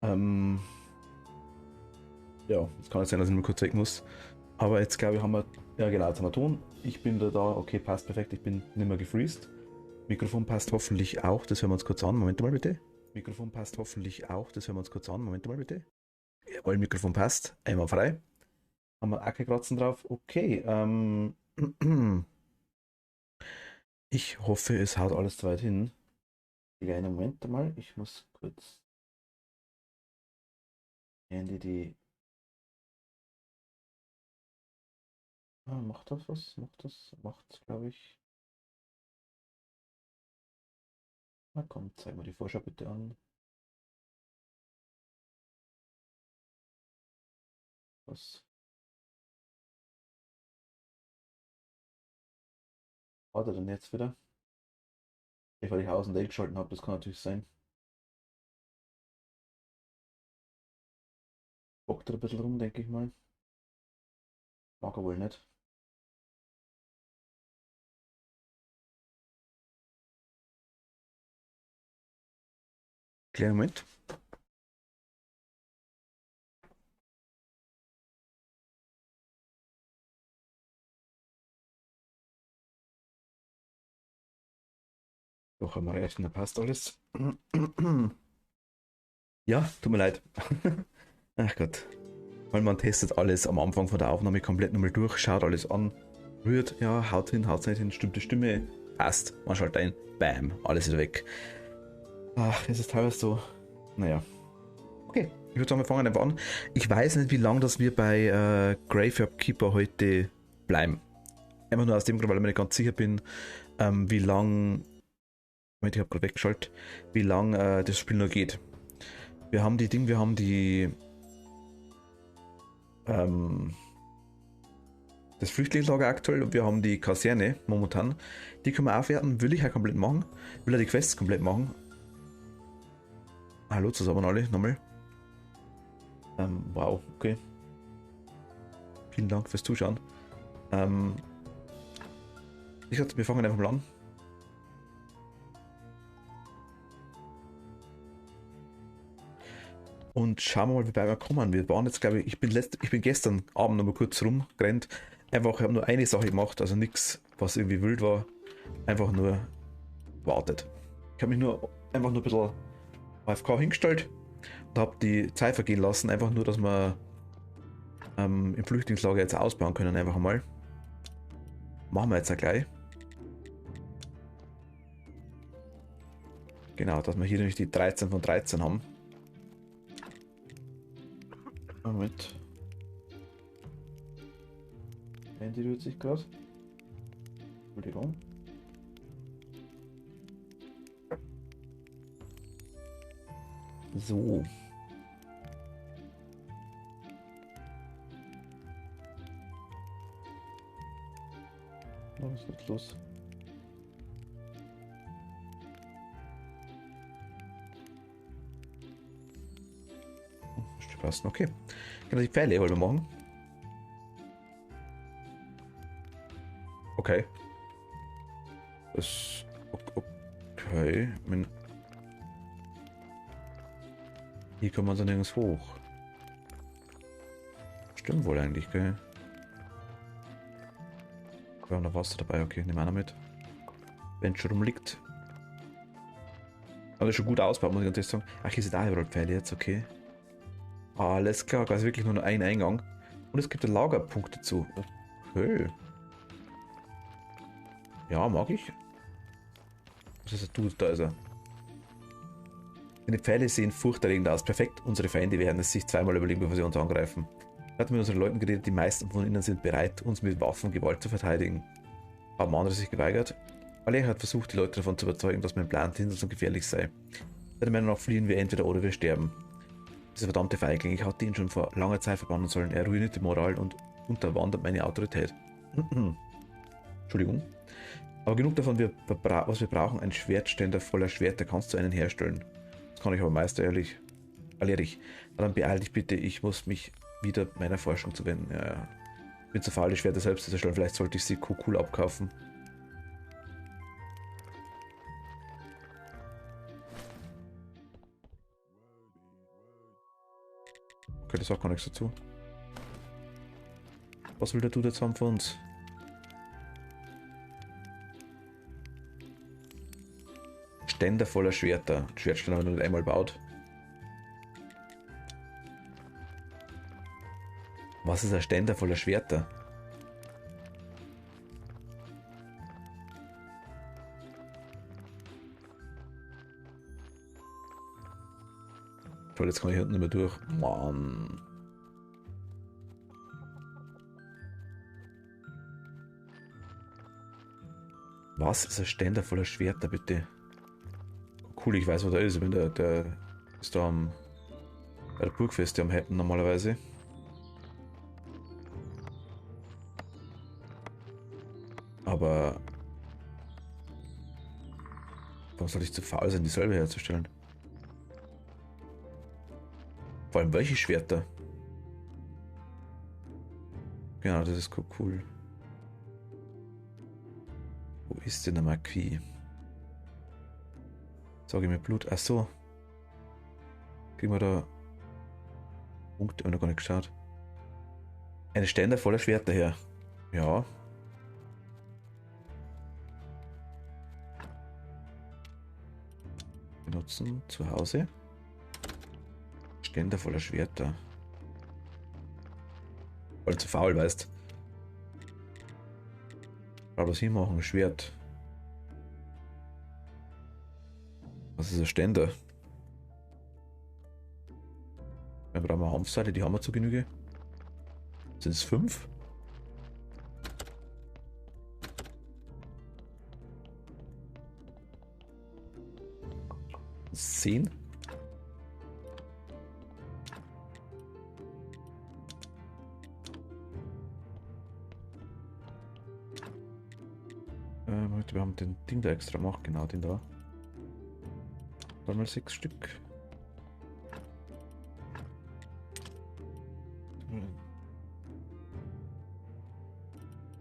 Ähm, ja, es kann jetzt sein, dass ich nur kurz weg muss. Aber jetzt glaube ich, haben wir. Ja, genau, jetzt haben wir Ton. Ich bin da, okay, passt perfekt. Ich bin nicht mehr gefreezed. Mikrofon passt hoffentlich auch. Das hören wir uns kurz an. Moment mal bitte. Mikrofon passt hoffentlich auch. Das hören wir uns kurz an. Moment mal bitte. Jawohl, Mikrofon passt. Einmal frei. Haben wir Ackerkratzen drauf. Okay. Ich hoffe, es haut alles so weit hin. Kleinen Moment mal. Ich muss kurz Handy die. Ah, macht das was? Macht das? Macht's, glaube ich. Na komm, zeig mal die Vorschau bitte an. Was hat er denn jetzt wieder? Ich, weil ich Haus und Date geschalten habe, das kann natürlich sein. Bockt er ein bisschen rum, denke ich mal. Mag er wohl nicht. Kleinen Moment. Doch, haben wir recht, da passt alles. Ja, tut mir leid. Ach Gott. Weil man testet alles am Anfang von der Aufnahme komplett nochmal durch, schaut alles an, rührt, ja, haut hin, haut nicht hin, stimmt die Stimme, passt, man schaltet ein, bam, alles ist weg. Ach, es ist teilweise so, naja. Okay, ich würde sagen, wir fangen einfach an. Ich weiß nicht, wie lange das wir bei Graveyard Keeper heute bleiben. Einfach nur aus dem Grund, weil ich mir nicht ganz sicher bin, wie lang, Moment, ich habe gerade weggeschaltet, wie lang das Spiel noch geht. Wir haben die ähm, das Flüchtlingslager aktuell und wir haben die Kaserne momentan. Die können wir aufwerten, will ich ja komplett machen. Will ja die Quests komplett machen. Hallo zusammen alle, nochmal. Wow, okay. Vielen Dank fürs Zuschauen. Wie gesagt, wir fangen einfach mal an. Und schauen wir mal, wie weit wir kommen. Wir waren jetzt, glaube ich, ich bin gestern Abend noch mal kurz rumgerannt. Einfach, ich habe nur eine Sache gemacht, also nichts, was irgendwie wild war. Einfach nur wartet. Ich habe mich nur einfach nur ein bisschen AFK hingestellt und habe die Zeit vergehen lassen, einfach nur, dass wir im Flüchtlingslager jetzt ausbauen können, einfach mal. Machen wir jetzt ja gleich. Genau, dass wir hier nämlich die 13 von 13 haben. Moment. Handy rührt sich gerade. Entschuldigung. So. Was ist jetzt los? Müsste passen, okay. Genau, die Pfeile wollen wir machen. Okay. Das. Okay. Hier kann man so nirgends hoch. Stimmt wohl eigentlich, gell? Wir haben noch Wasser dabei, okay, nehmen wir noch mit. Wenn es schon rumliegt. Aber das ist schon gut ausgebaut, muss ich ganz ehrlich sagen. Ach, hier sind auch überall Pfeile jetzt, okay. Alles klar, also wirklich nur noch ein Eingang. Und es gibt einen Lagerpunkt dazu. Okay. Ja, mag ich. Was ist das? Du, da ist er. Die Pfeile sehen furchterregend aus. Perfekt, unsere Feinde werden es sich zweimal überlegen, bevor sie uns angreifen. Ich hatte mit unseren Leuten geredet, die meisten von ihnen sind bereit, uns mit Waffen und Gewalt zu verteidigen. Haben andere sich geweigert? Alea hat versucht, die Leute davon zu überzeugen, dass mein Plan hinderlich und gefährlich sei. Seiner Meinung nach fliehen wir entweder oder wir sterben. Dieser verdammte Feigling, ich hatte ihn schon vor langer Zeit verbannen sollen. Er ruiniert die Moral und unterwandert meine Autorität. Entschuldigung. Aber genug davon, was wir brauchen, ein Schwertständer voller Schwerter kannst du einen herstellen. Das kann ich aber Meister erledigt. Dann beeil dich bitte, ich muss mich wieder meiner Forschung zu wenden. Ja, ja. Ich bin zu faul, die Schwerter selbst zu zerstellen. Vielleicht sollte ich sie cool abkaufen. Okay, das sagt gar nichts dazu. Was will der Dude jetzt haben von uns? Ständer voller Schwerter. Schwertständer haben wir noch nicht einmal gebaut. Was ist ein Ständer voller Schwerter? Toll, jetzt kann ich hinten nicht mehr durch. Mann. Was ist ein Ständer voller Schwerter, bitte? Cool, ich weiß, wo der ist. Ich bin der ist da bei der Burgfeste am Happen normalerweise. Aber warum soll ich zu faul sein, die selber herzustellen? Vor allem welche Schwerter? Genau, das ist cool. Wo ist denn der Marquis? Sag ich mir Blut. Ach so. Kriegen wir da Punkte? Haben wir noch gar nicht geschaut. Eine Ständer voller Schwerter her. Ja. Benutzen zu Hause. Ständer voller Schwerter. Weil zu faul, weißt. Aber was hinmachen, ein Schwert. Was ist ein Ständer? Wir brauchen eine Hanfseile, die haben wir zu Genüge. Sind es 5? Zehn? Wir haben den Ding da extra gemacht, genau den da. Dann mal 6 Stück.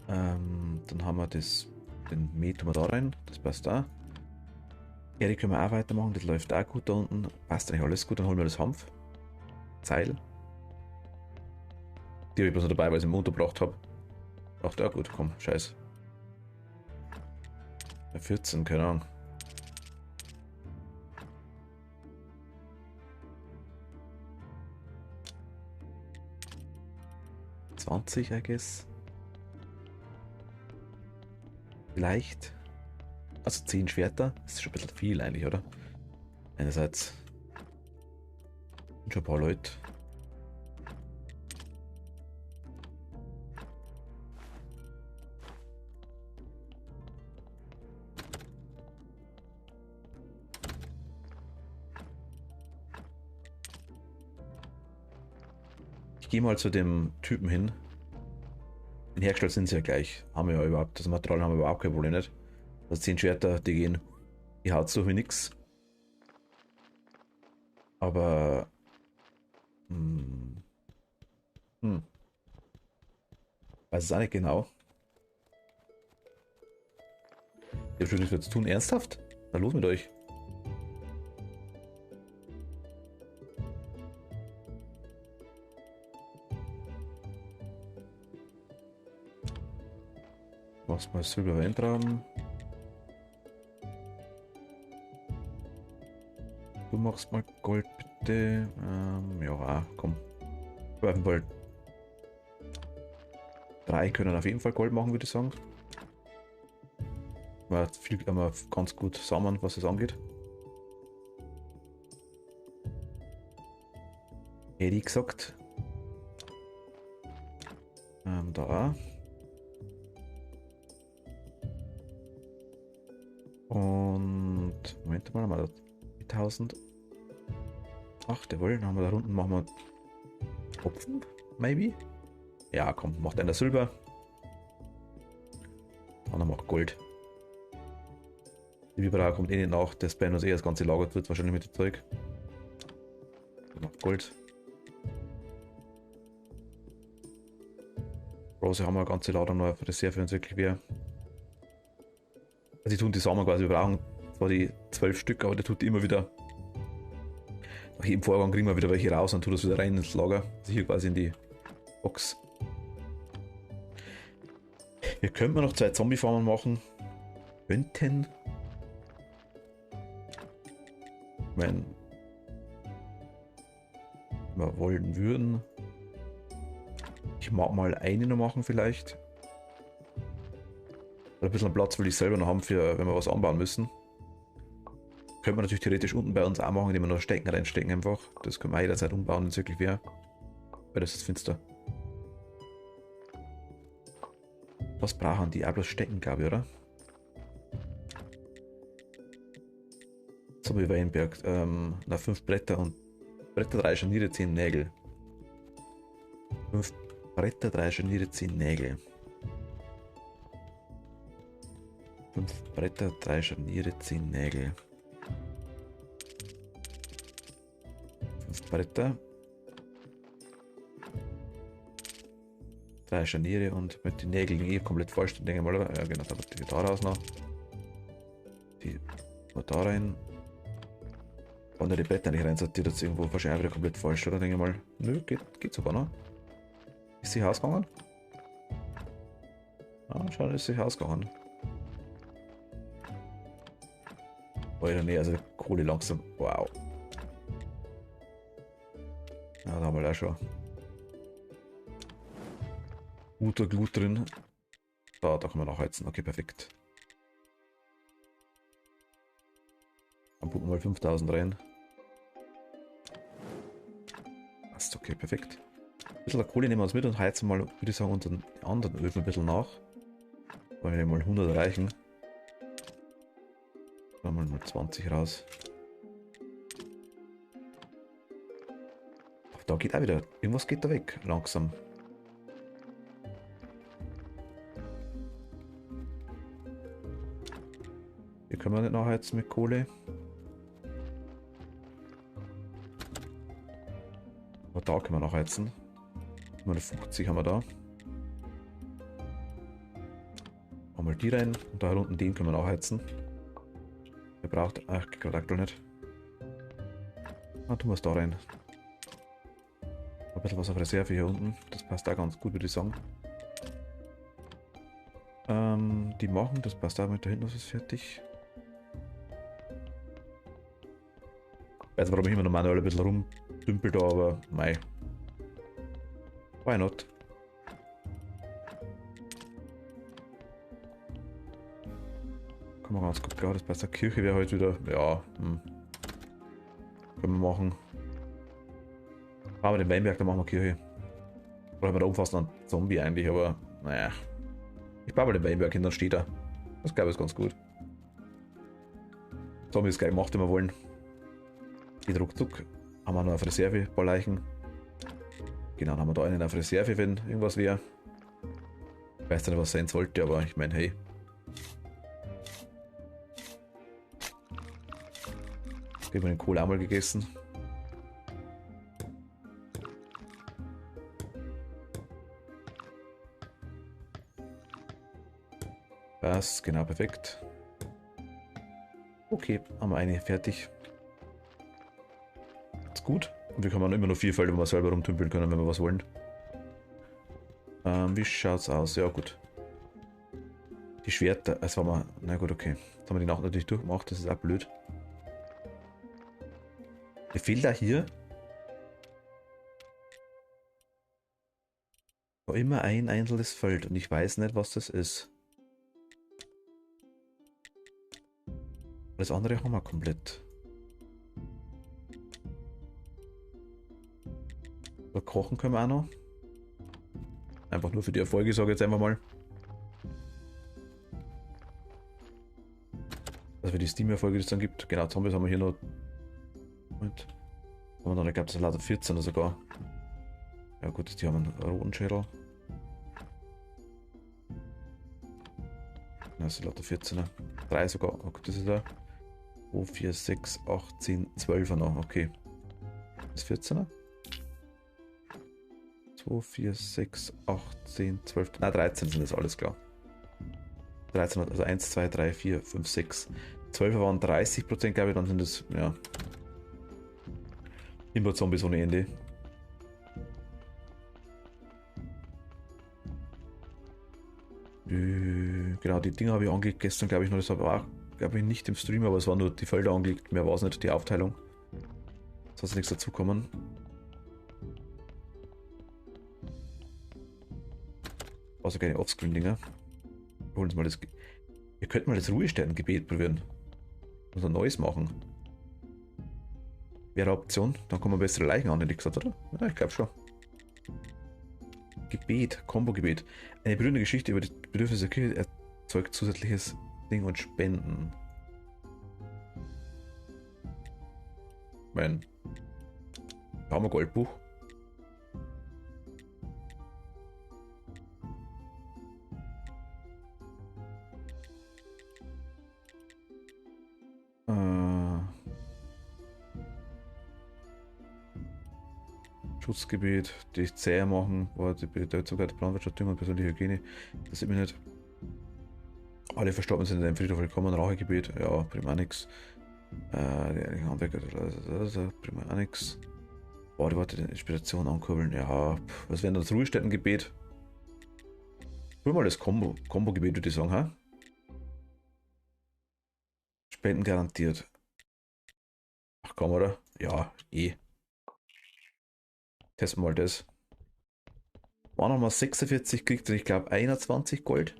Dann haben wir den Met tun wir da rein, das passt da. Erik können wir auch weitermachen, das läuft auch gut da unten. Passt eigentlich alles gut, dann holen wir das Hanf. Zeil. Die habe ich bloß noch dabei, weil ich ihn untergebracht habe. Braucht auch gut, komm, scheiß. 14, keine Ahnung. $20, I guess. Vielleicht. Also 10 Schwerter. Das ist schon ein bisschen viel eigentlich, oder? Einerseits sind schon ein paar Leute. Ich gehe mal zu dem Typen hin. In hergestellt sind sie ja gleich. Haben wir ja überhaupt, das Material haben wir überhaupt kein Problem nicht. Also 10 Schwerter, die gehen. Die haut so wie nix. Aber. Weiß es auch nicht genau. Ihr habt wirklich was tun, ernsthaft? Na los mit euch. Machst mal Silber reintragen. Du machst mal Gold bitte. Ja, komm. Auf jeden Fall 3 können auf jeden Fall Gold machen, würde ich sagen. Wir haben ganz gut zusammen, was es angeht. Hätte ich gesagt. Da. Und Moment mal, haben wir da 1000. Ach, jawohl, dann haben wir da unten, machen wir Hopfen, maybe? Ja, komm, macht einer Silber. Dann macht Gold. Die Vibra kommt eh nicht nach, das bei uns eh das ganze lagert wird, wahrscheinlich mit dem Zeug. Macht Gold. Rose haben wir eine ganze Ladung noch auf Reserve, wenn es wirklich wäre. Also die tun die Samen quasi, wir brauchen zwar die 12 Stück, aber die tut immer wieder Nach jedem Vorgang kriegen wir wieder welche raus und tun das wieder rein ins Lager. Also hier quasi in die Box. Hier könnten wir noch 2 Zombie-Farmen machen. Könnten. Ich meine, wir wollen würden. Ich mag mal eine noch machen vielleicht. Ein bisschen Platz will ich selber noch haben, für wenn wir was anbauen müssen. Könnte man natürlich theoretisch unten bei uns auch machen, indem wir noch Stecken reinstecken einfach. Das können wir jederzeit umbauen, wenn es wirklich wäre. Weil das ist finster. Was brauchen die? Auch bloß Stecken, glaube ich, oder? So wie Weinberg. 5 Bretter und Bretter, 3 Scharniere, 10 Nägel. 5 Bretter, 3 Scharniere, 10 Nägel. 5 Bretter, 3 Scharniere, 10 Nägel. 5 Bretter. 3 Scharniere und mit den Nägeln eh komplett falsch, denke ich mal, oder? Ja, genau, da wird die da raus noch. Die da rein. Und die Bretter nicht reinsortiert, das ist irgendwo wahrscheinlich wieder komplett falsch, oder? Denke ich mal. Nö, geht sogar noch. Ist sie ausgegangen? Ah, schau, ist sie ausgegangen. Alter, nee, also Kohle langsam. Wow. Ja, da haben wir auch schon. Guter Glut drin. Da kann man nachheizen. Okay, perfekt. Dann pumpen wir mal 5000 rein. Passt, okay, perfekt. Ein bisschen Kohle nehmen wir uns mit und heizen mal, würde ich sagen, unseren anderen Öfen ein bisschen nach. Weil wir mal 100 erreichen. Dann mal 20 raus. Ach, da geht auch wieder. Irgendwas geht da weg. Langsam. Hier können wir nicht nachheizen mit Kohle. Aber da können wir nachheizen. 50 haben wir da. Einmal die rein und da unten den können wir nachheizen. Der braucht. Ach, gerade aktuell nicht. Ah, tun wir es da rein. Ein bisschen was auf Reserve hier unten. Das passt da ganz gut, würde ich sagen. Die machen, das passt auch mit da hinten, das ist fertig. Ich weiß, warum ich immer noch manuell ein bisschen rumdümpel da, aber mei. Why not? Kann man ganz gut klar, das passt. Der Kirche wäre heute wieder. Ja, können wir machen. Machen wir den Weinberg, dann machen wir Kirche. Oder haben wir da umfassend einen Zombie eigentlich, aber naja. Ich baue mal den Weinberg hin, dann steht er. Das glaube ich ist ganz gut. Zombie ist gleich gemacht, wenn wir wollen. Geht ruckzuck. Haben wir noch auf Reserve, ein paar Leichen. Genau, dann haben wir da einen auf Reserve, wenn irgendwas wäre. Ich weiß nicht, was sein sollte, aber ich meine, hey. Jetzt haben wir den Kohl einmal gegessen. Passt, genau, perfekt. Okay, haben wir eine fertig. Ist gut. Und wir können immer noch 4 Felder, wo wir selber rumtümpeln können, wenn wir was wollen. Wie schaut's aus? Ja, gut. Die Schwerter, das war mal. Na gut, okay. Jetzt haben wir die Nacht natürlich durchgemacht, das ist auch blöd. Mir fehlt da hier immer ein einzelnes Feld und ich weiß nicht, was das ist. Das andere haben wir komplett. So, kochen können wir auch noch. Einfach nur für die Erfolge, sage ich jetzt einfach mal. Also für die Steam-Erfolge, die es dann gibt. Genau, Zombies haben wir hier noch. Und haben wir noch, ich glaube, das sind lauter 14 sogar. Ja gut, die haben einen roten Schädel. Das sind lauter 14er. 3 sogar. Oh, gut, das ist da. 2, 4, 6, 8, 10, 12er noch. Okay. Das ist 14er. 2, 4, 6, 8, 10, 12. Nein, 13 sind das, alles klar. 13, also 1, 2, 3, 4, 5, 6. 12er waren 30%, glaube ich, dann sind das, ja. Timber-Zombies ohne Ende. Genau, die Dinger habe ich angelegt gestern, glaube ich noch. Das habe ich auch, glaube ich, nicht im Stream, aber es waren nur die Felder angelegt. Mehr war es nicht, die Aufteilung. Sonst nichts dazukommen. Also keine Offscreen-Dinger. Wir holen uns mal das. Wir könnten mal das Ruhestättengebet probieren. Und ein neues machen. Wäre eine Option. Dann kommen bessere Leichen an, hätte ich gesagt, oder? Ja, ich glaube schon. Gebet, Kombo-Gebet. Eine berührende Geschichte über die Bedürfnisse der Kirche erzeugt zusätzliches Ding und Spenden. Mein. Da haben wir Goldbuch. Schutzgebiet, die zäher machen, war die sogar die Planwirtschaft und persönliche Hygiene. Das sieht mich nicht. Alle Verstorbenen sind in einem Friedhof willkommen, Rauchegebiet, ja, prima nix. Die eigentlichen Handwerker, prima nix. Boah, die Worte der Inspiration ankurbeln, ja, was wäre das Ruhestättengebet? Hol mal das Kombo-Gebet, würde ich sagen, ha? Spenden garantiert. Ach komm, oder? Ja, eh. Testen wir mal das. War nochmal 46, kriegt er, ich glaube, 21 Gold.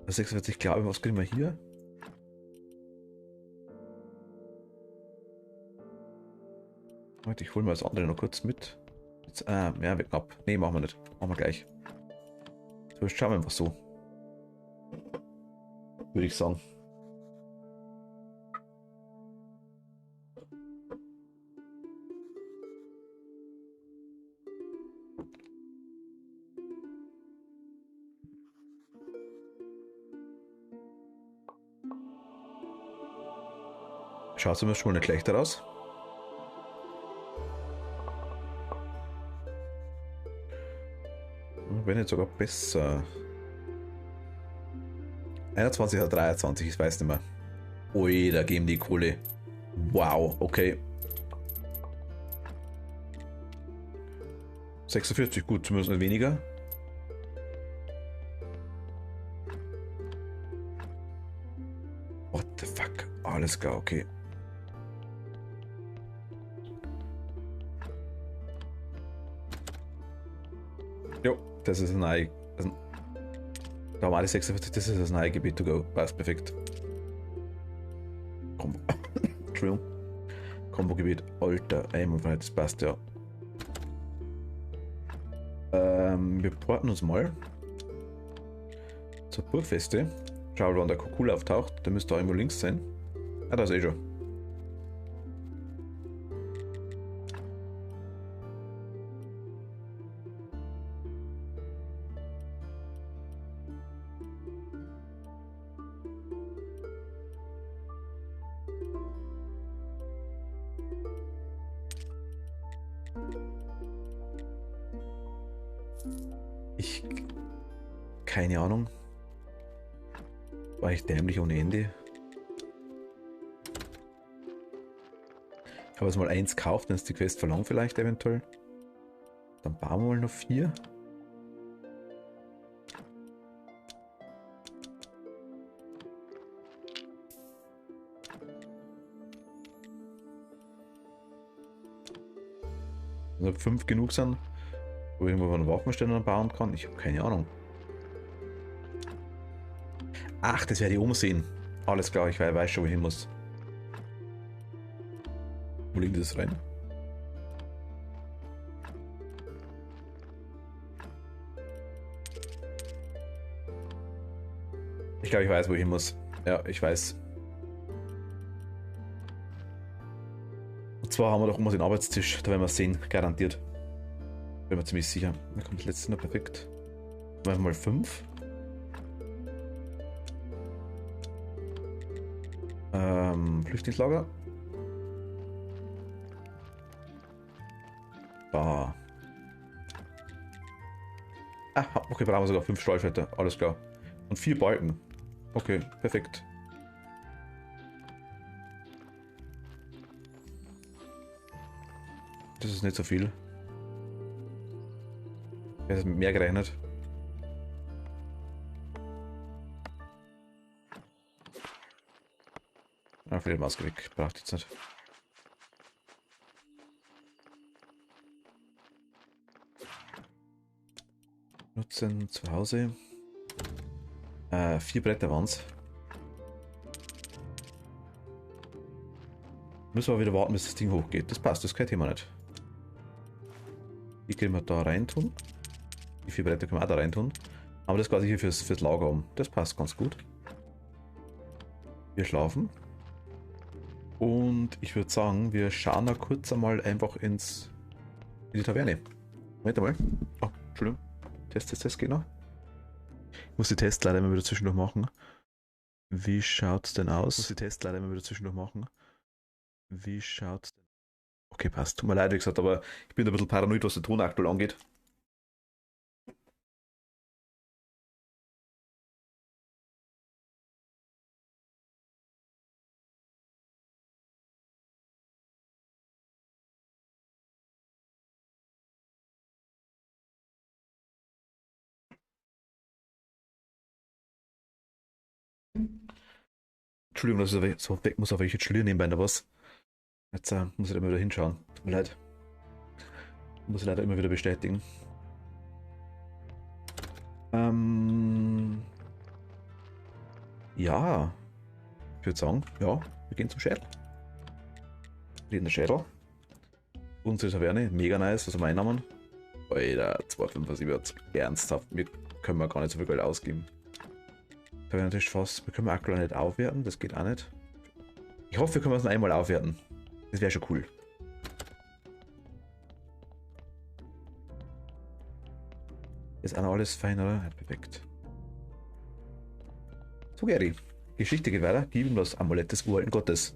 Das 46, glaube ich, was kriegen wir hier? Warte, ich hole mal das andere noch kurz mit. Jetzt, ja, weg ab. Ne, machen wir nicht. Machen wir gleich. So, jetzt schauen wir einfach so. Würde ich sagen. Schaut zumindest schon mal nicht schlechter aus. Wenn nicht sogar besser. 21 oder 23, ich weiß nicht mehr. Ui, da geben die Kohle. Wow, okay. 46, gut, zumindest nicht weniger. What the fuck? Alles klar, okay. Jo, das ist ein Ei. Da haben alle 46, das ist das neue Gebiet to go. Passt perfekt. Combo. Entschuldigung. Combo-Gebiet. Alter, einmal das passt ja. Wir porten uns mal zur Burgfeste. Schau, wann der Kokul auftaucht. Der müsste da irgendwo links sein. Ah, da ist eh schon. Keine Ahnung. War ich dämlich ohne Ende. Ich habe jetzt mal 1 gekauft, dann ist die Quest verlangt vielleicht eventuell. Dann bauen wir mal noch 4. Also 5 genug sind, wo ich irgendwo einen Waffenständer bauen kann. Ich habe keine Ahnung. Ach, das werde ich umsehen. Alles klar, ich weiß schon, wo ich hin muss. Wo liegt das rein? Ich glaube, ich weiß, wo ich hin muss. Ja, ich weiß. Und zwar haben wir doch immer den Arbeitstisch. Da werden wir es sehen, garantiert. Bin mir ziemlich sicher. Da kommt das letzte noch perfekt. Machen wir mal 5. Flüchtlingslager. Da. Ah, okay, brauchen wir sogar 5 Stallfelder. Alles klar. Und 4 Balken. Okay, perfekt. Das ist nicht so viel. Ich hätte mit mehr gerechnet. Ah, vielleicht Maske weg. Braucht jetzt nicht. Nutzen zu Hause. 4 Bretter waren es. Müssen wir wieder warten, bis das Ding hochgeht. Das passt, das ist kein Thema nicht. Die können wir da rein tun. Die 4 Bretter können wir auch da rein tun. Aber das quasi hier fürs Lager um. Das passt ganz gut. Wir schlafen. Und ich würde sagen, wir schauen da kurz einmal einfach in die Taverne. Moment mal. Oh, Entschuldigung. Test geht noch. Ich muss die Tests leider immer wieder zwischendurch machen. Wie schaut's denn aus? Wie schaut's denn? Okay, passt. Tut mir leid, wie gesagt, aber ich bin ein bisschen paranoid, was den Ton aktuell angeht. Entschuldigung, dass ich so weg muss, aber ich jetzt studieren nebenbei noch was. Jetzt muss ich da immer wieder hinschauen. Tut mir leid. Muss ich leider immer wieder bestätigen. Ja. Ich würde sagen, ja, wir gehen zum Schädel. Wir gehen der Schädel. Unsere Taverne, mega nice, was haben wir einnahmen? Alter, 2,75 ernsthaft, wir können gar nicht so viel Geld ausgeben. Da wäre natürlich fast, wir können aktuell nicht aufwerten, das geht auch nicht. Ich hoffe, wir können es noch einmal aufwerten. Das wäre schon cool. Ist auch noch alles fein, oder? Ja, perfekt. So, Gary. Geschichte geht weiter. Gib ihm das Amulett des uralten Gottes.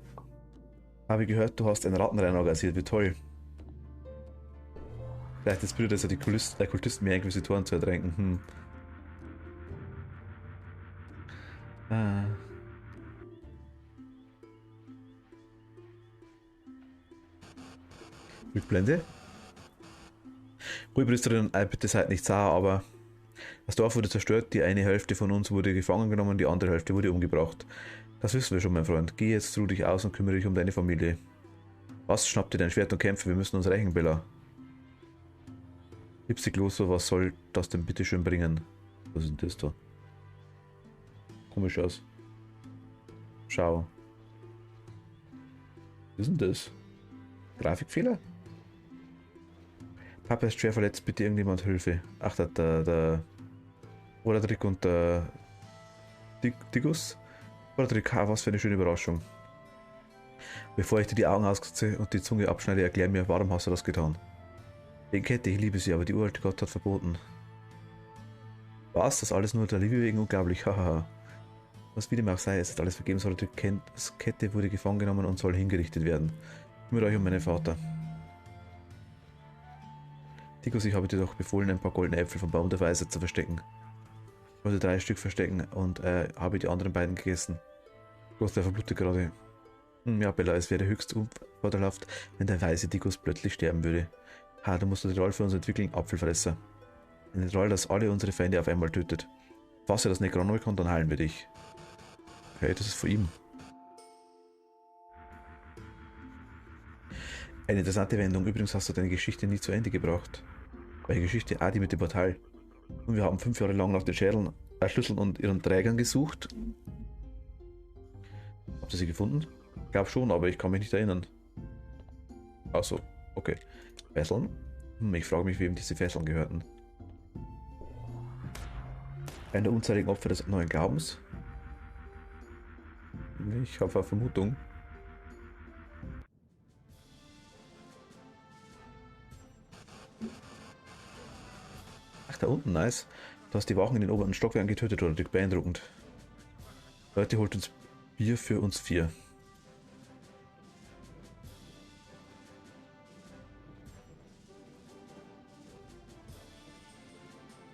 Habe gehört, du hast ein Rattenrennen organisiert. Wie toll. Vielleicht ist blöd, dass er die Kultisten mehr Inquisitoren zu ertränken. Rückblende. Ruhepriesterin, bitte seid nicht sauer, aber das Dorf wurde zerstört, die eine Hälfte von uns wurde gefangen genommen, die andere Hälfte wurde umgebracht. Das wissen wir schon, mein Freund. Geh jetzt, ruh dich aus und kümmere dich um deine Familie. Was? Schnapp dir dein Schwert und kämpfe, wir müssen uns rächen, Bella. Ipsi-Kloster, was soll das denn bitte schön bringen? Was ist denn das da? Komisch aus. Schau. Was ist denn das? Grafikfehler? Papa ist schwer verletzt, bitte irgendjemand Hilfe. Ach, der Roderick und der Digus. Roderick, was für eine schöne Überraschung. Bevor ich dir die Augen auskratze und die Zunge abschneide, erklär mir, warum hast du das getan? Wegen Kette, ich liebe sie, aber die uralte Gott hat verboten. Was? Das alles nur der Liebe wegen? Unglaublich, hahaha. Was wie dem auch sei, es ist alles vergeben, Roderick Kette wurde gefangen genommen und soll hingerichtet werden. Kümmert euch um meinen Vater. Digus, ich habe dir doch befohlen, ein paar goldene Äpfel vom Baum der Weisheit zu verstecken. Ich wollte 3 Stück verstecken und habe die anderen beiden gegessen. Bloß der verblutet gerade. Ja, Bella, es wäre höchst unvorteilhaft, wenn der weise Digus plötzlich sterben würde. Ha, du musst den Roll für uns entwickeln, Apfelfresser. Ein Roll, das alle unsere Feinde auf einmal tötet. Fasse das Necronomicon, dann heilen wir dich. Okay, das ist von ihm. Eine interessante Wendung. Übrigens hast du deine Geschichte nie zu Ende gebracht. Bei der Geschichte Adi mit dem Portal. Und wir haben 5 Jahre lang nach den Schädeln, Schlüsseln und ihren Trägern gesucht. Habt ihr sie gefunden? Ich glaube schon, aber ich kann mich nicht erinnern. Achso, okay. Fesseln? Ich frage mich, wem diese Fesseln gehörten. Einer der unzähligen Opfer des neuen Glaubens? Ich habe eine Vermutung. Ach, da unten, nice. Du hast die Wachen in den oberen Stockwerken getötet, oder? Beeindruckend. Leute, holt uns Bier für uns 4.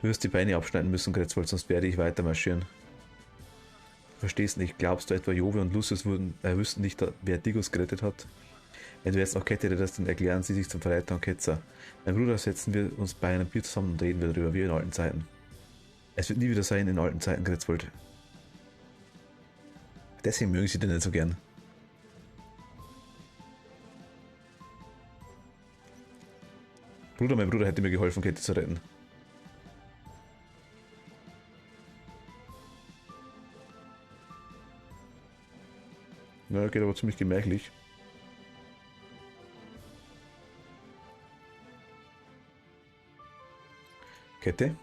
Du wirst die Beine abschneiden müssen, Gretzwold, sonst werde ich weiter marschieren. Du verstehst nicht, glaubst du etwa, Jove und Lucius wüssten nicht, wer Digus gerettet hat? Wenn du jetzt noch Kette das, dann erklären sie sich zum Verräter und Ketzer. Mein Bruder, setzen wir uns bei einem Bier zusammen und reden wir darüber, wie in alten Zeiten. Es wird nie wieder sein in alten Zeiten, Gritzwold. Deswegen mögen sie den nicht so gern. Mein Bruder hätte mir geholfen, Kette zu retten. Ja, geht aber ziemlich gemächlich. Kette.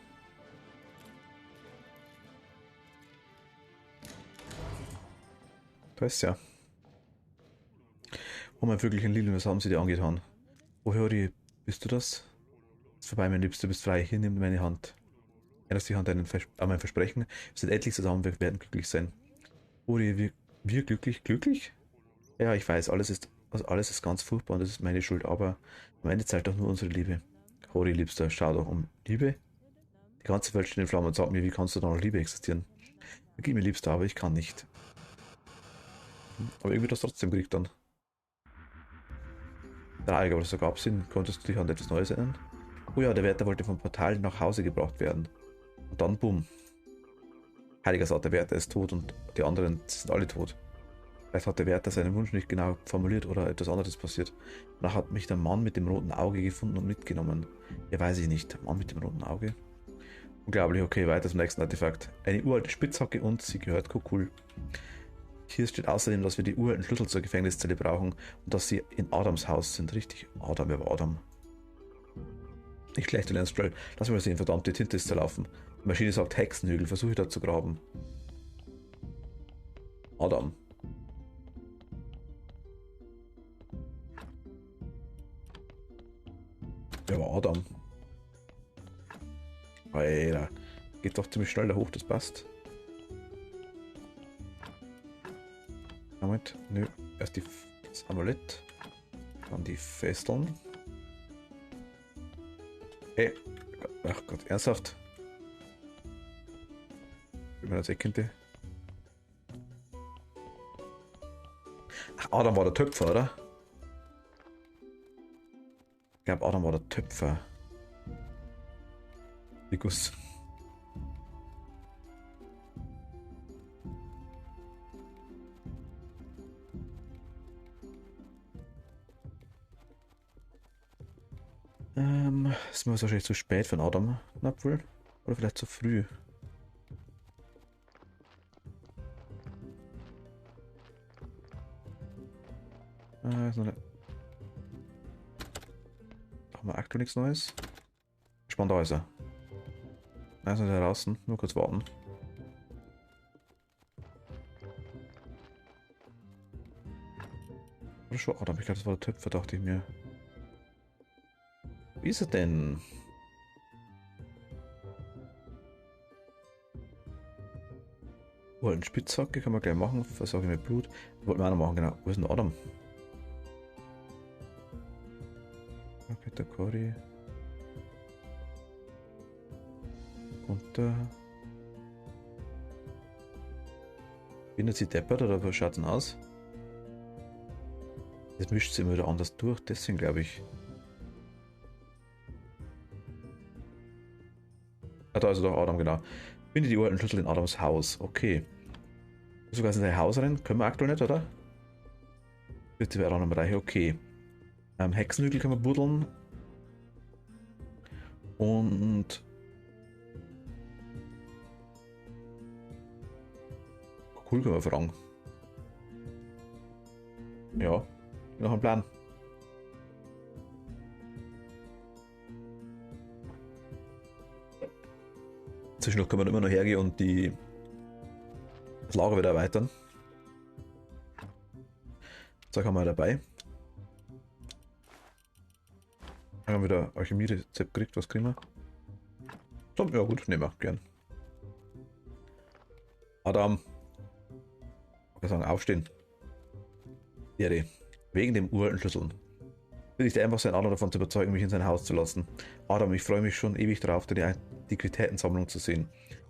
Da ist ja. Oh mein Vögelchen Lili, was haben sie dir angetan? Oh Hori, bist du das? Ist vorbei, mein Liebster, du bist frei. Hier, nimm meine Hand. Erinnerst dich an mein Versprechen? Wir sind endlich zusammen, wir werden glücklich sein. Hori, wir glücklich? Glücklich? Ja, ich weiß, alles ist ganz furchtbar und das ist meine Schuld, aber am Ende zählt doch nur unsere Liebe. Hori, Liebster, schau doch um Liebe. Die ganze Welt steht in Flammen und sag mir, wie kannst du da noch Liebe existieren? Gib mir, Liebster, aber ich kann nicht. Aber irgendwie das trotzdem gekriegt dann. Dreieck, aber das ergab Sinn. Konntest du dich an etwas Neues erinnern? Oh ja, der Wärter wollte vom Portal nach Hause gebracht werden. Und dann bumm. Heiliger sagt, der Wärter ist tot und die anderen sind alle tot. Vielleicht hat der Wärter seinen Wunsch nicht genau formuliert oder etwas anderes passiert. Danach hat mich der Mann mit dem roten Auge gefunden und mitgenommen. Ja, weiß ich nicht. Der Mann mit dem roten Auge? Unglaublich, okay, weiter zum nächsten Artefakt. Eine uralte Spitzhacke und sie gehört cool. Hier steht außerdem, dass wir die uralten Schlüssel zur Gefängniszelle brauchen und dass sie in Adams Haus sind. Richtig? Adam, wer war Adam? Nicht schlecht, du lernst schnell. Lass mal sehen, verdammt, die Tinte ist zerlaufen. Die Maschine sagt Hexenhügel, versuche da zu graben. Adam. Wer war Adam? Alter, geht doch ziemlich schnell da hoch, das passt. Moment, nö, erst das Amulett, dann die Fesseln. Hey, ach Gott, ernsthaft? Wie man das erkannte. Ach, Adam war der Töpfer, oder? Ich glaube, Adam war der Töpfer. Ligus. Ist mir wahrscheinlich zu spät für einen Adam. Na wohl. Oder vielleicht zu früh. Ist noch nicht. Haben wir aktuell nichts Neues? Spannend, da ist er. Da ist er draußen. Nur kurz warten. Oder schon Adam? Ich glaube, das war der Töpfer, dachte ich mir. Wie ist er denn? Oh, eine Spitzhacke kann man gleich machen. Versorge mit Blut. Wollten wir auch noch machen, genau. Wo ist denn Adam? Peter Cory. Runter. Bindet sie deppert oder was schaut denn aus? Das mischt sie immer wieder anders durch, deswegen glaube ich. Ah, da ist doch Adam, genau. Finde die uralten Schlüssel in Adams Haus. Okay. Sogar in sein Haus rein. Können wir aktuell nicht, oder? Bitte wäre auch noch im Bereich. Okay. Hexenhügel können wir buddeln. Und. Cool können wir fragen. Ja. Noch ein Plan. Zwischendurch können wir immer noch hergehen und das Lager wieder erweitern. So, haben wir dabei. Dann haben wir wieder Alchemie-Rezept gekriegt. Was kriegen wir? So, ja gut, nehmen wir, gern. Adam. Ich kann sagen, aufstehen. Ehre. Wegen dem uralten Schlüssel. Will ich dir einfach sein Adam davon zu überzeugen, mich in sein Haus zu lassen. Adam, ich freue mich schon ewig darauf, deine Antiquitätensammlung zu sehen.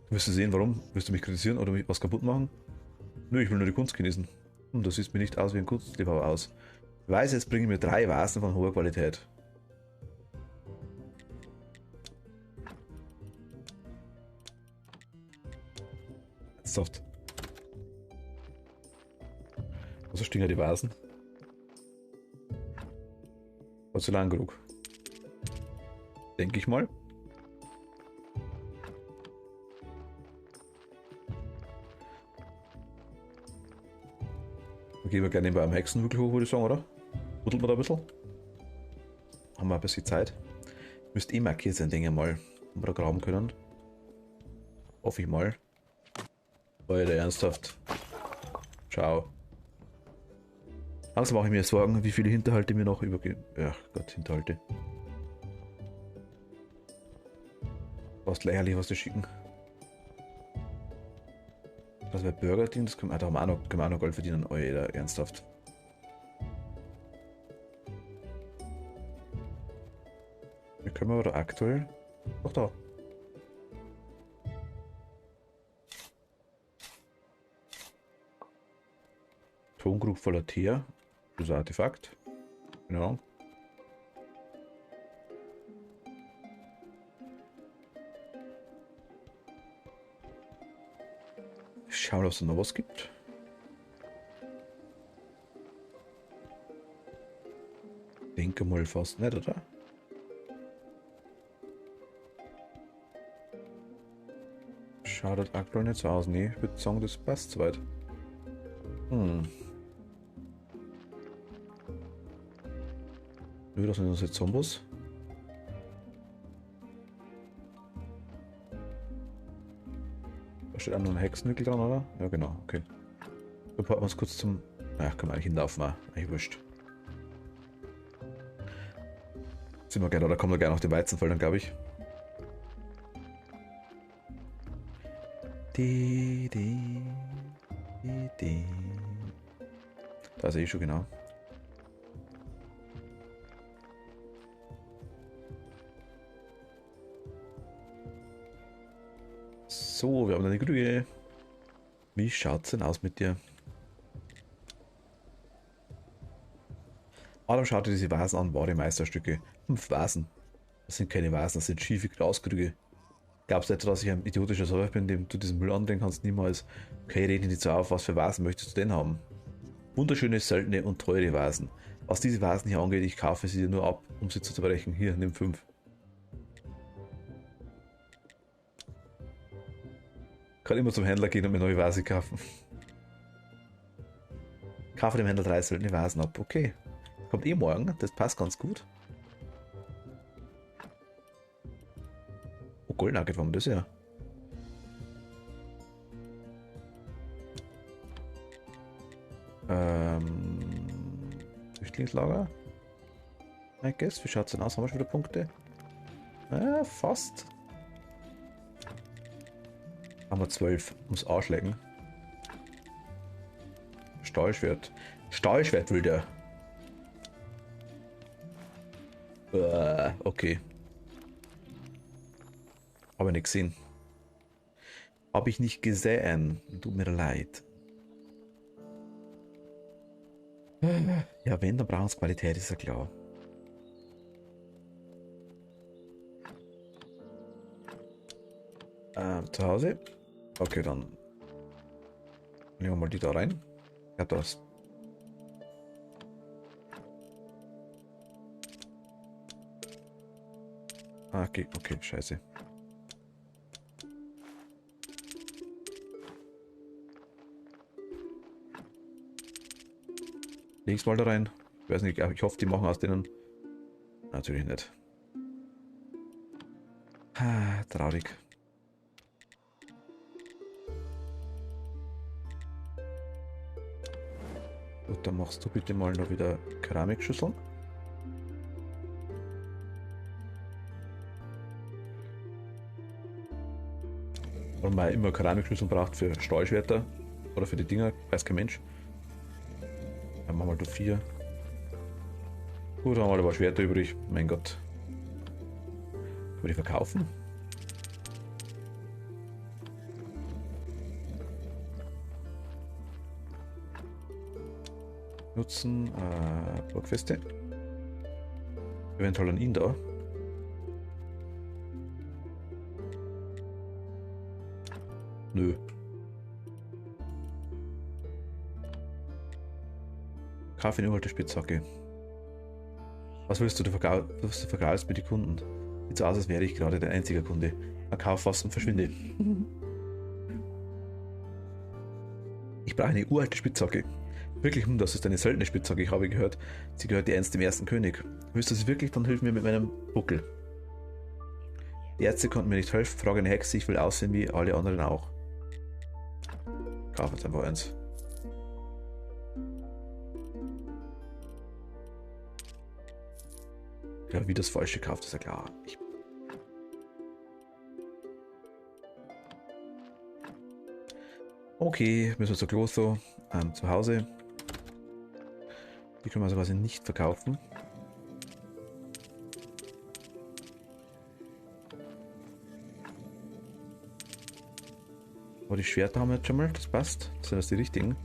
Wirst du sehen, warum? Wirst du mich kritisieren oder mich was kaputt machen? Nö, ich will nur die Kunst genießen. Das sieht mir nicht aus wie ein Kunstliebhaber aus. Ich weiß, jetzt bringen mir 3 Vasen von hoher Qualität. Soft. Also stehen ja die Vasen. War zu lang genug. Denke ich mal. Dann gehen wir gerne bei einem Hexenwickel hoch, würde ich sagen, oder? Rüttelt man da ein bisschen? Haben wir ein bisschen Zeit. Müsste eh markiert sein, denke ich mal. Wenn wir da graben können. Hoffe ich mal. Leute, ernsthaft. Ciao. Langsam mache ich mir Sorgen, wie viele Hinterhalte mir noch übergehen. Ja, Gott, Hinterhalte. Fast lächerlich, was die schicken. Das wäre Burger-Ding, das können wir, da können wir auch noch Gold verdienen. Alter, ernsthaft. Wir können aber da aktuell. Doch da. Tonkrug voller Teer. Das ist ein Artefakt. Genau. Schauen, ob es noch was gibt. Denke mal fast nicht, oder? Schaut das aktuell nicht so aus. Nee, ich würde sagen, das passt soweit. Nö, das sind unsere Zombies. Da steht auch noch ein Hexenhügel dran, oder? Ja, genau, okay. Dann packen wir uns kurz zum. Ach, können wir eigentlich hinlaufen, eigentlich wurscht. Sind wir gerne, oder kommen wir gerne auf die Weizenfeldern, glaube ich. Da ist eh schon genau. So, wir haben eine Grühe. Wie schaut's denn aus mit dir? Adam schaute diese Vasen an, wahre Meisterstücke. 5 Vasen. Das sind keine Vasen, das sind schiefe Glaskrüge. Glaubst du etwa, dass ich ein idiotischer Säufer bin, dem du diesen Müll andrehen kannst? Niemals. Okay, reden die zu auf, was für Vasen möchtest du denn haben? Wunderschöne, seltene und teure Vasen. Was diese Vasen hier angeht, ich kaufe sie dir nur ab, um sie zu zerbrechen. Hier, nimm 5. Kann immer zum Händler gehen und mir neue Vase kaufen. Kaufe dem Händler 3 seltene Vasen ab. Okay. Kommt eh morgen, das passt ganz gut. Oh, Goldnugget, warum das ja? Flüchtlingslager. I guess, wie schaut es denn aus? Haben wir schon wieder Punkte? Fast. Haben wir 12. Muss ausschlägen. Stahlschwert. Stahlschwert will der. Okay. Habe nicht gesehen. Habe ich nicht gesehen. Tut mir leid. Ja, wenn, dann brauchen wir Qualität, ist ja klar. Zu Hause. Okay, dann nehmen wir mal die da rein. Ja, das. Okay, okay, scheiße. Leg's mal da rein. Ich weiß nicht, ich hoffe, die machen aus denen. Natürlich nicht. Traurig. Gut, dann machst du bitte mal noch wieder Keramikschüsseln. Weil man immer Keramikschüsseln braucht für Stahlschwerter oder für die Dinger, weiß kein Mensch. Dann machen wir da 4. Gut, haben wir aber Schwerter übrig. Mein Gott. Können wir die verkaufen? Nutzen, Burgfeste. Eventuell an ihn da. Nö. Kauf eine uralte Spitzhacke. Was willst du? Du vergraulst mit den Kunden. Sieht so aus, als wäre ich gerade dein einziger Kunde. Kauf was und verschwinde. Ich brauche eine uralte Spitzhacke. Wirklich, das ist eine seltene Spitzhacke, ich habe gehört. Sie gehört einst dem ersten König. Willst du sie wirklich? Dann hilf mir mit meinem Buckel. Die Ärzte konnten mir nicht helfen, frage eine Hexe, ich will aussehen wie alle anderen auch. Kauf jetzt einfach eins. Ja, wie das Falsche kauft, ist ja klar. Okay, müssen wir zur Kloster, zu Hause. Die können wir also quasi nicht verkaufen. Aber die Schwerter haben wir jetzt schon mal, das passt. Das sind das die richtigen.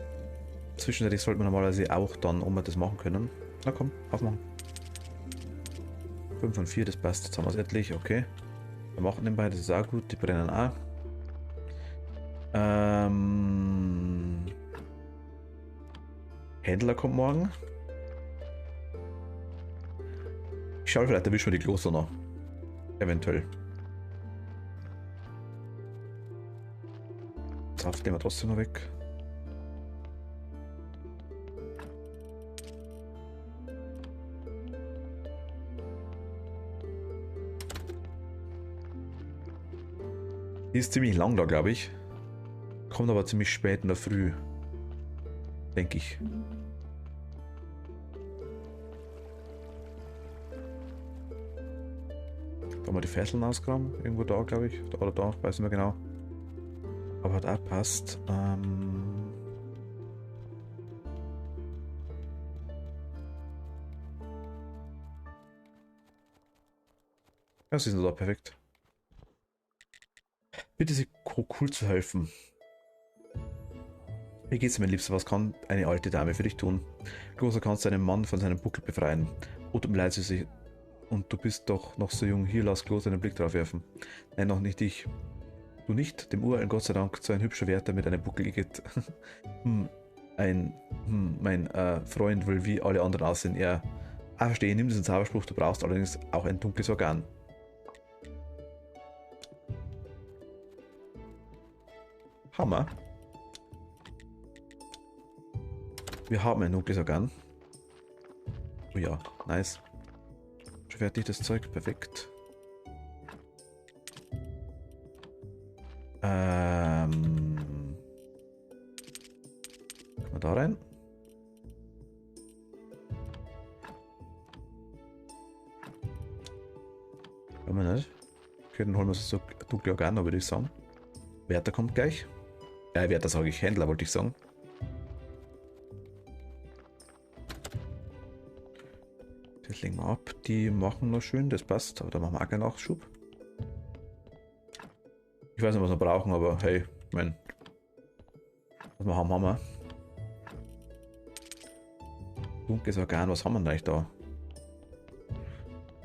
Zwischendurch sollte man normalerweise auch dann, ob wir das machen können. Na komm, aufmachen. 5 und 4, das passt. Jetzt haben wir es etlich, okay. Wir machen den beiden, das ist auch gut. Die brennen auch. Händler kommt morgen. Ich schaue, vielleicht erwischen wir die Kloster noch. Eventuell. Saft nehmen wir trotzdem noch weg. Die ist ziemlich lang da, glaube ich. Kommt aber ziemlich spät in der Früh. Denke ich. Da haben wir die Fesseln ausgegraben. Irgendwo da, glaube ich. Da oder da, weiß nicht mehr genau. Aber hat auch passt. Ja, sie sind da perfekt. Bitte sie cool zu helfen. Wie geht's, mein Liebster? Was kann eine alte Dame für dich tun? Großer, kannst du einen Mann von seinem Buckel befreien. Oh, tut mir leid, Süße. Und du bist doch noch so jung. Hier, lass Kloster einen Blick drauf werfen. Nein, noch nicht ich. Du nicht? Dem Uralten Gott sei Dank so ein hübscher Wärter mit einem Buckel geht. Mein Freund will wie alle anderen aussehen. Er. Verstehe, nimm diesen Zauberspruch, du brauchst allerdings auch ein dunkles Organ. Hammer. Wir haben ein dunkles Organ. Oh ja, nice. Schon fertig das Zeug, perfekt. Können wir da rein? Können wir nicht. Okay, dann holen wir uns so dunkle Organ, würde ich sagen. Wärter kommt gleich. Wärter sage ich, Händler wollte ich sagen. Das legen wir ab. Die machen noch schön, das passt. Aber da machen wir auch keinen Nachschub. Ich weiß nicht, was wir brauchen, aber hey, ich meine, was wir haben, haben wir. Dunkles Organ, was haben wir denn eigentlich da?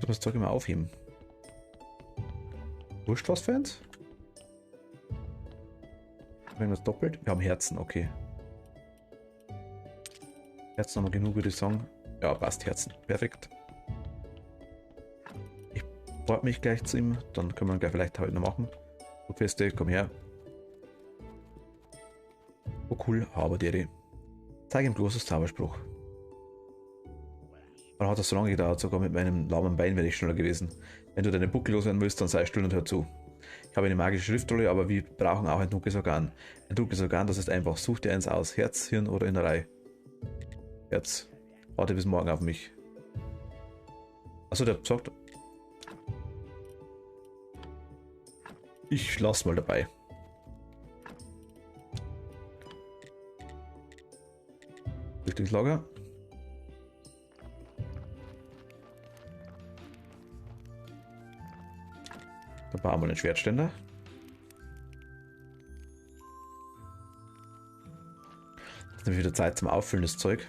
Das Zeug immer aufheben. Wurscht was, Fans? Wenn wir es doppelt? Wir haben Herzen, okay. Herzen haben wir genug, würde ich sagen. Ja, passt, Herzen. Perfekt. Ich bohre mich gleich zu ihm, dann können wir gleich vielleicht heute noch machen. Feste, komm her. Oh cool, aber Dere. Zeig ihm großes Zauberspruch. Dann hat das so lange gedauert, sogar mit meinem lahmen Bein wäre ich schneller gewesen. Wenn du deine Buckel loswerden willst, dann sei still und hör zu. Ich habe eine magische Schriftrolle, aber wir brauchen auch ein dunkles Organ. Ein dunkles Organ, das ist einfach, such dir eins aus. Herz, Hirn oder Innerei. Herz. Warte bis morgen auf mich. Achso, der hat gesagt. Ich lass mal dabei. Flüchtlingslager. Da bauen wir den Schwertständer. Das ist nämlich wieder Zeit zum Auffüllen des Zeug.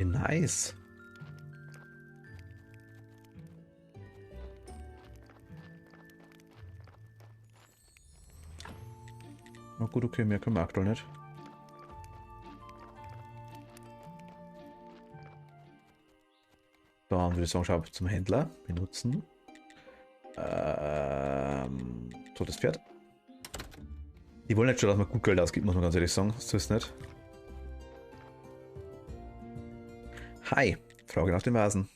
Nice. Na gut, okay, mehr können wir aktuell nicht. Dann würde ich sagen, schau zum Händler. Benutzen. So, das Pferd. Die wollen nicht schon, dass man gut Geld ausgibt, muss man ganz ehrlich sagen. So ist es nicht. Hi, Frage nach den Vasen.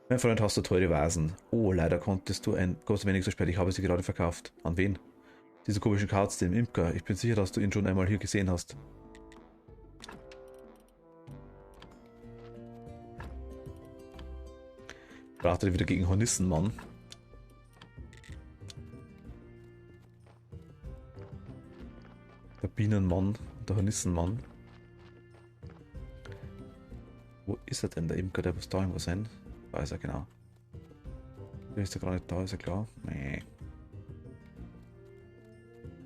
Mein Freund, hast du teure Vasen? Oh, leider kommst du wenig so spät. Ich habe sie gerade verkauft. An wen? Diese komischen Karts, dem Imker. Ich bin sicher, dass du ihn schon einmal hier gesehen hast. Braucht wieder gegen Hornissenmann. Der Bienenmann und der Hornissenmann. Wo ist er denn, der Imker? Der muss da irgendwo sein. Da ist er, genau. Der ist ja gerade nicht da, ist ja klar. Nee.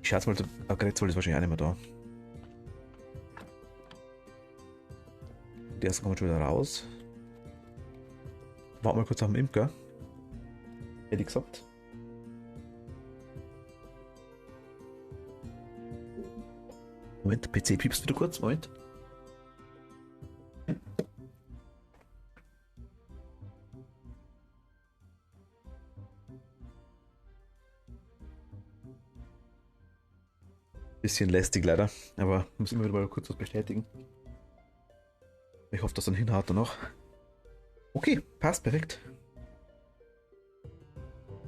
Ich schätze mal, der Grätzwald ist wahrscheinlich auch nicht mehr da. Der erste kommt schon wieder raus. Warte mal kurz auf den Imker. Hätte ich gesagt. Moment, der PC piepst wieder kurz. Moment. Bisschen lästig leider, aber muss immer wieder mal kurz was bestätigen. Ich hoffe, dass dann hinhaut danach. Okay, passt, perfekt.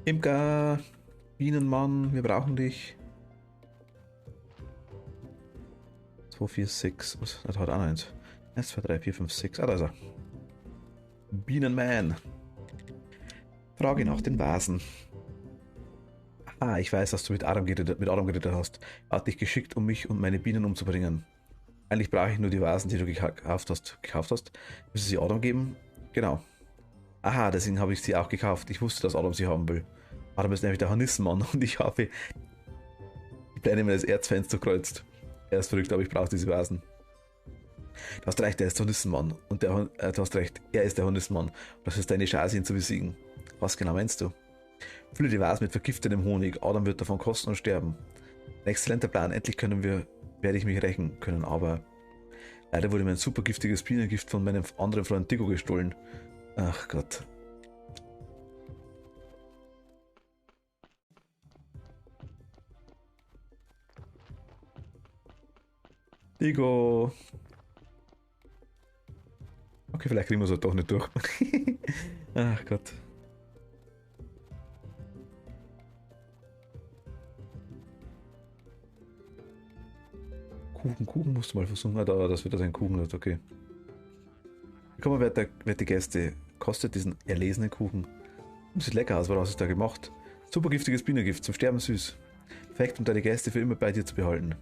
Imker, Bienenmann, wir brauchen dich. 2, 4, 6, was? Das hat auch noch eins. 1, 2, 3, 4, 5, 6, da ist er. Bienenman. Frage nach den Vasen. Ah, ich weiß, dass du mit Adam geredet hast. Er hat dich geschickt, um mich und meine Bienen umzubringen. Eigentlich brauche ich nur die Vasen, die du gekauft hast. Müssen sie Adam geben? Genau. Aha, deswegen habe ich sie auch gekauft. Ich wusste, dass Adam sie haben will. Adam ist nämlich der Hornissenmann und ich habe die Pläne meines Erzfans kreuzt. Er ist verrückt, aber ich brauche diese Vasen. Du hast recht, er ist der Hornissenmann. Und du hast recht, er ist der Hornissenmann. Das ist deine Chance, ihn zu besiegen. Was genau meinst du? Fülle die Vasen mit vergiftetem Honig. Adam wird davon kosten und sterben. Ein exzellenter Plan. Endlich werde ich mich rächen können, aber leider wurde mir ein super giftiges Bienengift von meinem anderen Freund Digo gestohlen. Ach Gott. Digo. Okay, vielleicht kriegen wir es halt doch nicht durch. Ach Gott. Kuchen musst du mal versuchen. Ah, da, das wird das ein Kuchen ist, okay. Guck mal, werte Gäste, kostet diesen erlesenen Kuchen. Sieht lecker aus, was hast du da gemacht? Super giftiges Bienengift, zum Sterben süß. Perfekt, um deine Gäste für immer bei dir zu behalten.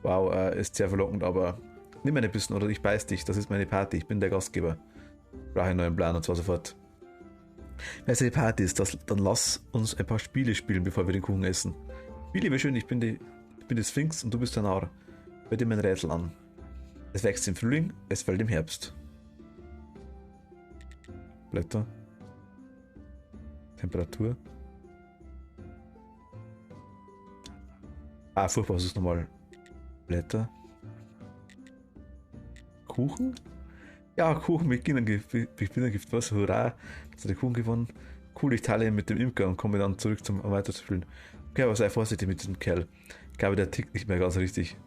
Wow, ist sehr verlockend, aber nimm eine Bissen oder ich beiß dich. Das ist meine Party, ich bin der Gastgeber. Brauche einen neuen Plan und zwar sofort. Wenn es eine Party ist, dann lass uns ein paar Spiele spielen, bevor wir den Kuchen essen. Spiele, wie schön, ich bin die Sphinx und du bist der Narr. Hör dir mein Rätsel an. Es wächst im Frühling, es fällt im Herbst. Blätter. Temperatur. Ah, furchtbar, was ist nochmal? Blätter. Kuchen? Ja, Kuchen mit Bienengift. Was? Hurra! Hast du den Kuchen gewonnen? Cool, ich teile ihn mit dem Imker und komme dann zurück, um weiterzuspielen. Okay, aber sei vorsichtig mit diesem Kerl. Ich glaube, der tickt nicht mehr ganz richtig.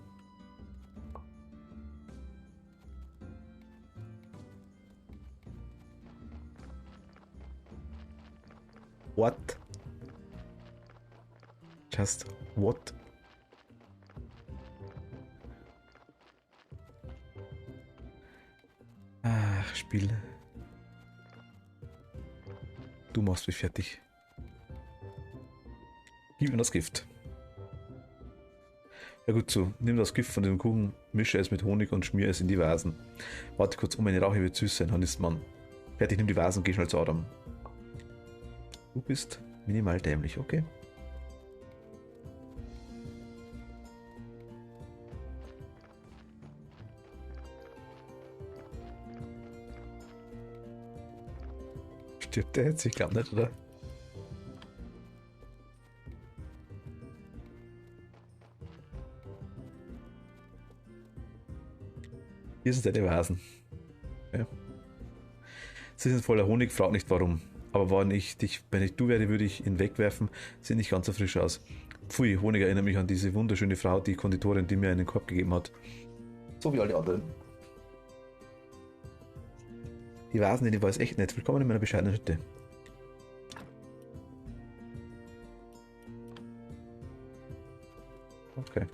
What? Just what? Ach, Spiel. Du machst mich fertig. Gib mir das Gift. Ja gut, so. Nimm das Gift von dem Kuchen, mische es mit Honig und schmier es in die Vasen. Warte kurz, meine Rauche wird süß sein, Hornissenmann. Fertig, nimm die Vasen und geh schnell zu Adam. Du bist minimal dämlich, okay? Stirbt der jetzt? Ich glaube nicht, oder? Hier sind seine Vasen. Ja. Sie sind voller Honig, frag nicht warum. Aber wenn ich du wäre, würde ich ihn wegwerfen. Sieht nicht ganz so frisch aus. Pfui, Honig erinnert mich an diese wunderschöne Frau, die Konditorin, die mir einen Korb gegeben hat. So wie alle anderen. Die Vasen, die war es echt nett. Willkommen in meiner bescheidenen Hütte. Okay.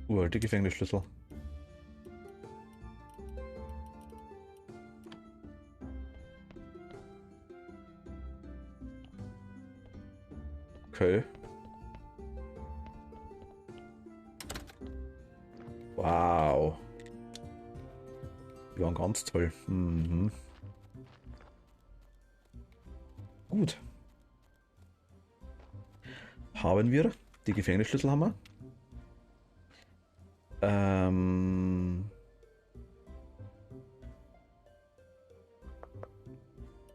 Uralte Gefängnisschlüssel. Okay. Wow. Die waren ganz toll. Mhm. Gut. Haben wir die Gefängnisschlüssel haben wir.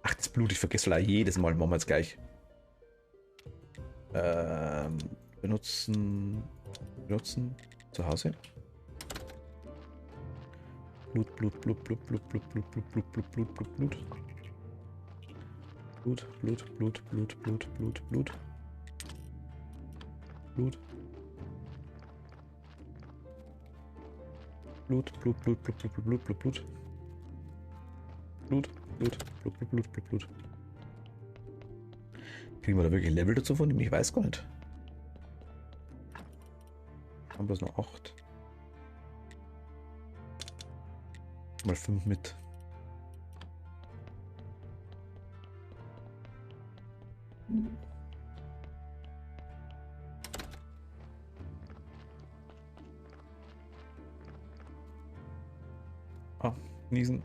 Ach, das Blut, ich vergesse leider jedes Mal. Machen wir jetzt gleich. Benutzen zu Hause. Blut, Blut, Blut, Blut, Blut, Blut, Blut, Blut, Blut, Blut, Blut, Blut, Blut. Blut, Blut, Blut, Blut, Blut, Blut, Blut. Blut. Blut, Blut, Blut, Blut, Blut, Blut, Blut, Blut, Blut. Blut, Blut, Blut, Blut, Blut, Blut, Blut. Kriegen wir da wirklich Level dazu von ihm? Ich weiß gar nicht. Haben wir es noch 8. Mal 5 mit. Ah, niesen.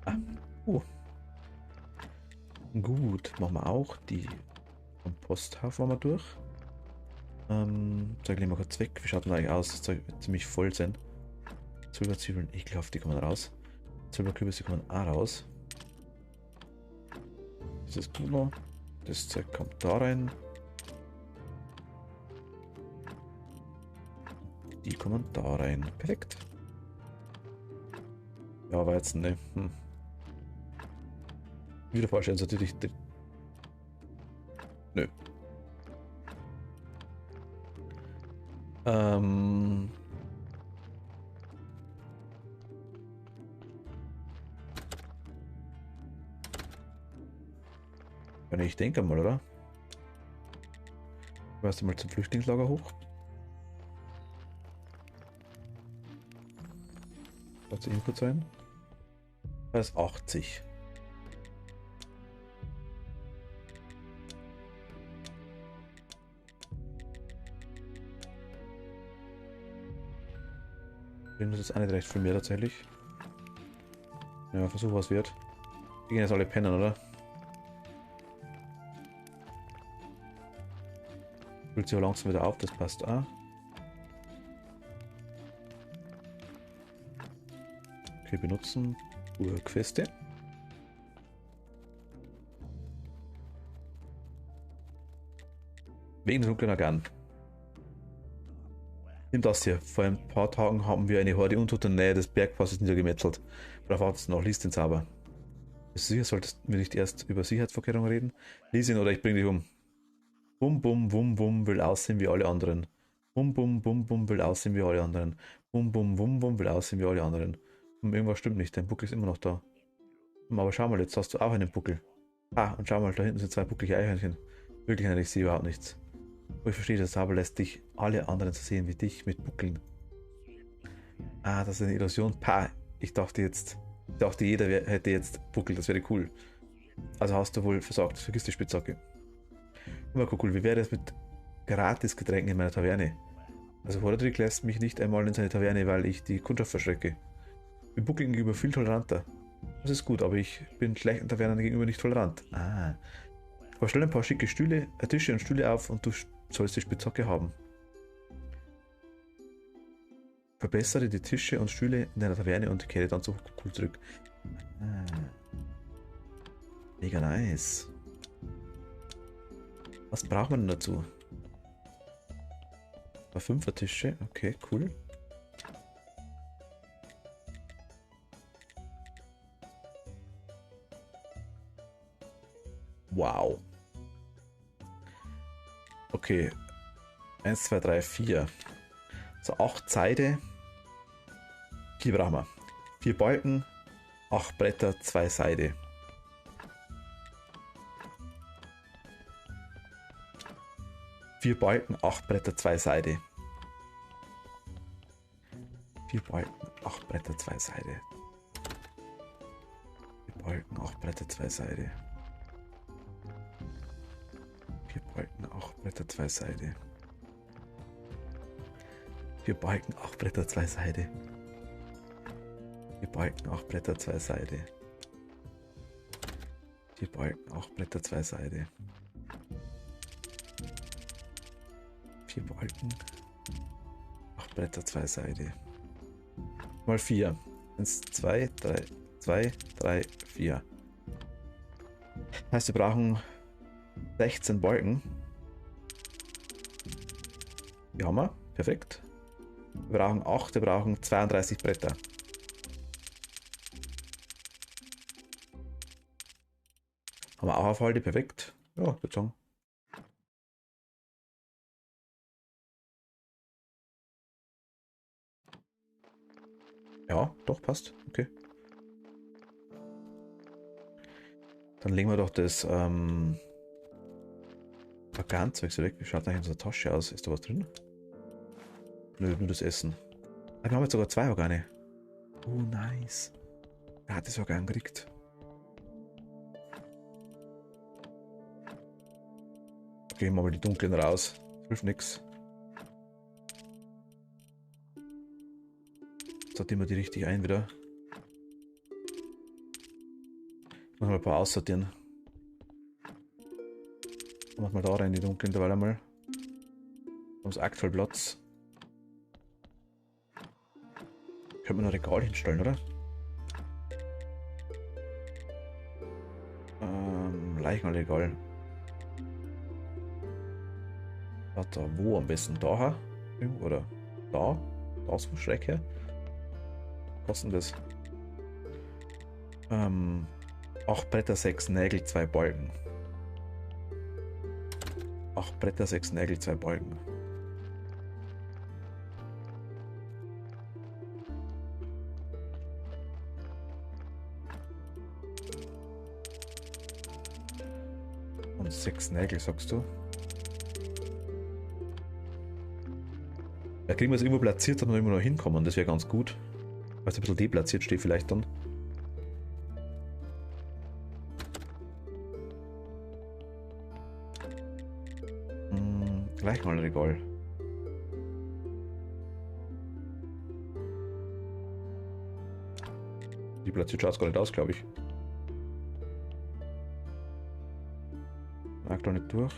Ah, Gut, machen wir auch die Komposthaufen mal durch. Zeige ich mal kurz weg. Wie schaut denn eigentlich aus? Das Zeug wird ziemlich voll sein. Silberzwiebeln, ekelhaft, die kommen raus. Silberkürbisse kommen auch raus. Das ist gut noch. Das Zeug kommt da rein. Die kommen da rein. Perfekt. Ja, Weizen, ne? Wieder vorstellen, ist natürlich. Nö. Ich denke mal, oder? Weißt du mal zum Flüchtlingslager hoch? Lass die Input sein. Das ist 80. Das ist nicht recht viel mehr tatsächlich. Ja, Versuch was wird. Die gehen jetzt alle pennen, oder? Füllt sich aber langsam wieder auf, das passt auch. Okay, benutzen Queste. Wegen der dunklen Organ. Nimm das hier. Vor ein paar Tagen haben wir eine Horde Untoter in der Nähe des Bergpasses niedergemetzelt. Darauf wartest du noch, lies den Zauber. Bist du sicher, solltest wir nicht erst über Sicherheitsvorkehrungen reden? Lies ihn oder ich bring dich um. Bum bum bum bum will aussehen wie alle anderen. Bum bum bum bum will aussehen wie alle anderen. Bum bum bum bum will aussehen wie alle anderen. Irgendwas stimmt nicht, dein Buckel ist immer noch da. Aber schau mal, jetzt hast du auch einen Buckel. Ah, und schau mal, da hinten sind 2 bucklige Eichhörnchen. Wirklich, ich sehe überhaupt nichts. Aber ich verstehe, das Zauber lässt dich alle anderen so sehen wie dich mit Buckeln. Ah, das ist eine Illusion. Pah, ich dachte, jeder hätte jetzt Buckel, das wäre cool. Also hast du wohl versagt, vergiss die Spitzhacke. Aber cool, wie wäre es mit Gratis-Getränken in meiner Taverne? Also Roderick lässt mich nicht einmal in seine Taverne, weil ich die Kundschaft verschrecke. Ich bin Buckeln gegenüber viel toleranter. Das ist gut, aber ich bin schlechten Tavernen gegenüber nicht tolerant. Ah, Aber stell ein paar schicke Stühle, Tische und Stühle auf und du sollst die Spitzhacke haben. Verbessere die Tische und Stühle in deiner Taverne und kehre dann zu Cool zurück. Ah. Mega nice. Was braucht man denn dazu? Ein 5er Tische, okay, cool. Wow. Okay. 1, 2, 3, 4. So, 8 Seide. 4 brauchen wir. 4 Balken, 8 Bretter, 2 Seide. Vier Balken, 8 Bretter, 2 Seide. 4 Balken, 8 Bretter, 2 Seide. 4 Balken, 8 Bretter, 2 Seide. 4 Balken, 8 Bretter, 2 Seide. 4 Balken, 8 Bretter, 2 Seide. 4 Balken, 8 Bretter, 2 Seide. 4 Balken, 8 Bretter, 2 Seide. 4 Balken, 8 Bretter, 2 Seide. Mal 4. 1, 2, 3, 2, 3, 4. Heißt, wir brauchen 16 Balken. Die haben wir. Perfekt. Wir brauchen 8, wir brauchen 32 Bretter. Haben wir auch auf Halde, perfekt. Ja, würde sagen. Ja, doch, passt. Okay. Dann legen wir doch das Organzeug so weg. Wie schaut eigentlich unsere Tasche aus? Ist da was drin? Nö, nur das Essen. Ah, wir haben jetzt sogar 2 Organe. Oh, nice. Wer hat das Organ gekriegt? Okay, machen wir die dunklen raus. Das hilft nix. Sortieren wir die richtig ein wieder. Machen wir ein paar aussortieren. Machen wir da rein, die dunklen derweil einmal. Haben sie aktuell Platz. Können wir noch ein Regal hinstellen, oder? Leichenregal. Warte, wo am besten? Da? Oder da? Da ist so Schrecke. Was denn das? 8 Bretter, 6 Nägel, 2 Balken. 8 Bretter, 6 Nägel, 2 Balken. Und 6 Nägel, sagst du? Ja, kriegen wir es irgendwo platziert, dass wir immer noch hinkommen. Das wäre ganz gut. Weil es ein bisschen deplatziert steht vielleicht dann. Gleich mal ein Regal. Die platziert schaut es gar nicht aus, glaube ich. Mag da nicht durch.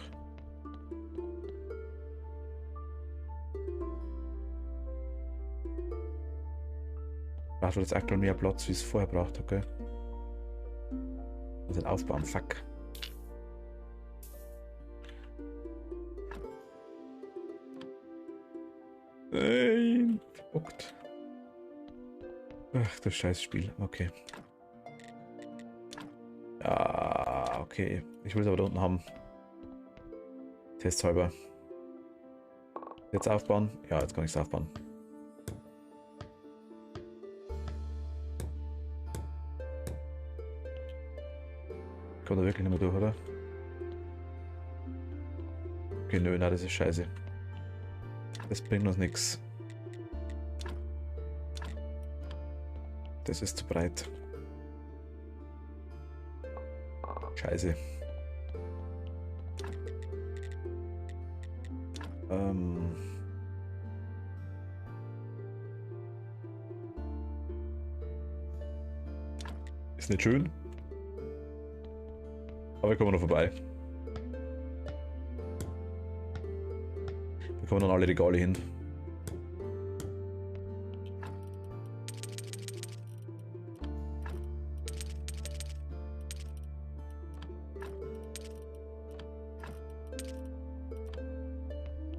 Braucht jetzt aktuell mehr Platz, wie es vorher braucht, okay? Muss halt aufbauen, fuck. Nein, verbockt. Ach, das Scheißspiel, okay. Ja, okay. Ich will es aber da unten haben. Testhalber. Jetzt aufbauen? Ja, jetzt kann ich es aufbauen. Kommt da wirklich nicht mehr durch, oder? Okay, nö, nein, das ist scheiße. Das bringt uns nichts. Das ist zu breit. Scheiße. Ist nicht schön. Aber wir kommen noch vorbei. kommen dann alle Regale hin.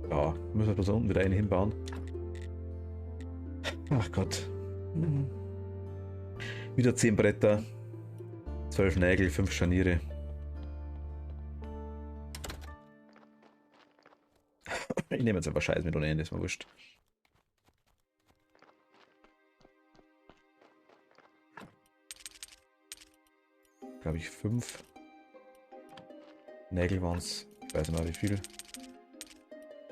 Ja, müssen wir bloß unten wieder eine hinbauen. Ach Gott. Wieder 10 Bretter, 12 Nägel, 5 Scharniere. Ich nehme jetzt einfach Scheiß mit ohne Ende, ist mir wurscht. Glaube ich 5. Nägel waren es, ich weiß nicht mehr wie viel.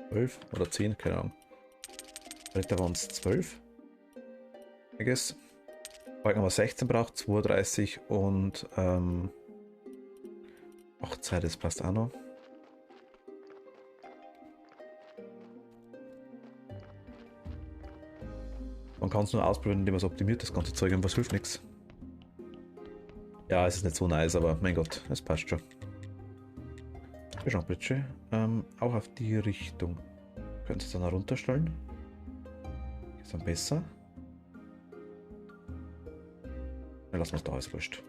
12 oder 10, keine Ahnung. Bretter waren es 12. I guess. Balken haben wir 16 braucht, 32 und 8 das passt auch noch. Man kann es nur ausprobieren, indem man es optimiert, das ganze Zeug, und was hilft nichts. Ja, es ist nicht so nice, aber mein Gott, es passt schon. Beschaubritsche, auch auf die Richtung. Könnt ihr es dann auch runterstellen? Ist dann besser. Dann lassen wir es da, ist wurscht.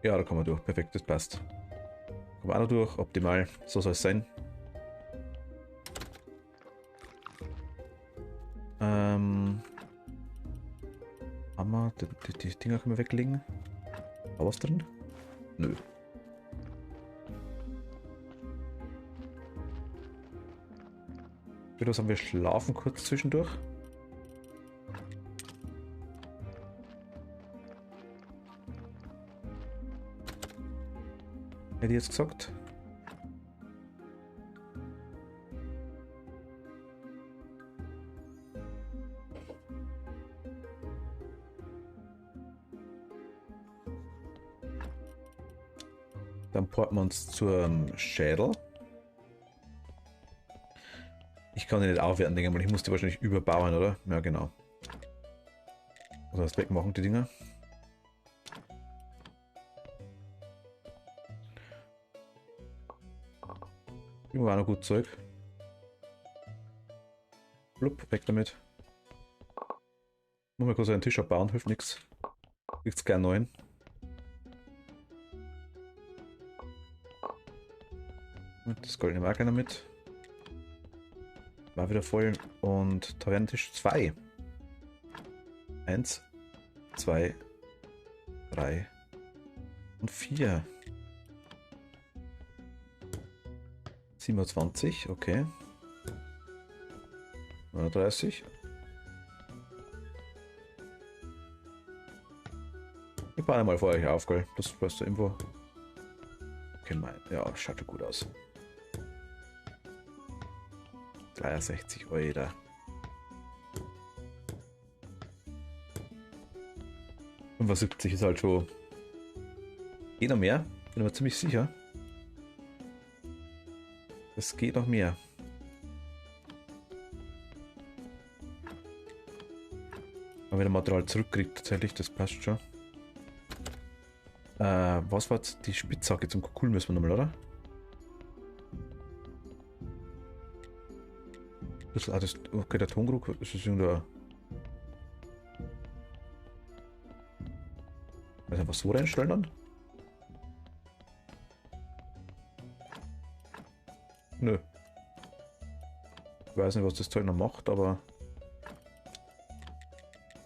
Ja, da kommen wir durch. Perfekt, das passt. Kommen wir auch noch durch. Optimal. So soll es sein. Haben wir die Dinger können wir weglegen? War was drin? Nö. Ich würde sagen, wir schlafen kurz zwischendurch. Hätte ich jetzt gesagt. Dann porten wir uns zum Schädel. Ich kann die nicht aufwerten, denke ich mal. Ich muss die wahrscheinlich überbauen, oder? Ja, genau. Also das wegmachen, die Dinger. War noch gut Zeug. Blub, weg damit. Nur mal kurz einen Tisch abbauen, hilft nichts. Kriegt's gern neuen. Und das goldene Marker damit. War wieder voll. Und Tavernentisch 2. 1, 2, 3 und 4. 27, okay. 39. Ich baue mal vor euch auf, gell? Das weißt du irgendwo. Okay, mein. Ja, schaut gut aus. 63 Euro. Und was 70 ist halt schon. Geht noch mehr? Bin mir ziemlich sicher. Es geht noch mehr. Wenn wieder Material zurückkriegt, tatsächlich, das passt schon. Was war jetzt die Spitzhacke zum Kuckuck müssen wir nochmal, oder? Das, okay, der Tonkrug, ist das irgendein. Also einfach so reinstellen dann? Nö. Ich weiß nicht, was das Zeug noch macht, aber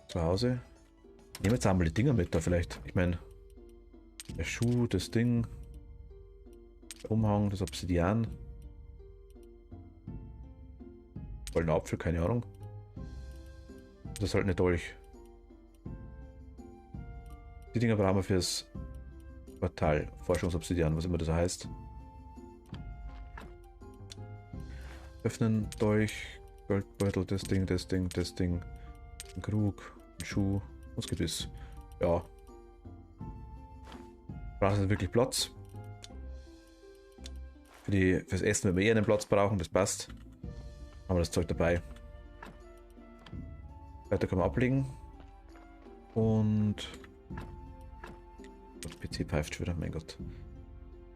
zu Hause. Nehmen wir jetzt einmal die Dinger mit da vielleicht. Ich meine, der Schuh, das Ding, der Umhang, das Obsidian. Goldener Apfel, keine Ahnung. Das ist halt nicht Dolch. Die Dinger brauchen wir fürs Portal, Forschungsobsidian, was immer das heißt. Öffnen, Dolch, Goldbeutel, das Ding, das Ding, das Ding. Ein Krug, ein Schuh, was gibt es? Ja. Braucht es wirklich Platz? Fürs Essen, wenn wir eher einen Platz brauchen, das passt. Haben wir das Zeug dabei. Weiter können wir ablegen. Und das PC pfeift schon wieder, mein Gott.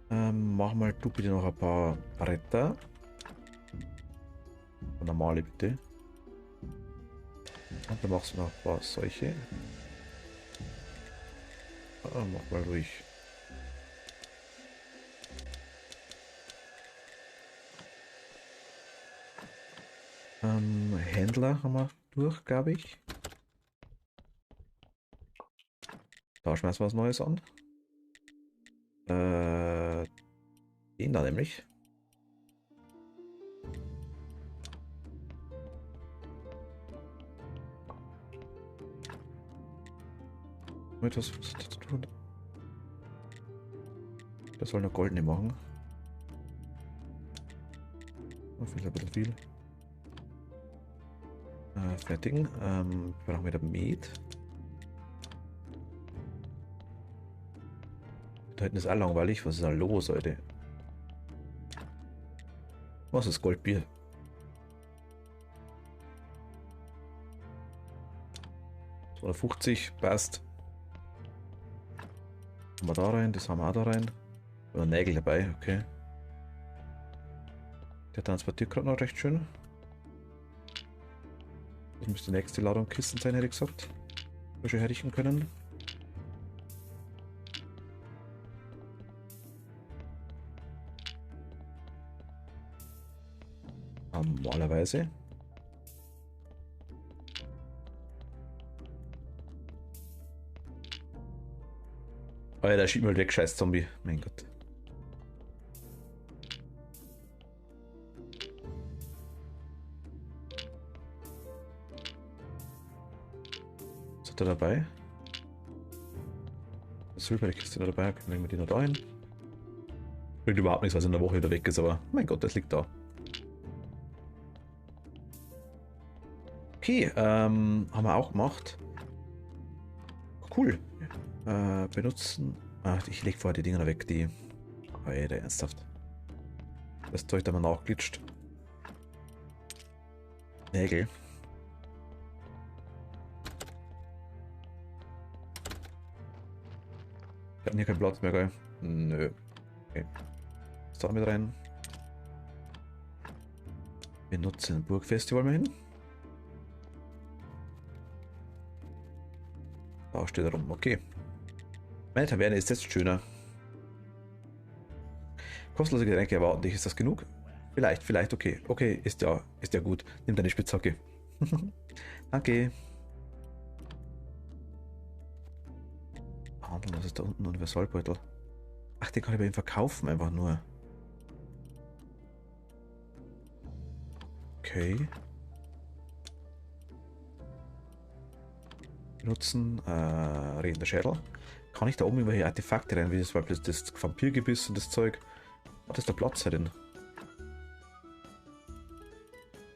Mach mal du bitte noch ein paar Retter. Normale bitte. Und dann machst du noch ein paar solche. Mach mal ruhig. Händler haben wir durch, glaube ich. Da schmeißen wir was Neues an. Den da nämlich. Mit was zu tun? Das soll eine goldene machen. Vielleicht ein bisschen viel. Fertigen. Brauchen wir da Met. Da hinten ist auch langweilig. Was ist da los, Leute? Was ist Goldbier? So, 50 passt. Haben wir da rein, das haben wir auch da rein. Oder Nägel dabei, okay. Der transportiert gerade noch recht schön. Das müsste die nächste Ladung Kisten sein, hätte ich gesagt. Wir schon herrichten können. Normalerweise. Alter, schieb mal weg, scheiß Zombie. Mein Gott. Was hat er dabei? Das Silberkiste da dabei, können wir die noch da hin? Bringt überhaupt nichts, was in der Woche wieder weg ist, aber mein Gott, das liegt da. Okay, haben wir auch gemacht. Cool. Benutzen. Ach, ich lege vorher die Dinger weg, die. Alter, ernsthaft. Das Zeug da mal nachglitscht. Nägel. Wir hatten hier keinen Platz mehr, geil. Nö. Okay. Was da mit rein? Wir nutzen Burgfestival mal hin. Da steht er rum, okay. Meine Taverne ist jetzt schöner. Kostenlose Getränke erwarten dich, ist das genug? Vielleicht, okay. Okay, ist ja gut. Nimm deine Spitzhacke. Danke. Handeln, was ist da unten? Universalbeutel. Ach, den kann ich bei ihm verkaufen, einfach nur. Okay. Benutzen, redender Schädel. Kann ich da oben irgendwelche Artefakte rein, wie das Vampirgebiss und das Zeug? Hat das da Platz drin?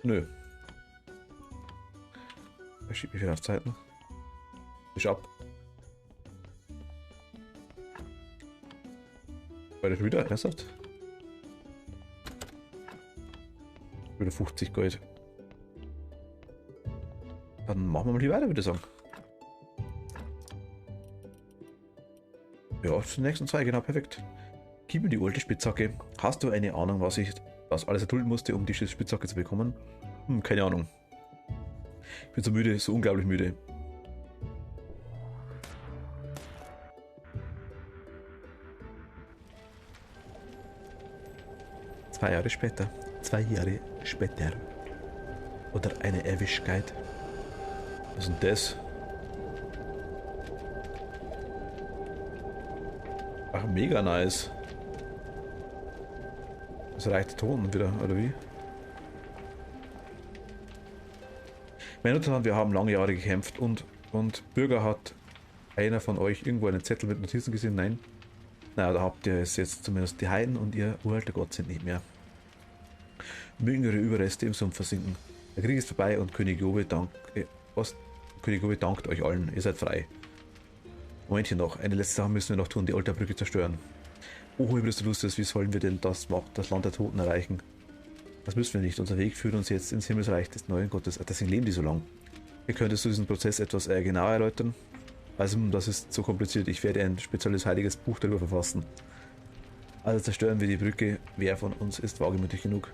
Nö. Er schiebt mich wieder auf Zeiten. Ist ab. War das wieder? Ernsthaft? Wieder 50 Gold. Dann machen wir mal hier weiter, würde ich sagen. Ja, zum nächsten zwei, genau, perfekt. Gib mir die alte Spitzhacke. Hast du eine Ahnung, was alles erdulden musste, um die Spitzhacke zu bekommen? Keine Ahnung. Ich bin so müde, so unglaublich müde. Zwei Jahre später. 2 Jahre später. Oder eine Ewigkeit. Was ist denn das? Ach, mega nice. Das reicht Ton wieder, oder wie? Meine Untertan, wir haben lange Jahre gekämpft und Bürger, hat einer von euch irgendwo einen Zettel mit Notizen gesehen? Nein. Naja, da habt ihr es jetzt zumindest. Die Heiden und ihr uralter Gott sind nicht mehr. Mögen ihre Überreste im Sumpf versinken. Der Krieg ist vorbei und König Jobe dankt euch allen. Ihr seid frei. Momentchen noch. Eine letzte Sache müssen wir noch tun. Die Altarbrücke zerstören. Oh, Hybrids Lustes, wie sollen wir denn das Land der Toten erreichen? Das müssen wir nicht. Unser Weg führt uns jetzt ins Himmelsreich des neuen Gottes. Deswegen leben die so lang. Wie könntest du diesen Prozess etwas genauer erläutern? Also das ist so kompliziert. Ich werde ein spezielles heiliges Buch darüber verfassen. Also zerstören wir die Brücke. Wer von uns ist wagemütig genug?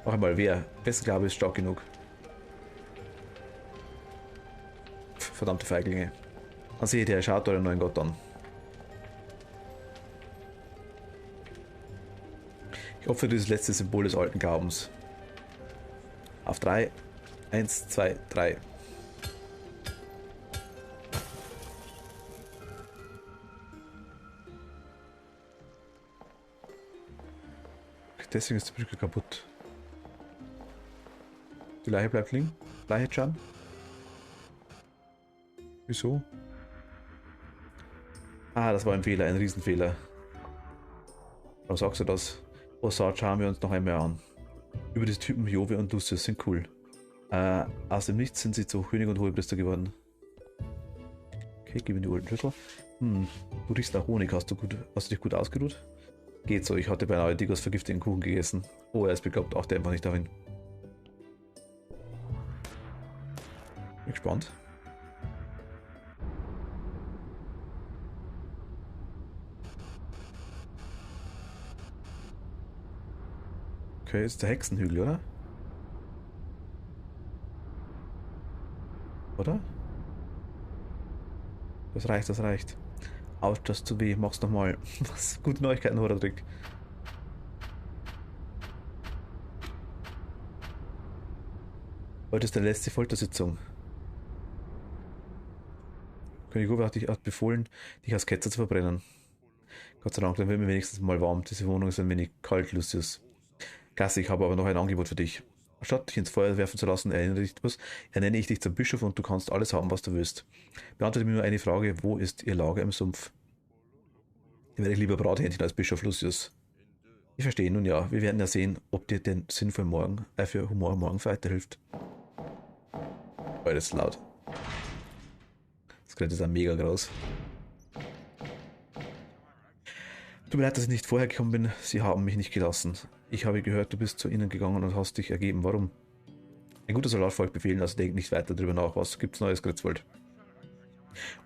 Noch einmal, wer? Wessen Glaube ist stark genug? Verdammte Feiglinge. Dann seht ihr, schaut euren neuen Gott an. Ich opfere dieses letzte Symbol des alten Glaubens. Auf 3. 1, 2, 3. Deswegen ist die Brücke kaputt. Die Leiche bleibt liegen. Leiche Chan. Wieso? Ah, das war ein Fehler, ein Riesenfehler. Warum sagst du das? Oh, schauen wir uns noch einmal an. Über diese Typen Jove und Lucius sind cool. Aus dem Nichts sind sie zu König und Hohepriester geworden. Okay, gib mir die alten Schlüssel. Du riechst nach Honig. Hast du dich gut ausgeruht? Geht so, ich hatte beinahe Digos vergifteten Kuchen gegessen. Oh, er ist bekloppt, achte einfach nicht darin. Bin gespannt. Okay, ist der Hexenhügel, oder? Oder? Das reicht, das reicht. Autsch, das ist zu weh. Mach's nochmal. Was? Gute Neuigkeiten, Horadrick. Heute ist deine letzte Foltersitzung. König Uwe hat befohlen, dich als Ketzer zu verbrennen. Gott sei Dank, dann wird mir wenigstens mal warm. Diese Wohnung ist ein wenig kalt, Lucius. Klasse, ich habe aber noch ein Angebot für dich. Statt dich ins Feuer werfen zu lassen, ernenne ich dich zum Bischof und du kannst alles haben, was du willst. Beantworte mir nur eine Frage: Wo ist ihr Lager im Sumpf? Dann werde ich lieber Brathähnchen als Bischof Lucius. Ich verstehe, nun ja, wir werden ja sehen, ob dir den Sinn für Humor morgen weiterhilft. Oh, das ist laut. Das Gerät ist auch mega groß. Tut mir leid, dass ich nicht vorher gekommen bin. Sie haben mich nicht gelassen. Ich habe gehört, du bist zu ihnen gegangen und hast dich ergeben. Warum? Ein guter Soldat folgt Befehlen, also denkt nicht weiter darüber nach. Was gibt's Neues, Gritzwold?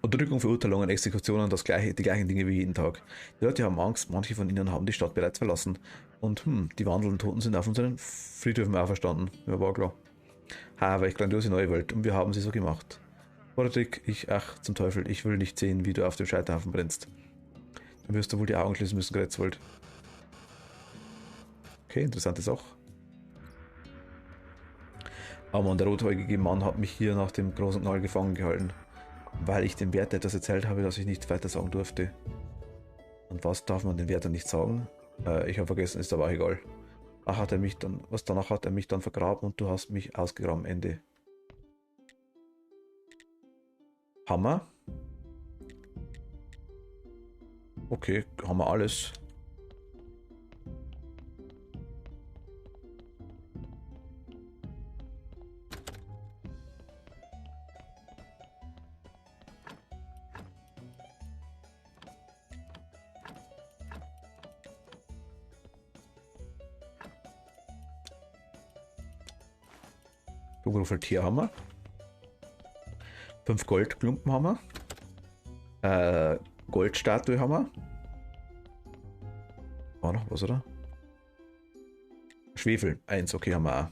Unterdrückung, Verurteilungen, Exekutionen, die gleichen Dinge wie jeden Tag. Die Leute haben Angst, manche von ihnen haben die Stadt bereits verlassen. Und die wandelnden Toten sind auf unseren Friedhöfen auferstanden. Ja, war klar. Aber echt grandiose neue Welt und wir haben sie so gemacht. Roderick, ach zum Teufel, ich will nicht sehen, wie du auf dem Scheiterhaufen brennst. Dann wirst du wohl die Augen schließen müssen, Gretzwold. Okay, interessante Sache. Aber Mann, der rothäugige Mann hat mich hier nach dem großen Knall gefangen gehalten, weil ich dem Wärter etwas erzählt habe, das ich nicht weiter sagen durfte. Und was darf man den Wärter nicht sagen? Ich habe vergessen, ist aber auch egal. Danach hat er mich dann vergraben und du hast mich ausgegraben. Ende. Hammer. Okay, haben wir alles. Tierhammer haben wir. 5 Goldklumpen haben wir. Goldstatue haben wir. War noch was, oder? Schwefel, 1, okay, haben wir auch.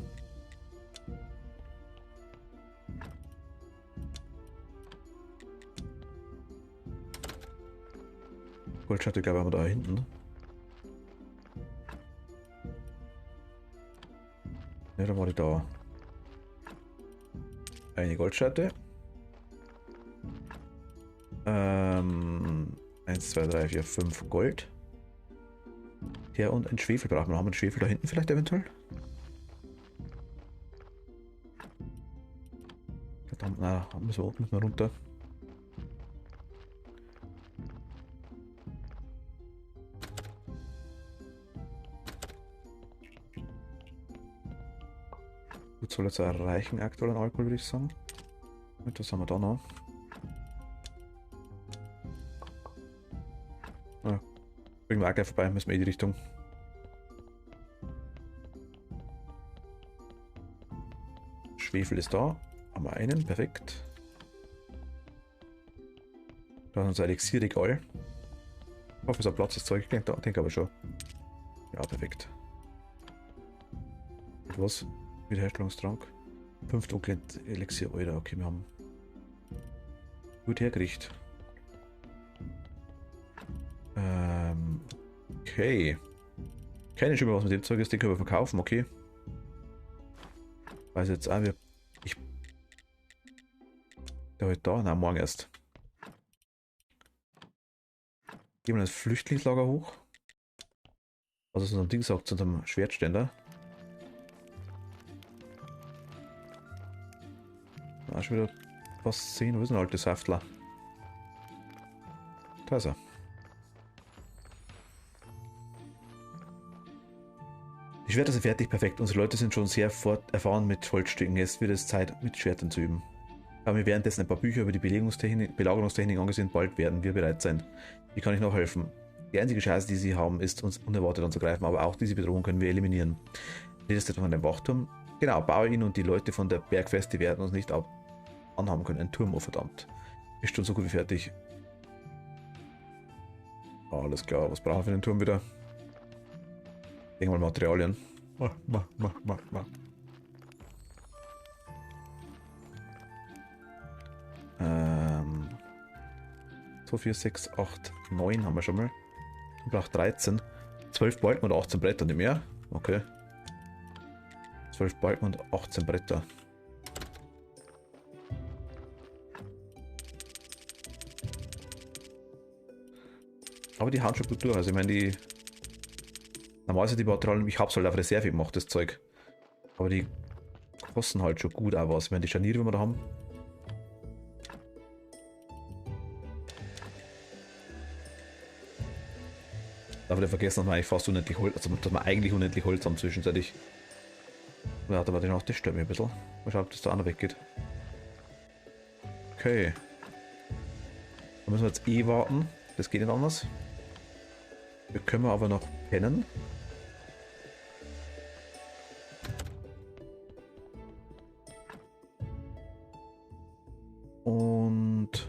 Goldstatue, glaube ich, haben wir da hinten. Ja, da war die da. Eine Goldstatue. 1, 2, 3, 4, 5 Gold. Ja, und ein Schwefel brauchen wir. Haben wir einen Schwefel da hinten vielleicht eventuell? Verdammt, na, müssen wir runter. Gut, soll jetzt erreichen aktuell an Alkohol, würde ich sagen. Und was haben wir da noch? Ja, bringen wir auch gleich vorbei, müssen wir in die Richtung. Schwefel ist da. Haben wir einen, perfekt. Da ist unser Elixierregal. Ich hoffe, es hat Platz, das Zeug. Ich denke aber schon. Ja, perfekt. Was? Wiederherstellungstrank. 5 dunkle Elixier, Alter. Okay, wir haben gut hergerichtet. Okay. Keine Schimmer, was mit dem Zeug ist, den können wir verkaufen, okay. Weiß jetzt auch, der heute da? Nein, morgen erst. Gehen wir das Flüchtlingslager hoch. Was ist unser Ding sagt zu unserem Schwertständer? Da schon wieder was sehen. Wo ist ein alter Saftler? Da ist er. Die Schwerter sind fertig, perfekt. Unsere Leute sind schon sehr erfahren mit Holzstücken. Jetzt wird es Zeit, mit Schwertern zu üben. Haben wir währenddessen ein paar Bücher über die Belagerungstechnik angesehen. Bald werden wir bereit sein. Wie kann ich noch helfen? Die einzige Chance, die sie haben, ist, uns unerwartet anzugreifen, aber auch diese Bedrohung können wir eliminieren. Redest du von einem Wachturm? Genau, baue ihn und die Leute von der Bergfeste werden uns nicht anhaben können. Ein Turm, oh verdammt. Ist schon so gut wie fertig. Alles klar, was brauchen wir für den Turm wieder? Irgendwann Materialien. Mach. 2, 4, 6, 8, 9 haben wir schon mal. Ich brauche 13. 12 Balken und 18 Bretter, nicht mehr? Okay. 12 Balken und 18 Bretter. Aber die hauen schon gut durch. Also ich meine, die... Normalerweise die Materialien, ich hab's halt auf Reserve gemacht, das Zeug. Aber die kosten halt schon gut auch was. Ich meine, die Scharniere, die wir da haben. Darf ich vergessen, dass wir eigentlich fast unendlich Holz, also dass wir eigentlich unendlich Holz haben zwischenzeitlich. Ja, aber den auch, das stört mich ein bisschen. Mal schauen, ob das da auch noch weggeht. Okay. Da müssen wir jetzt eh warten. Das geht nicht anders. Wir können aber noch pennen. Und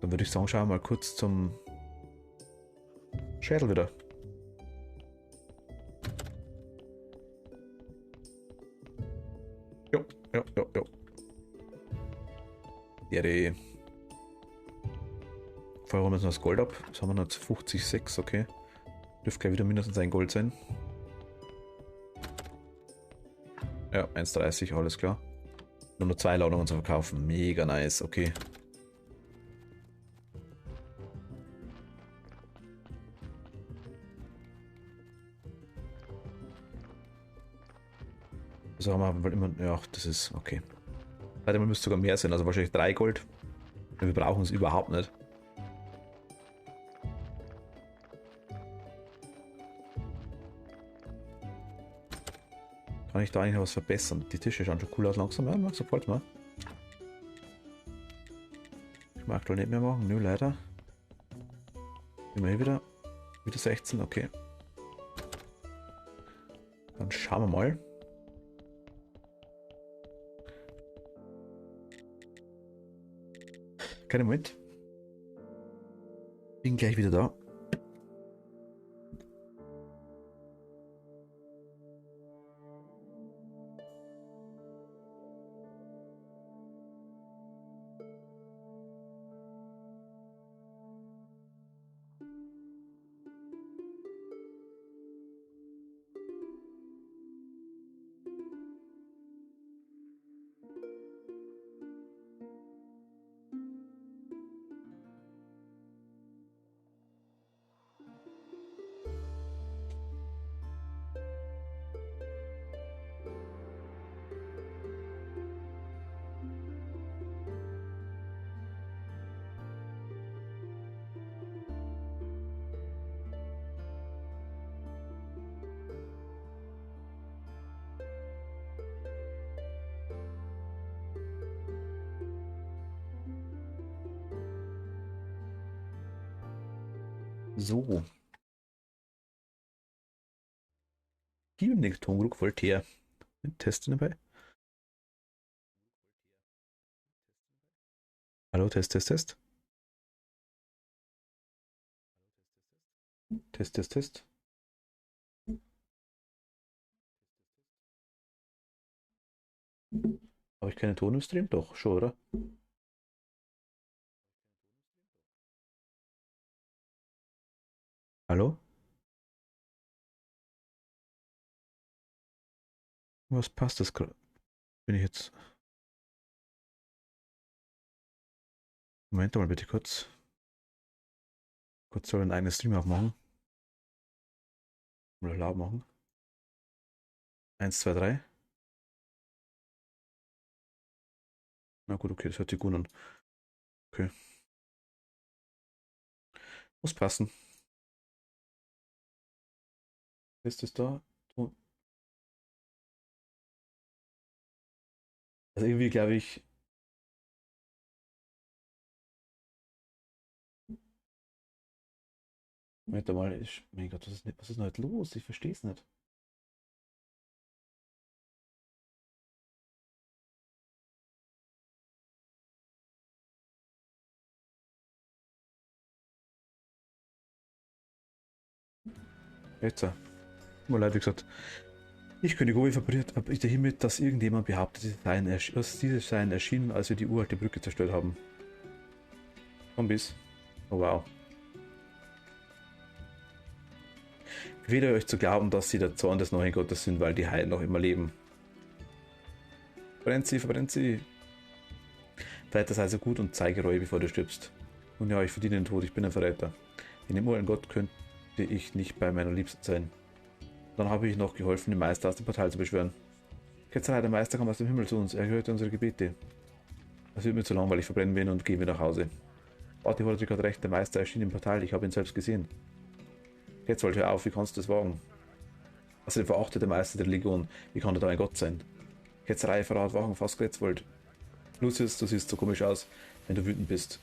dann würde ich sagen, schauen wir mal kurz zum Schädel wieder. Jo. Ja, die. Vorher holen wir uns noch das Gold ab. Das haben wir noch 50,6, okay. Dürfte gleich wieder mindestens ein Gold sein. Ja, 1,30, alles klar. Nur noch 2 Ladungen zu verkaufen. Mega nice, okay. So haben wir immer. Ja, das ist okay. Warte mal, müsste sogar mehr sein, also wahrscheinlich 3 Gold. Wir brauchen es überhaupt nicht. Kann ich da eigentlich noch was verbessern? Die Tische schauen schon cool aus langsam. Ja, langsam gefällt mir. Ich mag aktuell nicht mehr machen. Nö, leider. Immer hier wieder. Wieder 16, okay. Dann schauen wir mal. Keinen Moment. Bin gleich wieder da. So. Giving Tongruk Voltaire. Testen dabei. Hallo, Test, Test, Test. Test, Test, Test. Habe ich keinen Ton im Stream? Doch, schon, oder? Hallo? Was passt das gerade? Bin ich jetzt. Moment mal bitte kurz. Kurz soll ein eigenes Stream aufmachen. Oder laut machen. 1, 2, 3. Na gut, okay, das hört sich gut an. Okay. Muss passen. Ist es da? Also irgendwie glaube ich. Moment mal, mein Gott, was ist denn heute los? Ich verstehe es nicht. Jetzt. Tut mir leid, wie gesagt. Ich König Obi fabriziert hiermit, dass irgendjemand behauptet, diese seien erschienen, als wir die uralte Brücke zerstört haben. Zombies. Oh wow. Befehle euch zu glauben, dass sie der Zorn des neuen Gottes sind, weil die Heiden noch immer leben. Verbrennt sie, verbrennt sie. Verräter sei so gut und zeige Reue, bevor du stirbst. Nun ja, ich verdiene den Tod, ich bin ein Verräter. In dem uralten Gott könnte ich nicht bei meiner Liebsten sein. Dann habe ich noch geholfen, den Meister aus dem Portal zu beschwören. Ketzerei, der Meister kommt aus dem Himmel zu uns, er hört unsere Gebete. Es wird mir zu lang, weil ich verbrennen will und gehen wir nach Hause. Orti Horadric hat recht, der Meister erschien im Portal, ich habe ihn selbst gesehen. Ketzold, hör auf, wie kannst du das wagen? Außerdem verachtet der Meister der Legion, wie kann er da ein Gott sein? Ketzerei, Verrat, Wachen, fast Ketzold. Lucius, du siehst so komisch aus, wenn du wütend bist.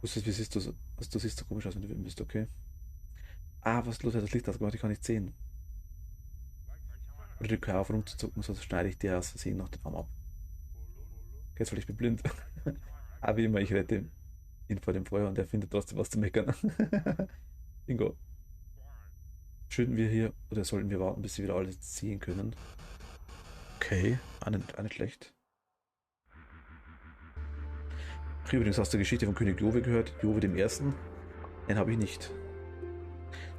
Lucius, wie siehst du so? Also, du siehst so komisch aus, wenn du wütend bist, okay? Ah, was ist los? Das Licht ausgemacht, ich kann nicht sehen. Rück auf rumzuzucken, sonst schneide ich dir aus Versehen noch den Arm ab. Jetzt weil ich bin blind. Aber wie immer, ich rette ihn vor dem Feuer und er findet trotzdem was zu meckern. Bingo. Schütten wir hier oder sollten wir warten, bis sie wieder alles sehen können? Okay, auch nicht schlecht. Ich habe übrigens aus der Geschichte von König Jove gehört, Jove dem Ersten. Den habe ich nicht.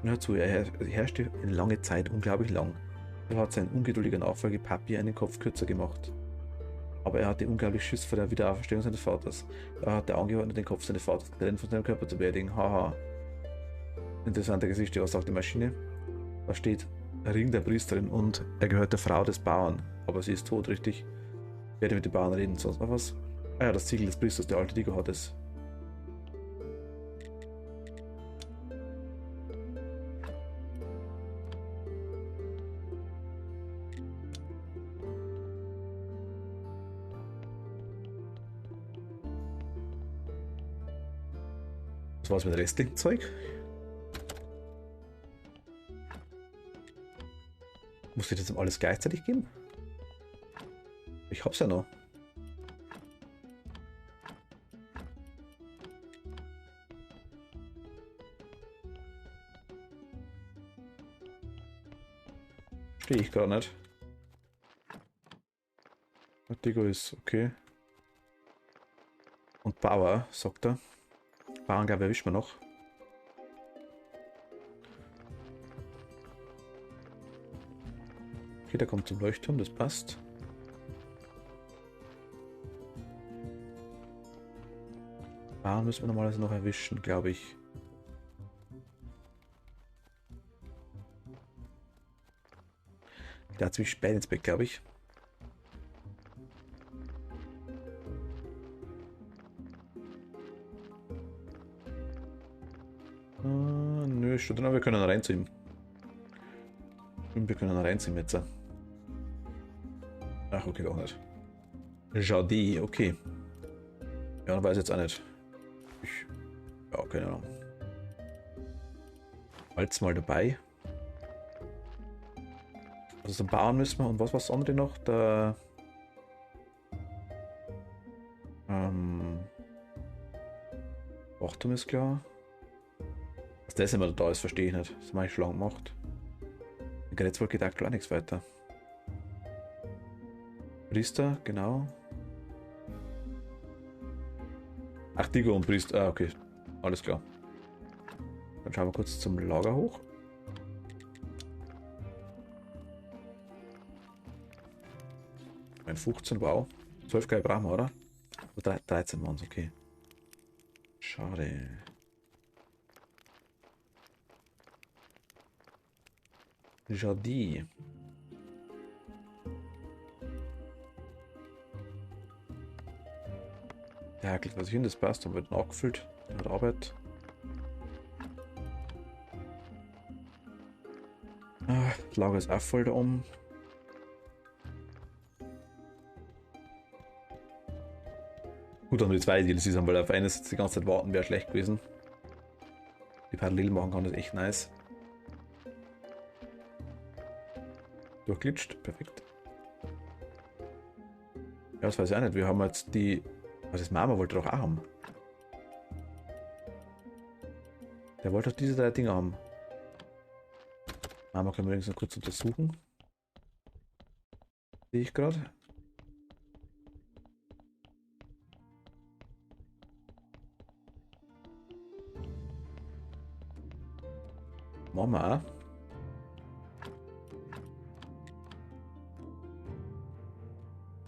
Und hör zu, er herrschte eine lange Zeit, unglaublich lang. Er hat seinen ungeduldigen Nachfolger Papi einen Kopf kürzer gemacht. Aber er hatte unglaublich Schiss vor der Wiederauferstehung seines Vaters. Er hatte angeordnet, den Kopf seines Vaters getrennt von seinem Körper zu beerdigen. Haha. Interessante Geschichte, was sagt die Maschine? Da steht Ring der Priesterin und er gehört der Frau des Bauern. Aber sie ist tot, richtig? Ich werde mit dem Bauern reden, sonst noch was? Ah ja, das Siegel des Priesters, der alte Digo hat es. Was war's mit dem restlichen Zeug? Muss ich das alles gleichzeitig geben? Ich hab's ja noch. Verstehe ich gar nicht. Digo ist okay. Und Bauer, sagt er. Bauern, glaube ich, erwischen wir noch. Okay, der kommt zum Leuchtturm, das passt. Bauern müssen wir normalerweise noch erwischen, glaube ich. Der hat ziemlich spät ins Bett, glaube ich. Nö, schon drin, wir können rein zu ihm. Wir können rein zu ihm jetzt. Ach, okay, doch nicht. Jardin, okay. Ja, dann weiß ich jetzt auch nicht. Ja, keine Ahnung. Halt's mal dabei. Also zum Bauen müssen wir. Und was war das andere noch? Der... Wachturm ist klar. Was das immer da ist, verstehe ich nicht. Das habe ich schon lange gemacht. In Gretzwald geht aktuell auch nichts weiter. Priester, genau. Ach, Digo und Priester. Ah, okay. Alles klar. Dann schauen wir kurz zum Lager hoch. Ein 15, wow. 12 Geil brauchen wir, oder? Oder 13 waren es, okay. Schade. Jardin. Ja, klickt was ich hin, das passt, dann wird nachgefüllt. Der hat Arbeit. Das Lager ist auch voll da oben. Gut, dass wir die zwei DLCs haben, weil auf eines die ganze Zeit warten wäre schlecht gewesen. Die parallel machen kann, das ist echt nice. Durchglitscht, perfekt. Ja, das weiß ich auch nicht. Wir haben jetzt die. Was ist Mama wollte doch auch haben. Der wollte doch diese drei Dinge haben. Mama können wir übrigens noch kurz untersuchen. Sehe ich gerade. Mama.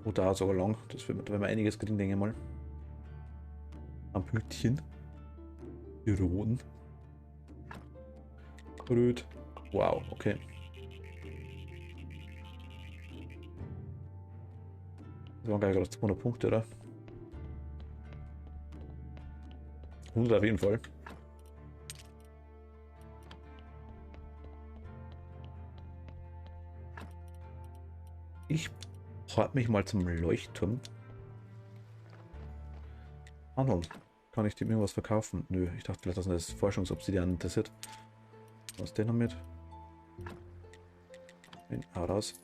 Oh, da sogar lang. Das wird wenn wir einiges kriegen, denke ich mal. Am Hütchen. Die roten. Rot. Wow, okay. Das waren gerade 200 Punkte, oder? 100 auf jeden Fall. Ich halte mich mal zum Leuchtturm. Handeln. Kann ich dem irgendwas verkaufen? Nö, ich dachte vielleicht, dass das Forschungsobsidian interessiert. Was ist denn noch mit? Hau raus.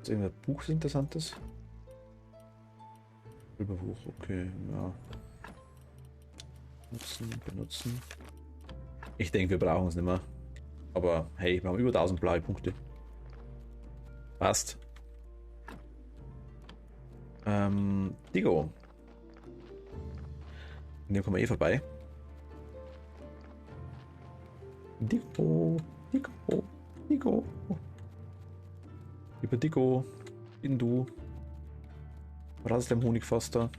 Ist irgendein Buch Interessantes? Silberbuch, okay, ja. Benutzen. Ich denke, wir brauchen es nicht mehr. Aber hey, wir haben über 1000 blaue Punkte. Passt. Digo. An dem kommen wir eh vorbei. Digo, Digo, Digo. Lieber Digo, bin du. Raus aus dem Honigfaster.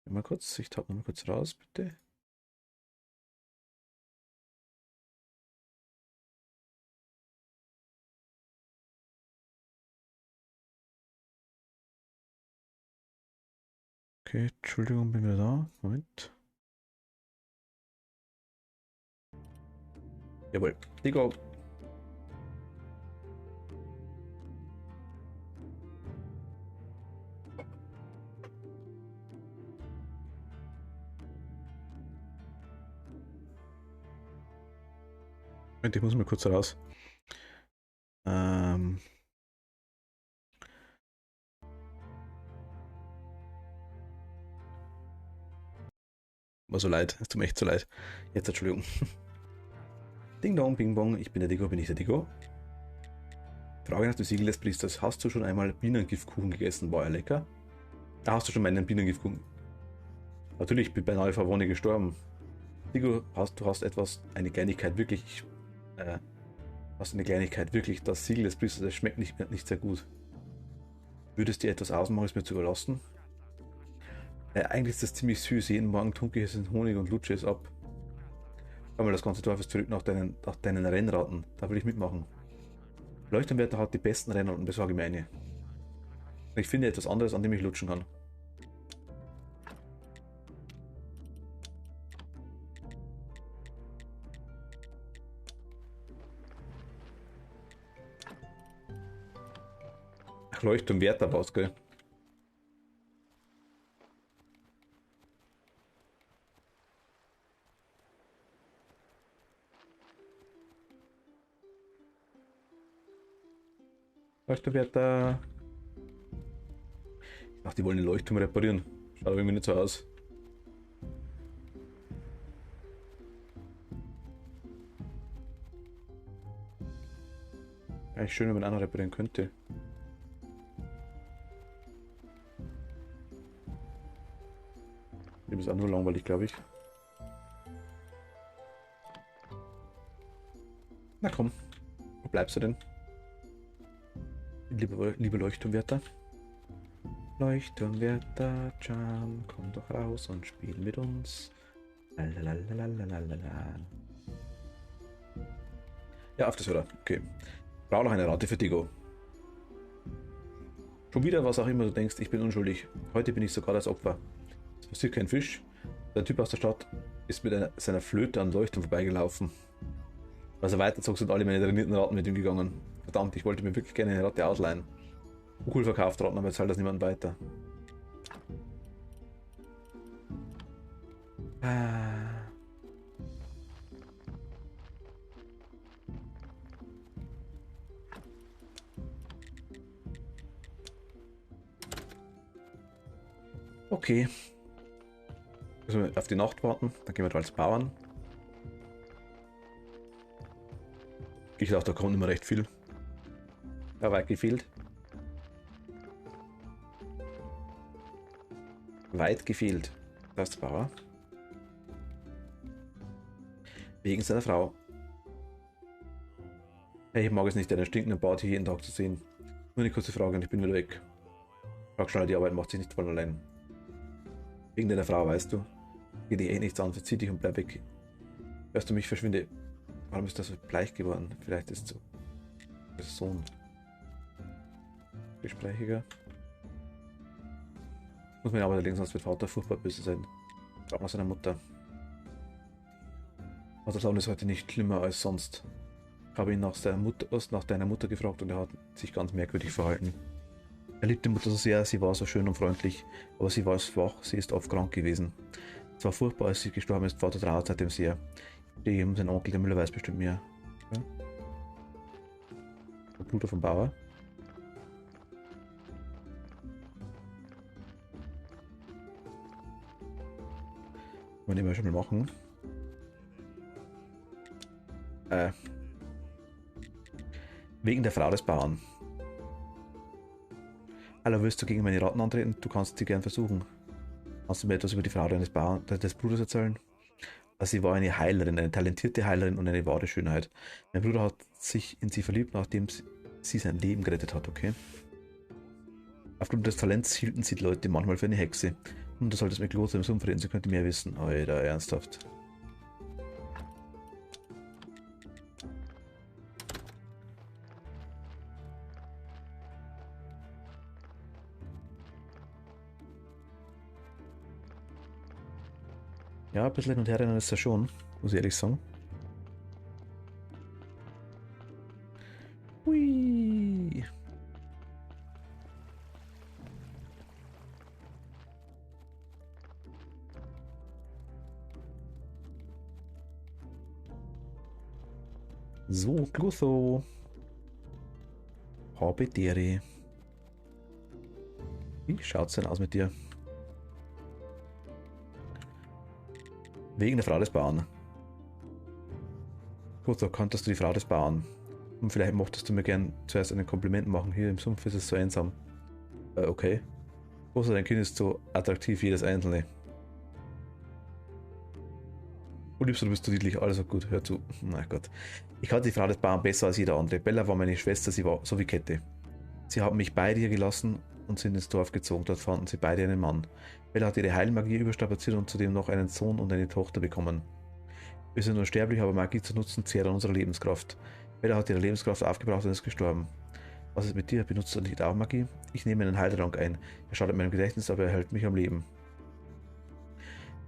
Mal kurz, ich tappe mal kurz raus, bitte. Okay, Entschuldigung, bin wir da. Moment. Jawohl, Digo. Moment, ich muss mal kurz raus. War so leid, es tut mir echt so leid. Jetzt, Entschuldigung. Ding Dong, Bing Bong, ich bin der Digo, bin ich der Digo? Frage nach dem Siegel des Priesters. Hast du schon einmal Bienengiftkuchen gegessen? War er lecker? Da hast du schon meinen Bienengiftkuchen. Natürlich, ich bin beinahe vor Wonne gestorben. Digo, du hast etwas, eine Kleinigkeit wirklich, hast eine Kleinigkeit wirklich, das Siegel des Priesters, das schmeckt nicht sehr gut. Würdest dir etwas ausmachen, es mir zu überlassen? Eigentlich ist das ziemlich süß. Jeden Morgen tunke ich es in Honig und lutsche es ab. Schau mal, das ganze Dorf ist zurück nach deinen Rennraten. Da will ich mitmachen. Leuchtenwärter hat die besten Rennraten, besorge mir eine. Ich finde etwas anderes, an dem ich lutschen kann. Ach, Leuchtturmwärter war's, gell? Leuchtturmwärter. Ach, die wollen den Leuchtturm reparieren. Schaut aber irgendwie nicht so aus. Eigentlich schön, wenn man auch noch reparieren könnte. Dem ist auch nur langweilig, glaube ich. Na komm, wo bleibst du denn? Liebe Leuchtturmwärter. Leuchtturmwärter, Chan, komm doch raus und spiel mit uns. Lalalalalalala. Ja, auf das wieder. Okay. Brauche noch eine Rate für Digo. Schon wieder, was auch immer du denkst, ich bin unschuldig. Heute bin ich sogar das Opfer. Es passiert kein Fisch. Der Typ aus der Stadt ist mit seiner Flöte an Leuchtturm vorbeigelaufen. Als er weiterzog, sind alle meine trainierten Ratten mit ihm gegangen. Verdammt, ich wollte mir wirklich gerne eine Ratte ausleihen. Cool verkauft, Ratten, aber jetzt zahlt das niemand weiter. Okay. Müssen wir auf die Nacht warten. Dann gehen wir da als Bauern. Ich glaube, da kommt immer recht viel. Ja, weit gefehlt. Weit gefehlt. Da ist der Bauer. Wegen seiner Frau. Hey, ich mag es nicht, einen stinkenden Bart hier jeden Tag zu sehen. Nur eine kurze Frage und ich bin wieder weg. Frag schnell, die Arbeit macht sich nicht von allein. Wegen deiner Frau, weißt du. Geh dir eh nichts an, verzieh dich und bleib weg. Hörst du mich, verschwinde. Warum ist das so bleich geworden? Vielleicht ist es so. Sohn. Gesprächiger. Muss mir aber allerdings, sonst wird Vater furchtbar böse sein. Frag mal seiner Mutter. Vater Sohn ist heute nicht schlimmer als sonst. Ich habe ihn nach deiner Mutter gefragt und er hat sich ganz merkwürdig verhalten. Er liebt die Mutter so sehr, sie war so schön und freundlich, aber sie war schwach, sie ist oft krank gewesen. Es war furchtbar, als sie gestorben ist, Vater trauert seitdem sehr. Sein Onkel, der Müller, weiß bestimmt mehr. Ja? Der Bruder vom Bauer. Wollen wir den schon mal machen. Wegen der Frau des Bauern. Hallo, willst du gegen meine Raten antreten? Du kannst sie gern versuchen. Kannst du mir etwas über die Frau des Bruders erzählen? Also sie war eine Heilerin, eine talentierte Heilerin und eine wahre Schönheit. Mein Bruder hat sich in sie verliebt, nachdem sie sein Leben gerettet hat, okay? Aufgrund des Talents hielten sie die Leute manchmal für eine Hexe. Und du solltest mit Kloster im Sumpf reden, sie könnte mehr wissen. Alter, ernsthaft. Ja, ein bisschen hin und her rennen ist ja schon, muss ich ehrlich sagen. Hui. So, Klutho. Habedere. Wie schaut's denn aus mit dir? Wegen der Frau des Bauern. Klutho, kanntest du die Frau des Bauern? Und vielleicht mochtest du mir gern zuerst einen Kompliment machen. Hier im Sumpf ist es so einsam. Okay. Klutho, dein Kind ist so attraktiv, jedes einzelne. Du liebst, du bist du niedlich, alles gut, hör zu. Na Gott. Ich kannte die Frau des Bauern besser als jeder andere. Bella war meine Schwester, sie war so wie Kette. Sie haben mich bei ihr gelassen und sind ins Dorf gezogen. Dort fanden sie beide einen Mann. Bella hat ihre Heilmagie überstrapaziert und zudem noch einen Sohn und eine Tochter bekommen. Wir sind unsterblich, aber Magie zu nutzen zehrt an unserer Lebenskraft. Bella hat ihre Lebenskraft aufgebraucht und ist gestorben. Was ist mit dir? Benutzt du nicht auch Magie? Ich nehme einen Heiltrank ein. Er schadet meinem Gedächtnis, aber er hält mich am Leben.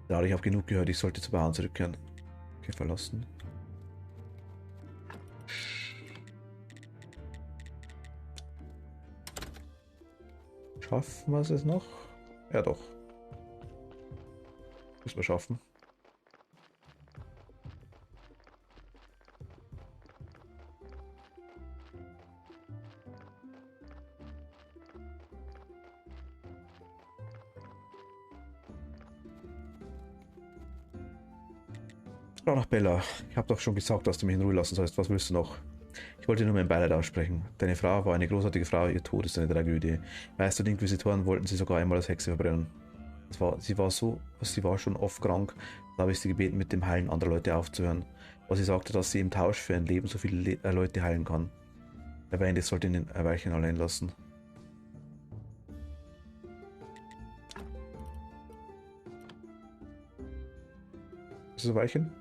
Da ich habe genug gehört, ich sollte zu Bauern zurückkehren. Okay, verlassen. Schaffen wir es noch? Ja doch. Müssen wir schaffen. Schau nach Bella. Ich habe doch schon gesagt, dass du mich in Ruhe lassen sollst. Was willst du noch? Ich wollte nur mein Beileid aussprechen. Deine Frau war eine großartige Frau, ihr Tod ist eine Tragödie. Weißt du, die Inquisitoren wollten sie sogar einmal als Hexe verbrennen. Sie war schon oft krank, da habe ich sie gebeten, mit dem Heilen anderer Leute aufzuhören. Aber sie sagte, dass sie im Tausch für ein Leben so viele Leute heilen kann. Er weint, ich sollte ihn ein Weilchen allein lassen. Ist das ein Weilchen?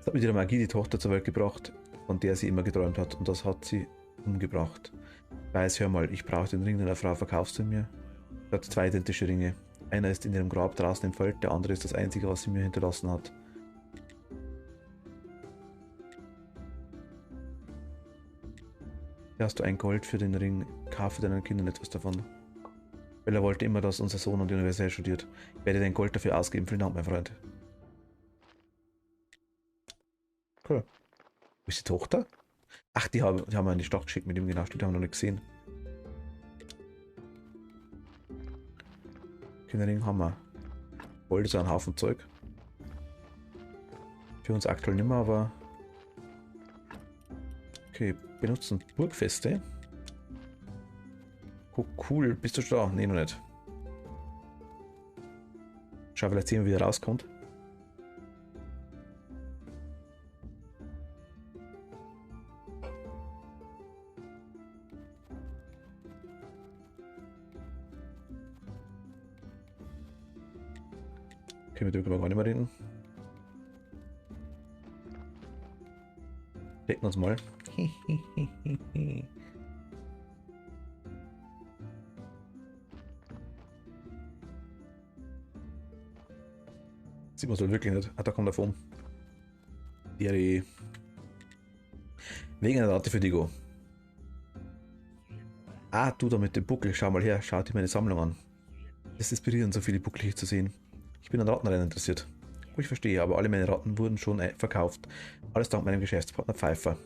Es hat mit ihrer Magie die Tochter zur Welt gebracht, von der sie immer geträumt hat, und das hat sie umgebracht. Weiß, hör mal, ich brauche den Ring deiner Frau, verkaufst du ihn mir? Sie hat zwei identische Ringe. Einer ist in ihrem Grab draußen im Feld, der andere ist das einzige, was sie mir hinterlassen hat. Hier hast du ein Gold für den Ring, kaufe deinen Kindern etwas davon. Bella wollte immer, dass unser Sohn an die Universität studiert. Ich werde dein Gold dafür ausgeben. Vielen Dank, mein Freund. Cool. Wo ist die Tochter? Ach, die haben wir in die Stadt geschickt mit ihm, genau. Die haben wir noch nicht gesehen. Kinderring haben wir. Gold ist ein Haufen Zeug. Für uns aktuell nicht mehr, aber... Okay, benutzen Burgfeste. Oh, cool, bist du schon da? Nee, noch nicht. Schau, vielleicht sehen wir, wie er rauskommt. Okay, mit dem können wir gar nicht mehr reden. Decken uns mal. Sieht man so wirklich nicht. Ah, da kommt er von. Wegen einer Ratte für Digo. Ah, du da mit dem Buckel. Schau mal her. Schau dir meine Sammlung an. Es ist inspirierend, so viele Buckel hier zu sehen. Ich bin an Rattenrennen interessiert. Oh, ich verstehe, aber alle meine Ratten wurden schon verkauft. Alles dank meinem Geschäftspartner Pfeiffer.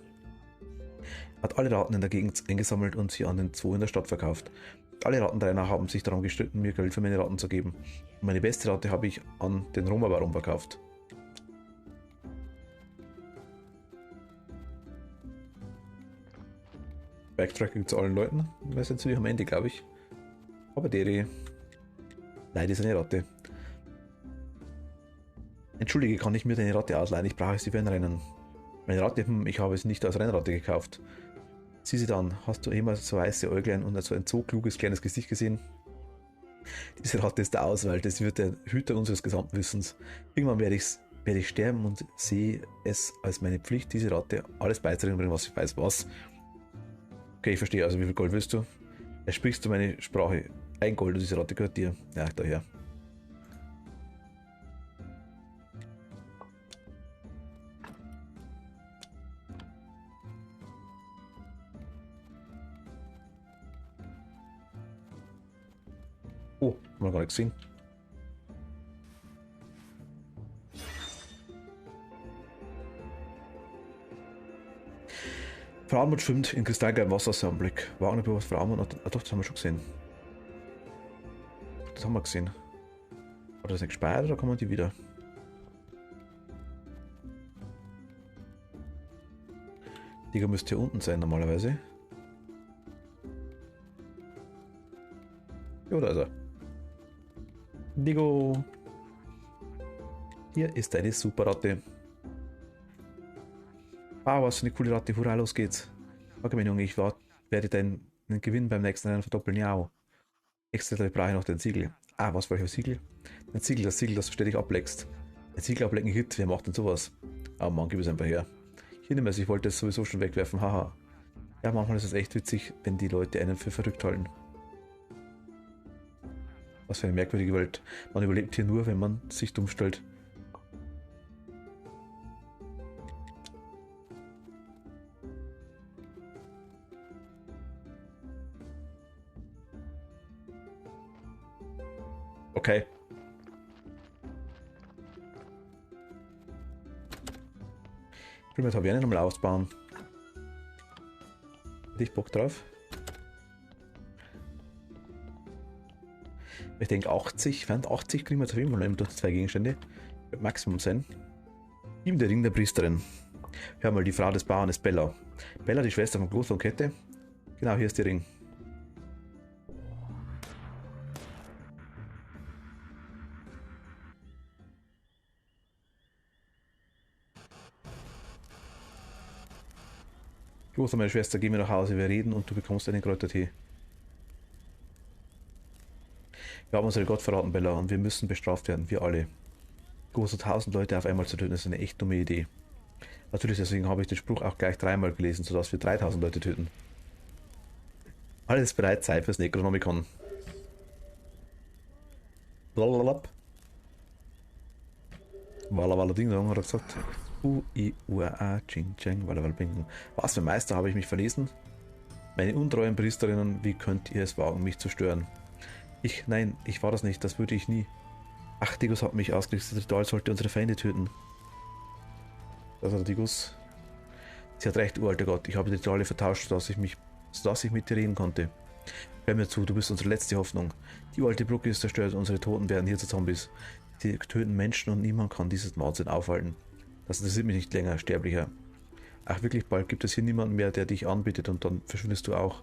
Er hat alle Ratten in der Gegend eingesammelt und sie an den Zoo in der Stadt verkauft. Alle Rattentrainer haben sich darum gestritten, mir Geld für meine Ratten zu geben. Und meine beste Ratte habe ich an den Roma-Baron verkauft. Backtracking zu allen Leuten. Wir sind ziemlich am Ende, glaube ich. Aber Deri. Nein, das ist eine Ratte. Entschuldige, kann ich mir deine Ratte ausleihen? Ich brauche sie für ein Rennen. Meine Ratte, ich habe sie nicht als Rennratte gekauft. Sieh sie dann, hast du jemals so weiße Äuglein und so ein so kluges kleines Gesicht gesehen? Diese Ratte ist der Auswählte, sie wird der Hüter unseres gesamten Wissens. Irgendwann werde ich sterben und sehe es als meine Pflicht, diese Ratte alles beizubringen, was ich weiß. Was? Okay, ich verstehe, also wie viel Gold willst du? Sprichst du meine Sprache? Ein Gold und diese Ratte gehört dir. Ja, daher. Oh, haben wir gar nicht gesehen. Frauenmut schwimmt in kristallgelbem Wasser aus seinem Blick. Wagner beobachtet Frauenmut. Ah, doch, das haben wir schon gesehen. Das haben wir gesehen. War das nicht gespeichert oder kommen die wieder? Digga müsste hier unten sein normalerweise. Jo, da ist er. Digo. Hier ist eine super Ratte. Ah, was für eine coole Ratte. Hurra, los geht's. Okay, mein Junge, ich werde deinen Gewinn beim nächsten Rennen verdoppeln. Ja. Extra brauche ich noch den Siegel. Ah, was für ein Siegel? Das Siegel, das du ständig ableckst. Ein Siegel ablecken, Hit, wer macht denn sowas? Ah, Mann, gib es einfach her. Hier nimm es, ich wollte es sowieso schon wegwerfen, haha. Ja, manchmal ist es echt witzig, wenn die Leute einen für verrückt halten. Was für eine merkwürdige Welt. Man überlebt hier nur, wenn man sich dumm stellt. Okay. Ich will mir Taverne nochmal ausbauen. Hätte ich Bock drauf? Ich denke 80, 80 kriegen wir jetzt auf jeden Fall durch 2 Gegenstände. Wird Maximum sein. Ihm der Ring der Priesterin. Hör mal, die Frau des Bauern ist Bella. Bella, die Schwester von Kloster und Kette. Genau, hier ist der Ring. Kloster, meine Schwester, geh mir nach Hause, wir reden und du bekommst einen Kräutertee. Wir haben unsere Gott verraten, Bella, und wir müssen bestraft werden, wir alle. Große 1000 Leute auf einmal zu töten, ist eine echt dumme Idee. Natürlich, deswegen habe ich den Spruch auch gleich dreimal gelesen, sodass wir 3000 Leute töten. Alles bereit, Zeit fürs Necronomicon. Blablabla. Walla Walla Ding Dong hat er gesagt. U-I-U-A, Ching Cheng, Walla Walla Bing. Was für Meister habe ich mich verlesen? Meine untreuen Priesterinnen, wie könnt ihr es wagen, mich zu stören? Nein, ich war das nicht, das würde ich nie. Ach, Digus hat mich ausgerichtet, das Ritual sollte unsere Feinde töten. Das hat Digus. Sie hat recht, uralter Gott, ich habe die Rituale vertauscht, sodass ich mit dir reden konnte. Hör mir zu, du bist unsere letzte Hoffnung. Die alte Brücke ist zerstört, unsere Toten werden hier zu Zombies. Sie töten Menschen und niemand kann dieses Wahnsinn aufhalten. Das interessiert mich nicht länger, Sterblicher. Ach wirklich, bald gibt es hier niemanden mehr, der dich anbietet und dann verschwindest du auch.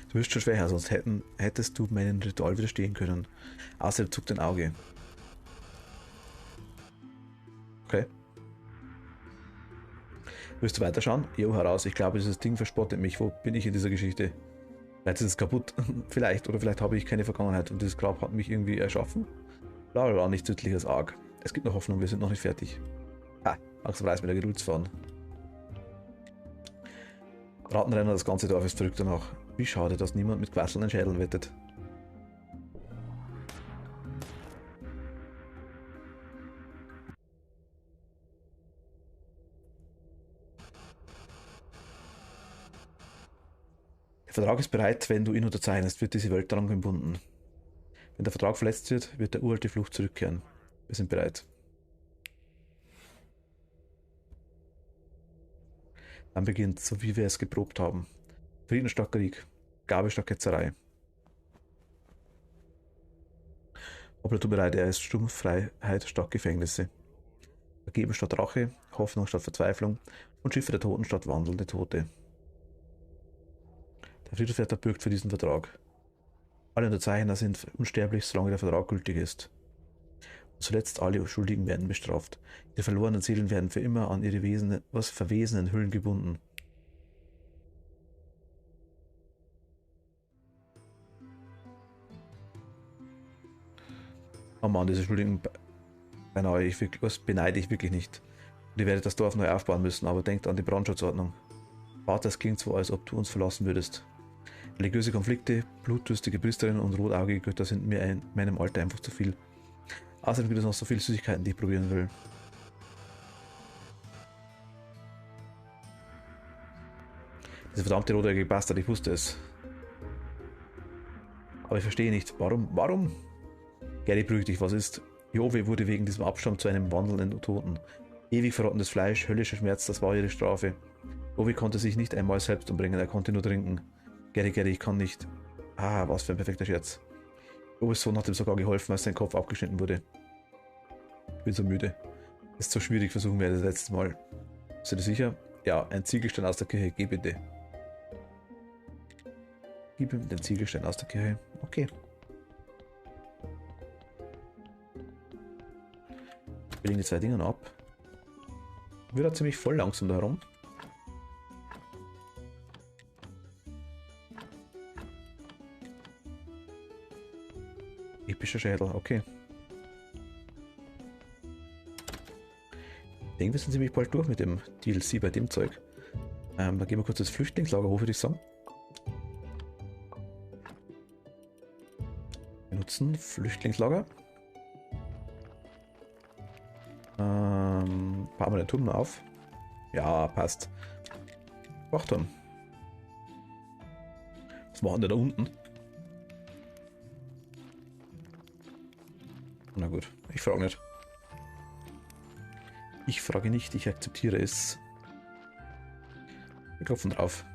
Du bist schon schwächer, sonst hättest du meinem Ritual widerstehen können. Außerdem zuckt ein Auge. Okay. Willst du weiterschauen? Jo, heraus. Ich glaube, dieses Ding verspottet mich. Wo bin ich in dieser Geschichte? Vielleicht ist es kaputt. Vielleicht. Oder vielleicht habe ich keine Vergangenheit und dieses Grab hat mich irgendwie erschaffen. Bla, nichts nützliches arg. Es gibt noch Hoffnung, wir sind noch nicht fertig. Ha, langsam reißt mir der Geduld fahren. Rattenrenner, das ganze Dorf ist verrückt danach. Wie schade, dass niemand mit quasselnden Schädeln wettet. Der Vertrag ist bereit, wenn du ihn unterzeichnest, wird diese Welt daran gebunden. Wenn der Vertrag verletzt wird, wird der uralte Fluch zurückkehren. Wir sind bereit. Dann beginnt, so wie wir es geprobt haben. Frieden statt Krieg, Gabe statt Ketzerei. Aber tut mir leid, er ist stumpf Freiheit statt Gefängnisse. Vergeben statt Rache, Hoffnung statt Verzweiflung und Schiffe der Toten statt wandelnde Tote. Der Friedhofswärter bürgt für diesen Vertrag. Alle Unterzeichner sind unsterblich, solange der Vertrag gültig ist. Und zuletzt alle Schuldigen werden bestraft. Ihre verlorenen Seelen werden für immer an ihre verwesenen Hüllen gebunden. Oh Mann, diese Schuldigen beneide ich wirklich nicht. Und ihr werdet das Dorf neu aufbauen müssen, aber denkt an die Brandschutzordnung. Vater, es klingt so, als ob du uns verlassen würdest. Religiöse Konflikte, blutdürstige Priesterinnen und rotaugige Götter sind mir in meinem Alter einfach zu viel. Außerdem gibt es noch so viele Süßigkeiten, die ich probieren will. Diese verdammte rotäugige Bastard, ich wusste es. Aber ich verstehe nicht, warum? Gary, beruhig dich, was ist? Jove wurde wegen diesem Abstamm zu einem wandelnden Toten. Ewig verrottendes Fleisch, höllischer Schmerz, das war ihre Strafe. Jove konnte sich nicht einmal selbst umbringen, er konnte nur trinken. Gary, ich kann nicht. Ah, was für ein perfekter Scherz. Joves Sohn hat ihm sogar geholfen, als sein Kopf abgeschnitten wurde. Ich bin so müde. Es ist so schwierig, versuchen wir das letzte Mal. Bist du dir sicher? Ja, ein Ziegelstein aus der Kirche, geh bitte. Gib ihm den Ziegelstein aus der Kirche. Okay. Wir legen die zwei Dinger ab. Wird da ziemlich voll langsam da herum. Epischer Schädel, okay. Ich denke, wir sind ziemlich bald durch mit dem DLC bei dem Zeug. Da gehen wir kurz das Flüchtlingslager hoch, würde ich sagen. Wir nutzen Flüchtlingslager. Bauen wir den Turm auf. Ja, passt. Wachturm. Was machen die da unten? Na gut, ich frage nicht. Ich frage nicht, ich akzeptiere es. Wir klopfen drauf.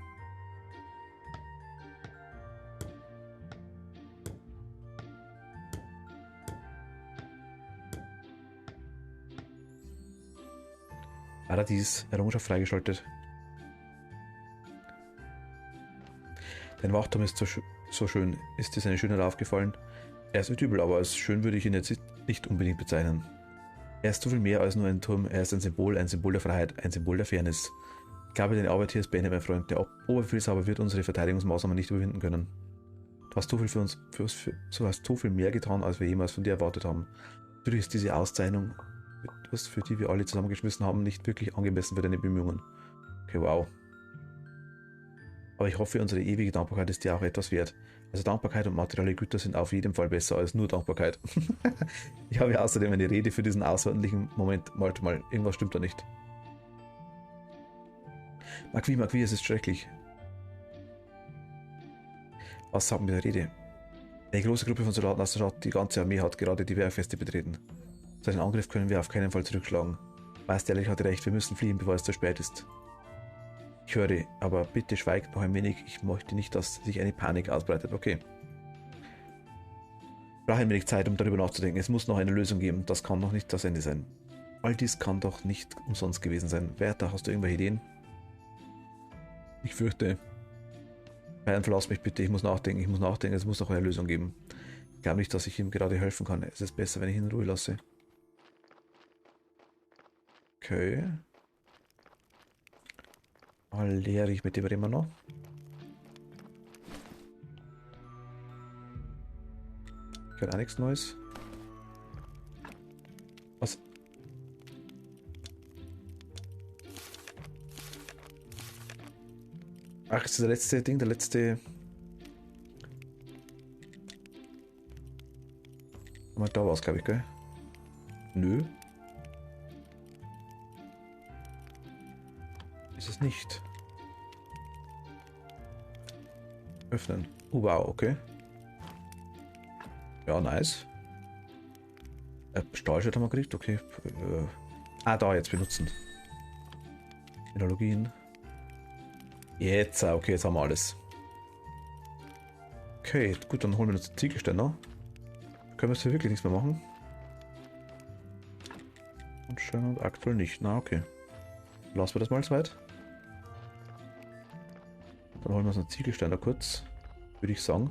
Paradies, Errungenschaft freigeschaltet. Dein Wachturm ist so schön. Ist dir seine Schönheit aufgefallen? Er ist nicht übel, aber als schön würde ich ihn jetzt nicht unbedingt bezeichnen. Er ist so viel mehr als nur ein Turm. Er ist ein Symbol der Freiheit, ein Symbol der Fairness. Ich glaube, deine Arbeit hier ist beendet, mein Freund. Der Oberbefehlshaber wird unsere Verteidigungsmaßnahmen nicht überwinden können. Du hast so viel hast so viel mehr getan, als wir jemals von dir erwartet haben. Natürlich ist diese Auszeichnung, für die wir alle zusammengeschmissen haben, nicht wirklich angemessen für deine Bemühungen. Okay, wow. Aber ich hoffe, unsere ewige Dankbarkeit ist dir auch etwas wert. Also Dankbarkeit und materielle Güter sind auf jeden Fall besser als nur Dankbarkeit. Ich habe ja außerdem eine Rede für diesen außerordentlichen Moment. Warte mal, irgendwas stimmt da nicht. Marquis, es ist schrecklich. Was sagt mit der Rede? Eine große Gruppe von Soldaten aus der Stadt, die ganze Armee hat gerade die Bergfeste betreten. So einen Angriff können wir auf keinen Fall zurückschlagen. Meister Ehrlich hatte recht, wir müssen fliehen, bevor es zu spät ist. Ich höre, aber bitte schweigt noch ein wenig. Ich möchte nicht, dass sich eine Panik ausbreitet. Okay. Ich brauche ein wenig Zeit, um darüber nachzudenken. Es muss noch eine Lösung geben. Das kann noch nicht das Ende sein. All dies kann doch nicht umsonst gewesen sein. Werther, hast du irgendwelche Ideen? Ich fürchte. Bayern, verlass mich bitte. Ich muss nachdenken. Es muss noch eine Lösung geben. Ich glaube nicht, dass ich ihm gerade helfen kann. Es ist besser, wenn ich ihn in Ruhe lasse. Okay. Lehrich, mit dem reden wir noch. Ich kann auch nichts Neues. Was? Ach, ist das der letzte Ding, der letzte. Mal da war es, glaube ich, gell? Nö. Ist es nicht. Öffnen. Oh, wow, okay. Ja, nice. Stahlschwert haben wir gekriegt, okay. Da, jetzt benutzen. Technologien. Jetzt, okay, jetzt haben wir alles. Okay, gut, dann holen wir uns den Ziegelständer. Können wir jetzt hier wirklich nichts mehr machen? Anscheinend aktuell nicht. Na, okay. Lassen wir das mal zweit. Dann holen wir uns einen Ziegelsteiner kurz, würde ich sagen.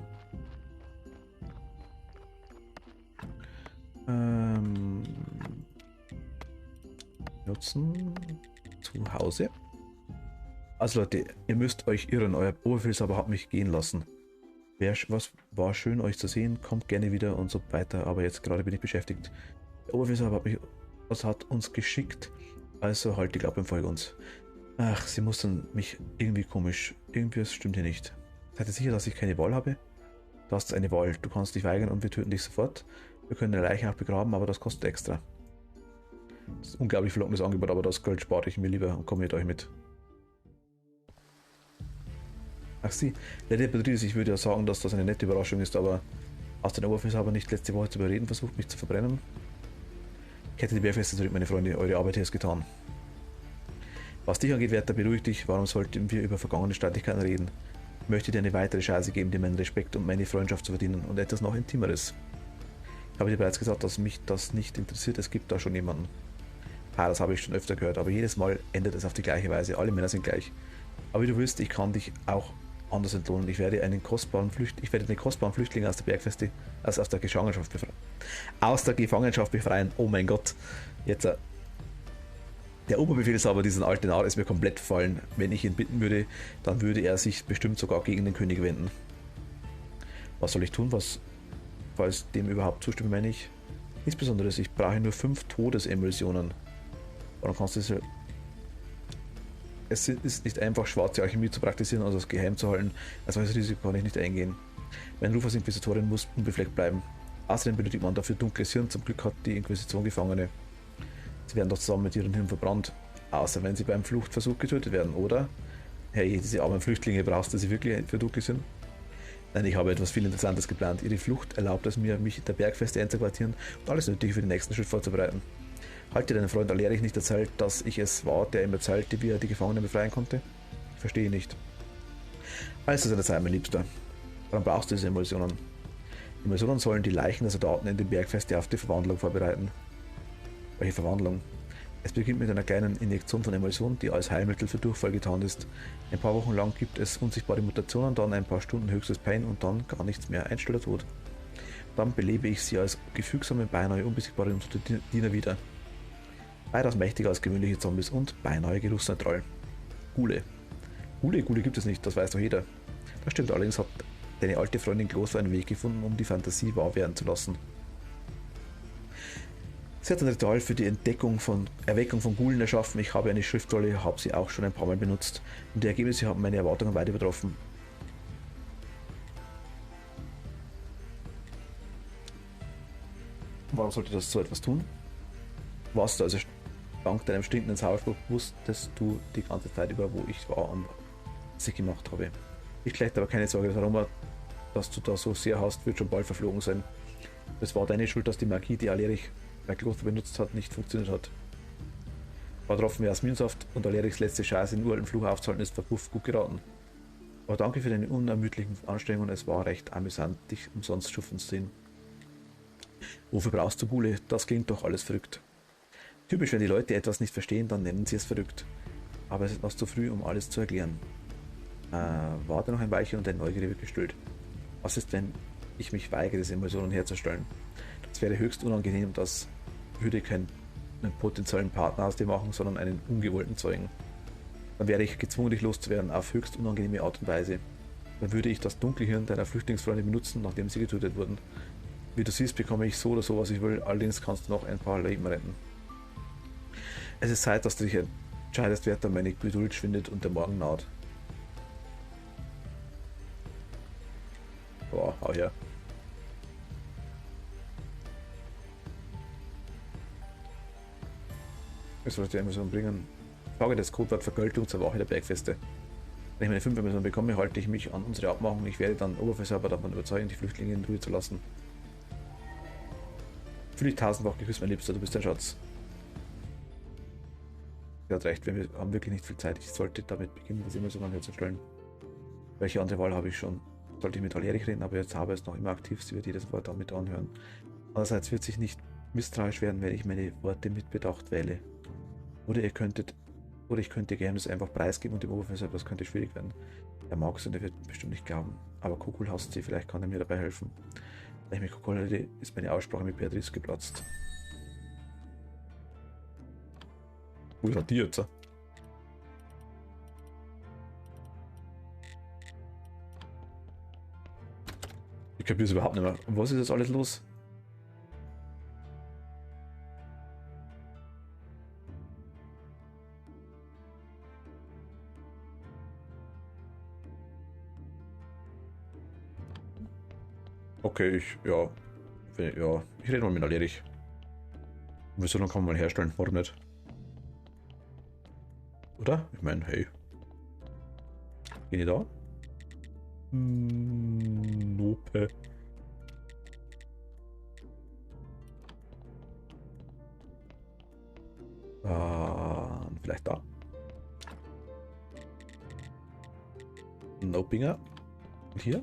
Nutzen zu Hause. Also Leute, ihr müsst euch irren, euer Oberbefehlshaber hat mich gehen lassen. Was war schön euch zu sehen, kommt gerne wieder und so weiter, aber jetzt gerade bin ich beschäftigt. Der Oberbefehlshaber hat uns geschickt, also halt die Klappe und folge uns. Ach, sie mustern mich irgendwie komisch. Irgendwas stimmt hier nicht. Seid ihr sicher, dass ich keine Wahl habe? Du hast eine Wahl. Du kannst dich weigern und wir töten dich sofort. Wir können deine Leiche auch begraben, aber das kostet extra. Das ist ein unglaublich verlockendes Angebot, aber das Geld spare ich mir lieber und komme mit euch mit. Ach sie, Lady Patrice, ich würde ja sagen, dass das eine nette Überraschung ist, aber hast du den Oberbefehlshaber nicht letzte Woche zu überreden versucht, mich zu verbrennen? Ich hätte die Bergfeste zurück, meine Freunde. Eure Arbeit hier ist getan. Was dich angeht, Werther, beruhig dich. Warum sollten wir über vergangene Streitigkeiten reden? Ich möchte dir eine weitere Chance geben, dir meinen Respekt und meine Freundschaft zu verdienen und etwas noch Intimeres. Ich habe dir bereits gesagt, dass mich das nicht interessiert. Es gibt da schon jemanden. Das habe ich schon öfter gehört, aber jedes Mal endet es auf die gleiche Weise. Alle Männer sind gleich. Aber wie du willst, ich kann dich auch anders entlohnen. Ich werde den kostbaren Flüchtling aus der Bergfeste, also aus der Gefangenschaft befreien. Aus der Gefangenschaft befreien. Oh mein Gott. Jetzt der Oberbefehlshaber, diesen alten Narr, ist mir komplett fallen. Wenn ich ihn bitten würde, dann würde er sich bestimmt sogar gegen den König wenden. Was soll ich tun? Falls dem überhaupt zustimmen, meine ich. Nichts Besonderes. Ich brauche nur 5 Todesemulsionen. Und dann kannst du es ist nicht einfach, schwarze Alchemie zu praktizieren und das geheim zu halten. Ein solches Risiko kann ich nicht eingehen. Mein Ruf als Inquisitorin muss unbefleckt bleiben. Außerdem benötigt man dafür dunkles Hirn. Zum Glück hat die Inquisition Gefangene. Sie werden doch zusammen mit ihren Hirn verbrannt. Außer wenn sie beim Fluchtversuch getötet werden, oder? Hey, diese armen Flüchtlinge, brauchst du sie wirklich für dunkles Hirn? Nein, ich habe etwas viel Interessantes geplant. Ihre Flucht erlaubt es mir, mich in der Bergfeste einzuquartieren und alles Nötige für den nächsten Schritt vorzubereiten. Hat dir dein Freund Alerich nicht erzählt, dass ich es war, der ihm erzählte, wie er die Gefangenen befreien konnte? Ich verstehe nicht. Alles ist an der Zeit, mein Liebster. Warum brauchst du diese Emulsionen? Die Emulsionen sollen die Leichen der Soldaten in den Bergfeste auf die Verwandlung vorbereiten. Welche Verwandlung? Es beginnt mit einer kleinen Injektion von Emulsion, die als Heilmittel für Durchfall getarnt ist. Ein paar Wochen lang gibt es unsichtbare Mutationen, dann ein paar Stunden höchstes Pain und dann gar nichts mehr, ein stiller Tod. Dann belebe ich sie als gefügsame, beinahe unbesiegbare Diener wieder. Weitaus mächtiger als gewöhnliche Zombies und beinahe geruchsneutral. Gule. Gule gibt es nicht, das weiß doch jeder. Das stimmt, allerdings hat deine alte Freundin Kloster einen Weg gefunden, um die Fantasie wahr werden zu lassen. Sie hat ein Ritual für die Erweckung von Gulen erschaffen. Ich habe eine Schriftrolle, habe sie auch schon ein paar Mal benutzt und die Ergebnisse haben meine Erwartungen weit übertroffen. Warum sollte das so etwas tun? Was du also dank deinem stinkenden Sauerspruch wusstest du die ganze Zeit über, wo ich war und was ich gemacht habe. Ich gleich aber keine Sorge, das Aroma, das du da so sehr hast, wird schon bald verflogen sein. Es war deine Schuld, dass die Magie, die Alerich bei Kloster benutzt hat, nicht funktioniert hat. War Tropfen Jasminsaft und Alerichs letzte Chance, den uralten Fluch aufzuhalten, ist verpufft gut geraten. Aber danke für deine unermüdlichen Anstrengungen, es war recht amüsant, dich umsonst schuffen zu sehen. Wofür brauchst du Gule? Das klingt doch alles verrückt. Typisch, wenn die Leute etwas nicht verstehen, dann nennen sie es verrückt. Aber es ist noch zu früh, um alles zu erklären. Warte noch ein Weilchen und deine Neugierde wird gestillt. Was ist, wenn ich mich weigere, diese Emulsionen herzustellen? Das wäre höchst unangenehm, das würde keinen potenziellen Partner aus dir machen, sondern einen ungewollten Zeugen. Dann wäre ich gezwungen, dich loszuwerden auf höchst unangenehme Art und Weise. Dann würde ich das Dunkelhirn deiner Flüchtlingsfreunde benutzen, nachdem sie getötet wurden. Wie du siehst, bekomme ich so oder so, was ich will, allerdings kannst du noch ein paar Leben retten. Es ist Zeit, dass du dich entscheidest, wer meine Geduld schwindet und der Morgen naht. Boah, hau her. Ich sollte die Emission bringen. Frage das Codewort Vergeltung zur Woche der Bergfeste. Wenn ich meine 5 Emissionen bekomme, halte ich mich an unsere Abmachung. Ich werde dann Oberfeldherr davon überzeugen, die Flüchtlinge in Ruhe zu lassen. Fühle dich tausendfach geküsst, mein Liebster, du bist ein Schatz. Er hat recht, wir haben wirklich nicht viel Zeit. Ich sollte damit beginnen, das Emissionen herzustellen. Welche andere Wahl habe ich schon? Sollte ich mit Alerich reden, aber jetzt habe es noch immer aktiv, sie wird jedes Wort damit anhören. Andererseits wird sich nicht misstrauisch werden, wenn ich meine Worte mit Bedacht wähle. Oder ich könnte Geheimnis einfach preisgeben und dem Oberfeldherr, das könnte schwierig werden. Er mag es und er wird bestimmt nicht glauben. Aber Kukul hasst sie, vielleicht kann er mir dabei helfen. Da ich mit Kukul rede, ist meine Aussprache mit Beatrice geplatzt. Wo ist die jetzt? Ich kapiere es überhaupt nicht mehr. Was ist jetzt alles los? Okay, ich rede mal mit Alerich. Wieso dann kann man mal herstellen, warum nicht? Oder? Ich meine, hey. Gehen die da? Nope. Vielleicht da. Nopinger. Und hier?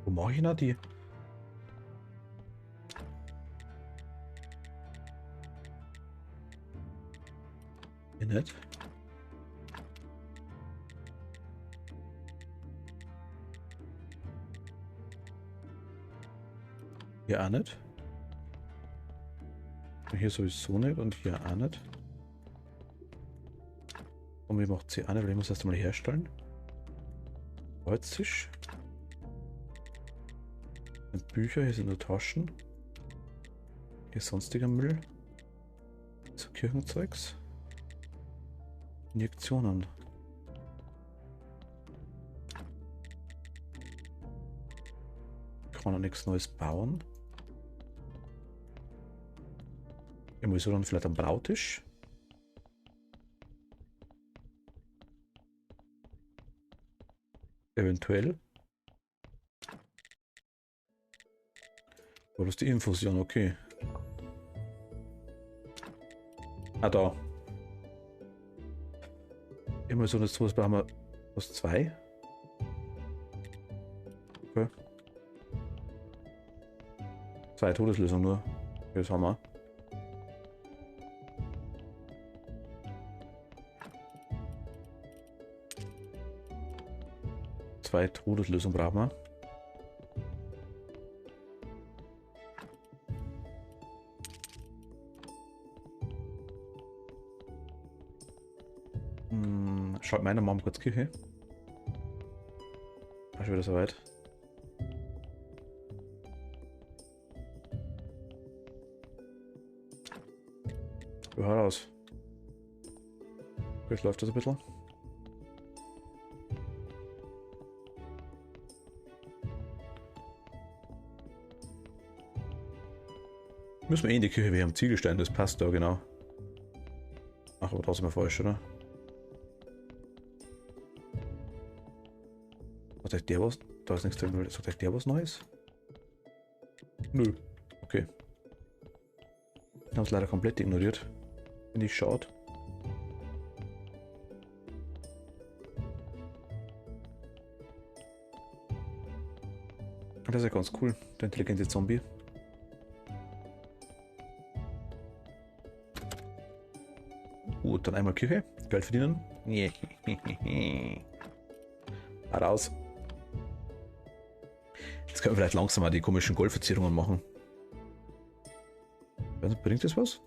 Wo mache ich denn die? Hier nicht. Hier auch nicht. Hier sowieso nicht und hier auch nicht. Und wie macht sie auch nicht, weil ich muss erst mal herstellen. Holztisch. Bücher, hier sind nur Taschen. Hier sonstiger Müll. So Kirchenzeugs. Injektionen. Kann man nichts Neues bauen. Emulsion dann vielleicht am Brautisch. Eventuell. War das die Infusion? Okay. Ah, da. Emulsion ist sowas, brauchen wir was 2. Okay. 2 Todeslösungen nur. Okay, das haben wir. Zwei Todeslösungen brauchen wir. Schaut meiner Mom kurz Küche. War schon wieder soweit. Ja, raus. Jetzt läuft das ein bisschen. Müssen wir eh in die Küche, wir haben Ziegelstein, das passt da genau. Ach, aber da sind wir falsch, oder? Sagt euch der was? Da ist nichts drin. Sagt euch der was Neues? Nö. Okay. Ich habe es leider komplett ignoriert. Finde ich schade. Das ist ja ganz cool, der intelligente Zombie. Gut, dann einmal Küche. Geld verdienen. Raus. Jetzt können wir vielleicht langsam mal die komischen Goldverzierungen machen. Bringt das was?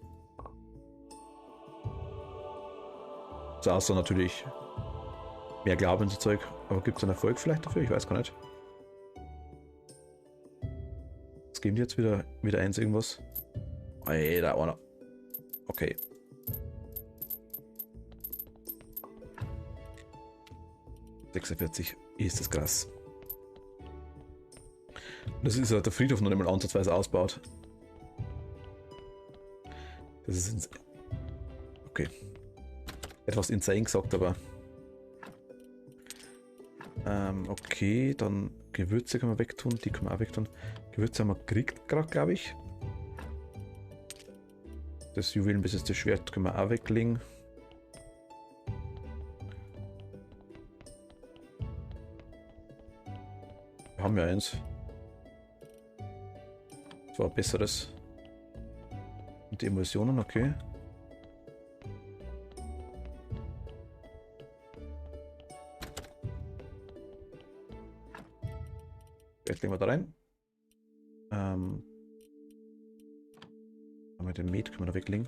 So, außer natürlich mehr Glauben ins Zeug. Aber gibt es einen Erfolg vielleicht dafür? Ich weiß gar nicht. Was geben die jetzt wieder eins irgendwas? Ey, da einer. Okay. Ist das krass. Das ist halt der Friedhof noch nicht mal ansatzweise ausbaut. Das ist okay. Etwas insane gesagt, aber okay, dann Gewürze können wir wegtun, die können wir auch wegtun. Gewürze haben wir gekriegt gerade, glaube ich. Das Juwelenbiss ist das Schwert, können wir auch weglegen. Wir haben ja eins. Das war ein besseres. Und die Emulsionen, okay. Jetzt legen wir da rein. Aber den Met können wir da weglegen.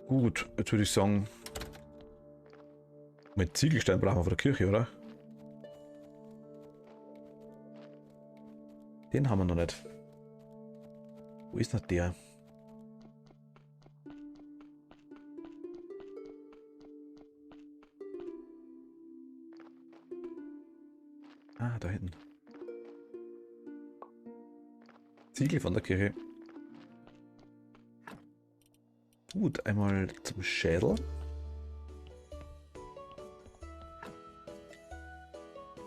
Gut, jetzt würde ich sagen, mit Ziegelstein brauchen wir von der Kirche, oder? Den haben wir noch nicht. Wo ist noch der? Ah, da hinten. Ziegel von der Kirche. Gut, einmal zum Schädel.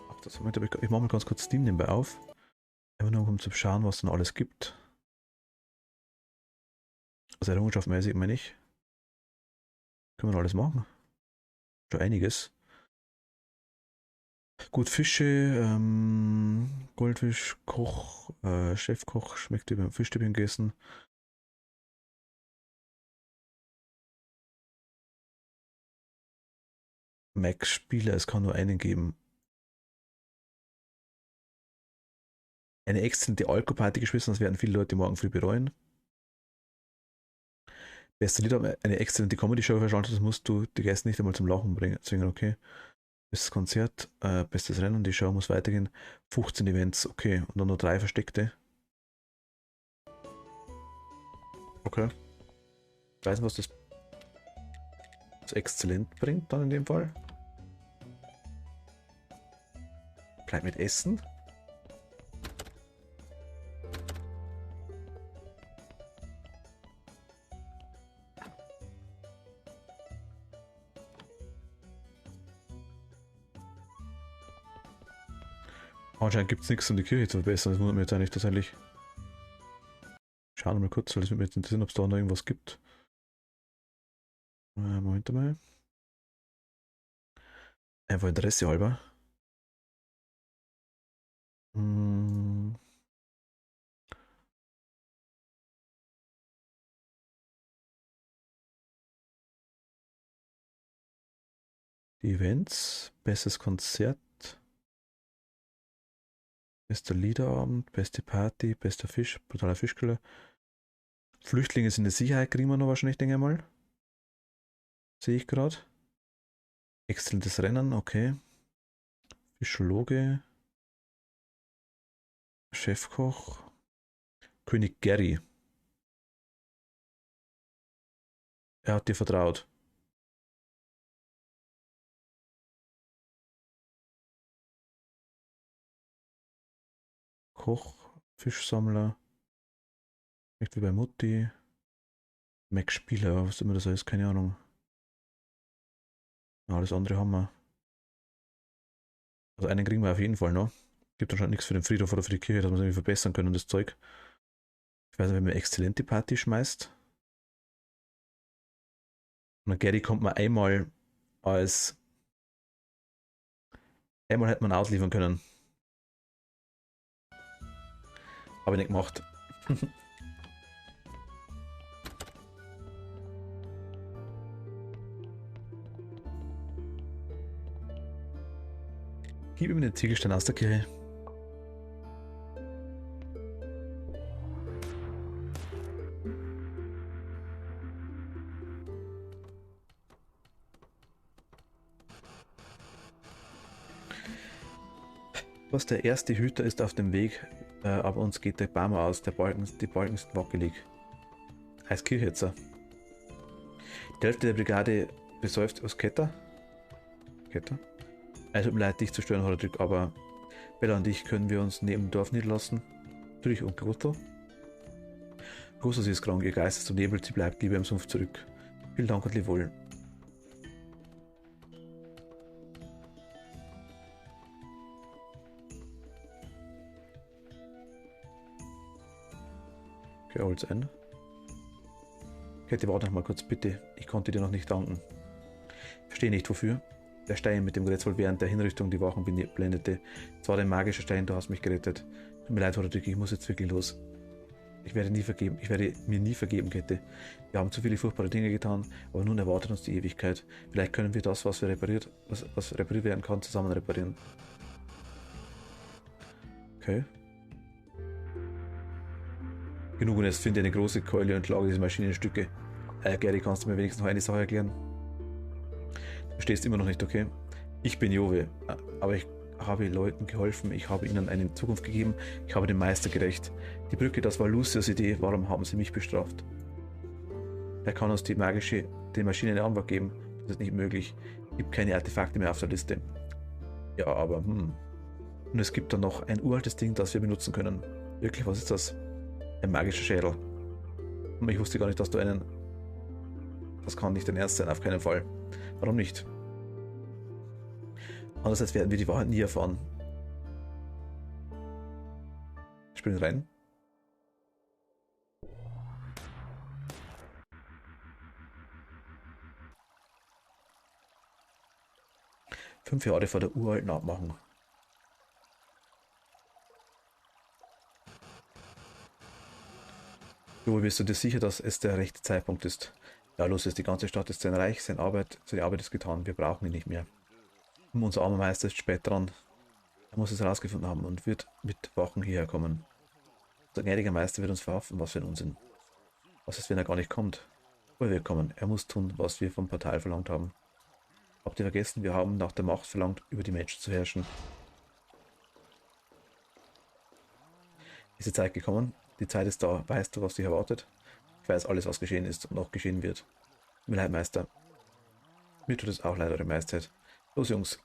Ach, das Moment, ich mache mal ganz kurz Steam nebenbei auf. Einfach nur um zu schauen, was es noch alles gibt. Also errungenschaftsmäßig meine ich. Können wir noch alles machen. Schon einiges. Gut, Fische, Goldfisch, Koch, Chefkoch, schmeckt über Fischstäbchen gegessen. Max Spieler, es kann nur einen geben. Eine exzellente Alkoholparty geschmissen, das werden viele Leute morgen früh bereuen. Beste Lied, eine exzellente Comedy-Show verschaltet, das musst du die Gäste nicht einmal zum Lachen bringen. Deswegen, okay. Bestes Konzert, bestes Rennen, die Show muss weitergehen. 15 Events, okay. Und dann nur 3 versteckte. Okay. Ich weiß nicht, was das exzellent bringt dann in dem Fall. Vielleicht mit Essen? Anscheinend gibt es nichts, um die Kirche zu verbessern. Das wundert mich jetzt eigentlich tatsächlich. Schauen wir mal kurz, weil es würde mich jetzt interessieren, ob es da noch irgendwas gibt. Moment mal. Einfach Interesse halber. Hm. Die Events, bestes Konzert, bester Liederabend, beste Party, bester Fisch, brutaler Fischkiller. Flüchtlinge sind in Sicherheit, kriegen wir noch wahrscheinlich, denke ich mal. Sehe ich gerade. Exzellentes Rennen, okay. Fischologe. Chefkoch. König Gary. Er hat dir vertraut. Koch, Fischsammler. Nicht wie bei Mutti. Mac-Spieler, was immer das heißt, keine Ahnung. Ja, alles andere haben wir. Also einen kriegen wir auf jeden Fall noch. Gibt anscheinend nichts für den Friedhof oder für die Kirche, dass wir es irgendwie verbessern können, das Zeug. Ich weiß nicht, wenn man exzellente Party schmeißt. Und dann Gary kommt man einmal als. Einmal hätte man ausliefern können. Habe ich nicht gemacht. Gib ihm den Ziegelstein aus der Kirche. Was der erste Hüter ist auf dem Weg, aber uns geht der Baum aus, die Balken sind wackelig. Heißt Kirchhetzer. Die Hälfte der Brigade besäuft aus Ketter. Ketter? Es tut mir leid, dich zu stören, Horadrick, aber Bella und ich können wir uns neben dem Dorf niederlassen. Natürlich und Grotto. Grotto, sie ist krank, ihr Geist ist umnebelt, sie bleibt lieber im Sumpf zurück. Vielen Dank und Lebewohl. Okay, hol's ein. Kette, warte noch mal kurz, bitte. Ich konnte dir noch nicht danken. Verstehe nicht, wofür. Der Stein mit dem Gerätsvoll während der Hinrichtung die Wachen blendete. Es war ein magischer Stein, du hast mich gerettet. Tut mir leid, Horadrick, ich muss jetzt wirklich los. Ich werde mir nie vergeben, Kette. Wir haben zu viele furchtbare Dinge getan, aber nun erwartet uns die Ewigkeit. Vielleicht können wir das, was repariert werden kann, zusammen reparieren. Okay. Genug und jetzt finde eine große Keule und lage diese Maschinenstücke. Gary, kannst du mir wenigstens noch eine Sache erklären? Du verstehst immer noch nicht, okay? Ich bin Jove, aber ich habe Leuten geholfen, ich habe ihnen eine Zukunft gegeben, ich habe dem Meister gerecht. Die Brücke, das war Lucius Idee, warum haben sie mich bestraft? Er kann uns den Maschinen eine Antwort geben, das ist nicht möglich. Es gibt keine Artefakte mehr auf der Liste. Ja, aber Und es gibt dann noch ein uraltes Ding, das wir benutzen können. Wirklich, was ist das? Ein magischer Schädel. Ich wusste gar nicht, dass du einen... Das kann nicht dein Ernst sein, auf keinen Fall. Warum nicht? Andererseits werden wir die Wahrheit nie erfahren. Springen rein. Fünf Jahre vor der uralten Abmachung. Jo, bist du dir sicher, dass es der rechte Zeitpunkt ist? Ja, los ist, die ganze Stadt ist sein Reich, seine Arbeit ist getan, wir brauchen ihn nicht mehr. Unser armer Meister ist spät dran. Er muss es herausgefunden haben und wird mit Wachen hierher kommen. Unser gnädiger Meister wird uns verhaften, was für ein Unsinn. Was ist, wenn er gar nicht kommt? Woher wir kommen, er muss tun, was wir vom Portal verlangt haben. Habt ihr vergessen, wir haben nach der Macht verlangt, über die Menschen zu herrschen. Ist die Zeit gekommen? Die Zeit ist da. Weißt du, was dich erwartet? Ich weiß alles, was geschehen ist und noch geschehen wird. Tut mir leid, Meister. Mir tut es auch leid, eure Majestät. Los, Jungs.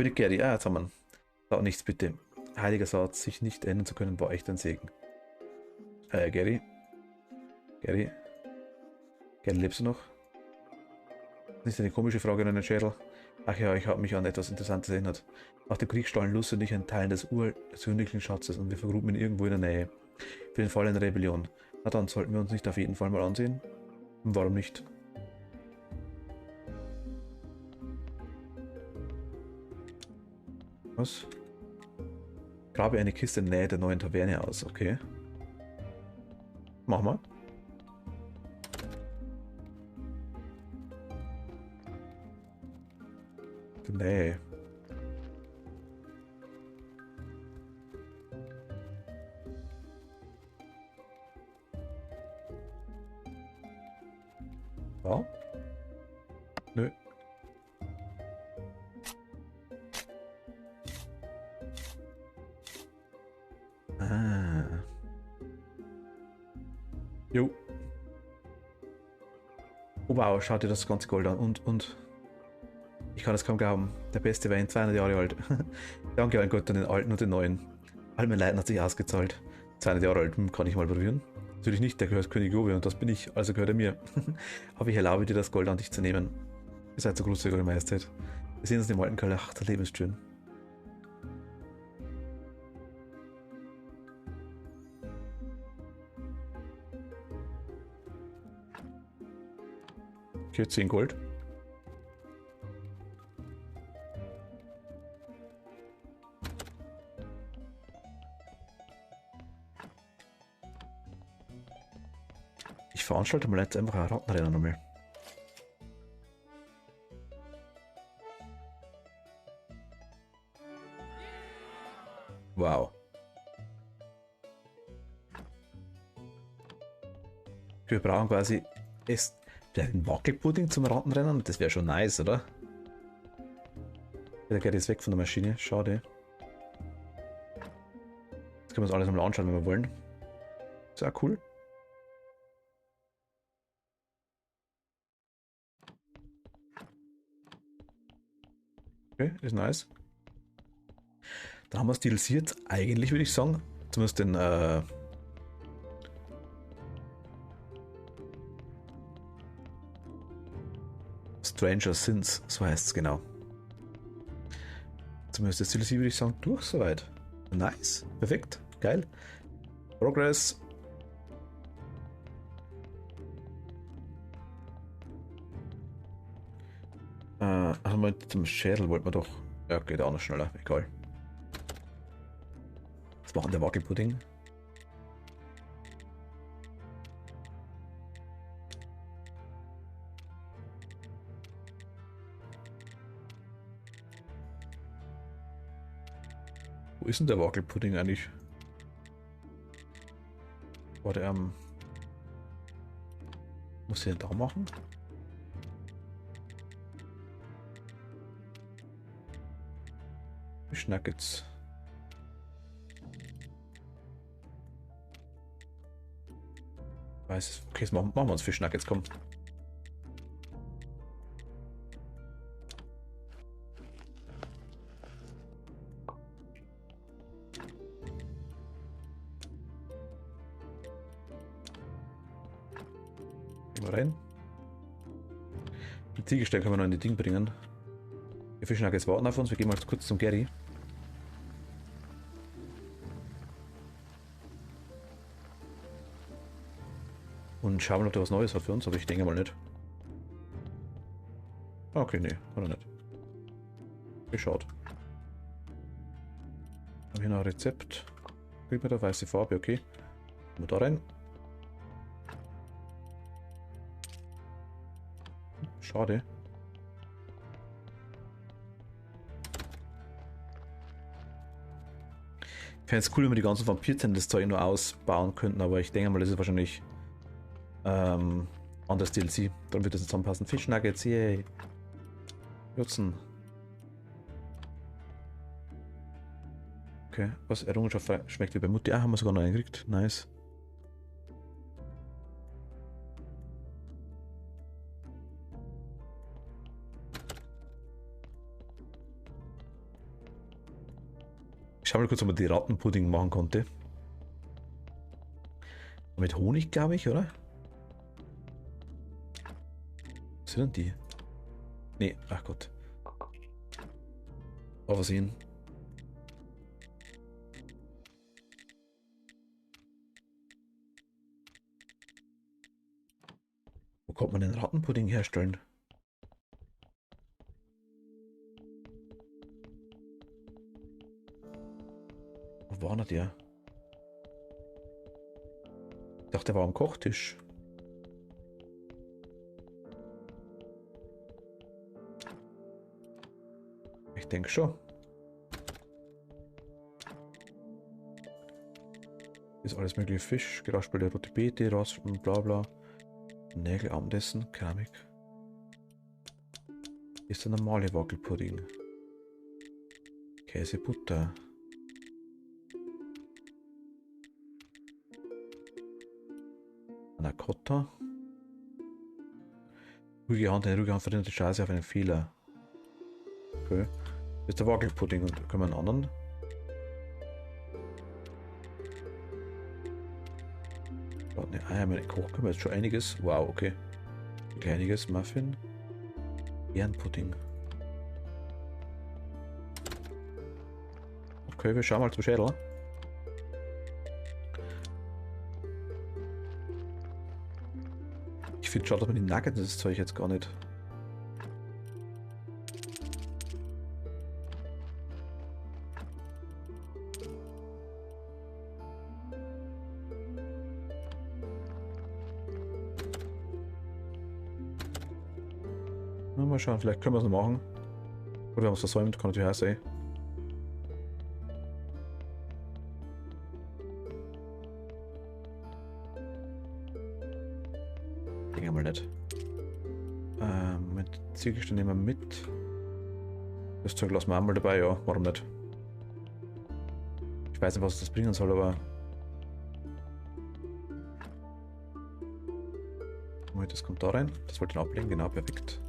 König Gary, jetzt haben wir ihn. Sag nichts bitte. Heiliger Satz, sich nicht ändern zu können, war echt ein Segen. Gary? Gary? Gary, lebst du noch? Das ist eine komische Frage in einem Schädel. Ach ja, ich habe mich an etwas Interessantes erinnert. Nach dem Krieg stahlen Lucy und ich einen Teil des ursündlichen Schatzes und wir vergruben ihn irgendwo in der Nähe. Für den Fall einer Rebellion. Na dann sollten wir uns nicht auf jeden Fall mal ansehen. Und warum nicht? Was? Grabe eine Kiste in der Nähe der neuen Taverne aus, okay. Mach mal. Nee. Ja? Nö. Ah. Jo. Oh wow, schaut dir das ganze Gold an und. Ich kann es kaum glauben. Der beste Wein, 200 Jahre alt. Danke an Gott an den alten und den neuen. All mein Leiden hat sich ausgezahlt. 200 Jahre alt, kann ich mal probieren? Natürlich nicht, der gehört König Jobe und das bin ich, also gehört er mir. Aber ich erlaube dir, das Gold an dich zu nehmen. Ihr seid so groß, Eure Majestät. Wir sehen uns in dem alten Keller. Ach, das Leben ist schön. Okay, 10 Gold. Ich veranstalte mal jetzt einfach ein Rattenrennen nochmal. Wow. Wir brauchen quasi einen Wackelpudding zum Rattenrennen. Das wäre schon nice, oder? Der geht jetzt weg von der Maschine. Schade. Jetzt können wir uns alles mal anschauen, wenn wir wollen. Ist auch cool. Okay, ist nice. Dann haben wir es DLC eigentlich, würde ich sagen. Zumindest den Stranger Sins, so heißt es genau. Zumindest das DLC würde ich sagen, durch soweit. Nice, perfekt, geil. Progress. Haben wir zum Schädel wollten wir doch. Ja, geht auch noch schneller, egal. Was macht der Wackelpudding? Wo ist denn der Wackelpudding eigentlich? War der muss ich den da machen? Fish Nuggets. Weiß es. Okay, jetzt machen wir uns Fish Nuggets, komm. Gehen wir rein. Die Ziegelstein können wir noch in die Ding bringen. Die Fish Nuggets warten auf uns. Wir gehen mal kurz zum Gary. Und schauen, ob der was Neues hat für uns, aber ich denke mal nicht. Okay, nee, hat er nicht. Geschaut. Haben hier noch ein Rezept. Kriegt man da weiße Farbe, okay. Gehen wir da rein. Schade. Ich fände es cool, wenn wir die ganzen Vampirzähne das Zeug nur ausbauen könnten, aber ich denke mal, das ist wahrscheinlich anderes DLC. Dann wird das zusammenpassen. Fish Nuggets, yay. Nutzen. Okay, was Errungenschaft schmeckt wie bei Mutti. Ah, haben wir sogar noch einen gekriegt. Nice. schau mal kurz, ob man die Rattenpudding machen konnte. Mit Honig, glaube ich, oder? Was sind denn die? Nee, ach Gott. Auf Versehen. Wo kann man den Rattenpudding herstellen? Wo war denn der? Ich dachte, der war am Kochtisch. Ich denke schon. Ist alles mögliche Fisch, geraspelte rote Beete, Raspen, bla bla. Nägel, Abendessen, Keramik. Ist der normale Wackelpudding. Käse, Butter. Anna Cotta. Ruhige Hand, eine ruhige Hand verdient die Chance auf einen Fehler. Okay. Das ist der Wackelpudding und können wir einen anderen? Ne, einmal kochen können wir jetzt schon einiges. Wow, okay. Einiges Muffin. Ehrenpudding. Okay, wir schauen mal zum Schädel. Ich finde schade, dass man die Nuggets das Zeug jetzt gar nicht. Na, mal schauen, vielleicht können wir es noch machen. Oder wir haben es versäumt, kann natürlich auch sein. Ging mal nicht. Mit Ziegelstein nehmen wir mit. Das Zeug lassen wir einmal dabei, ja, warum nicht? Ich weiß nicht, was das bringen soll, aber. Das kommt da rein. Das wollte ich ablegen, genau, perfekt.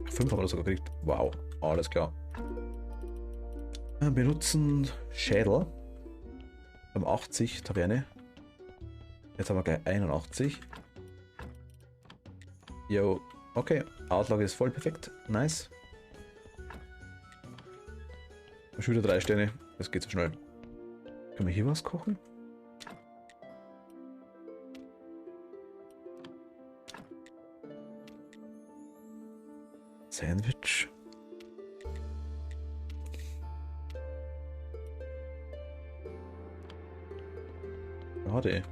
5 haben wir das sogar gekriegt. Wow, alles klar. Benutzen Schädel. Am 80 Taverne. Jetzt haben wir gleich 81. Jo, okay. Auslage ist voll perfekt. Nice. Schon wieder 3 Sterne. Das geht so schnell. Können wir hier was kochen? Sandwich. Schade.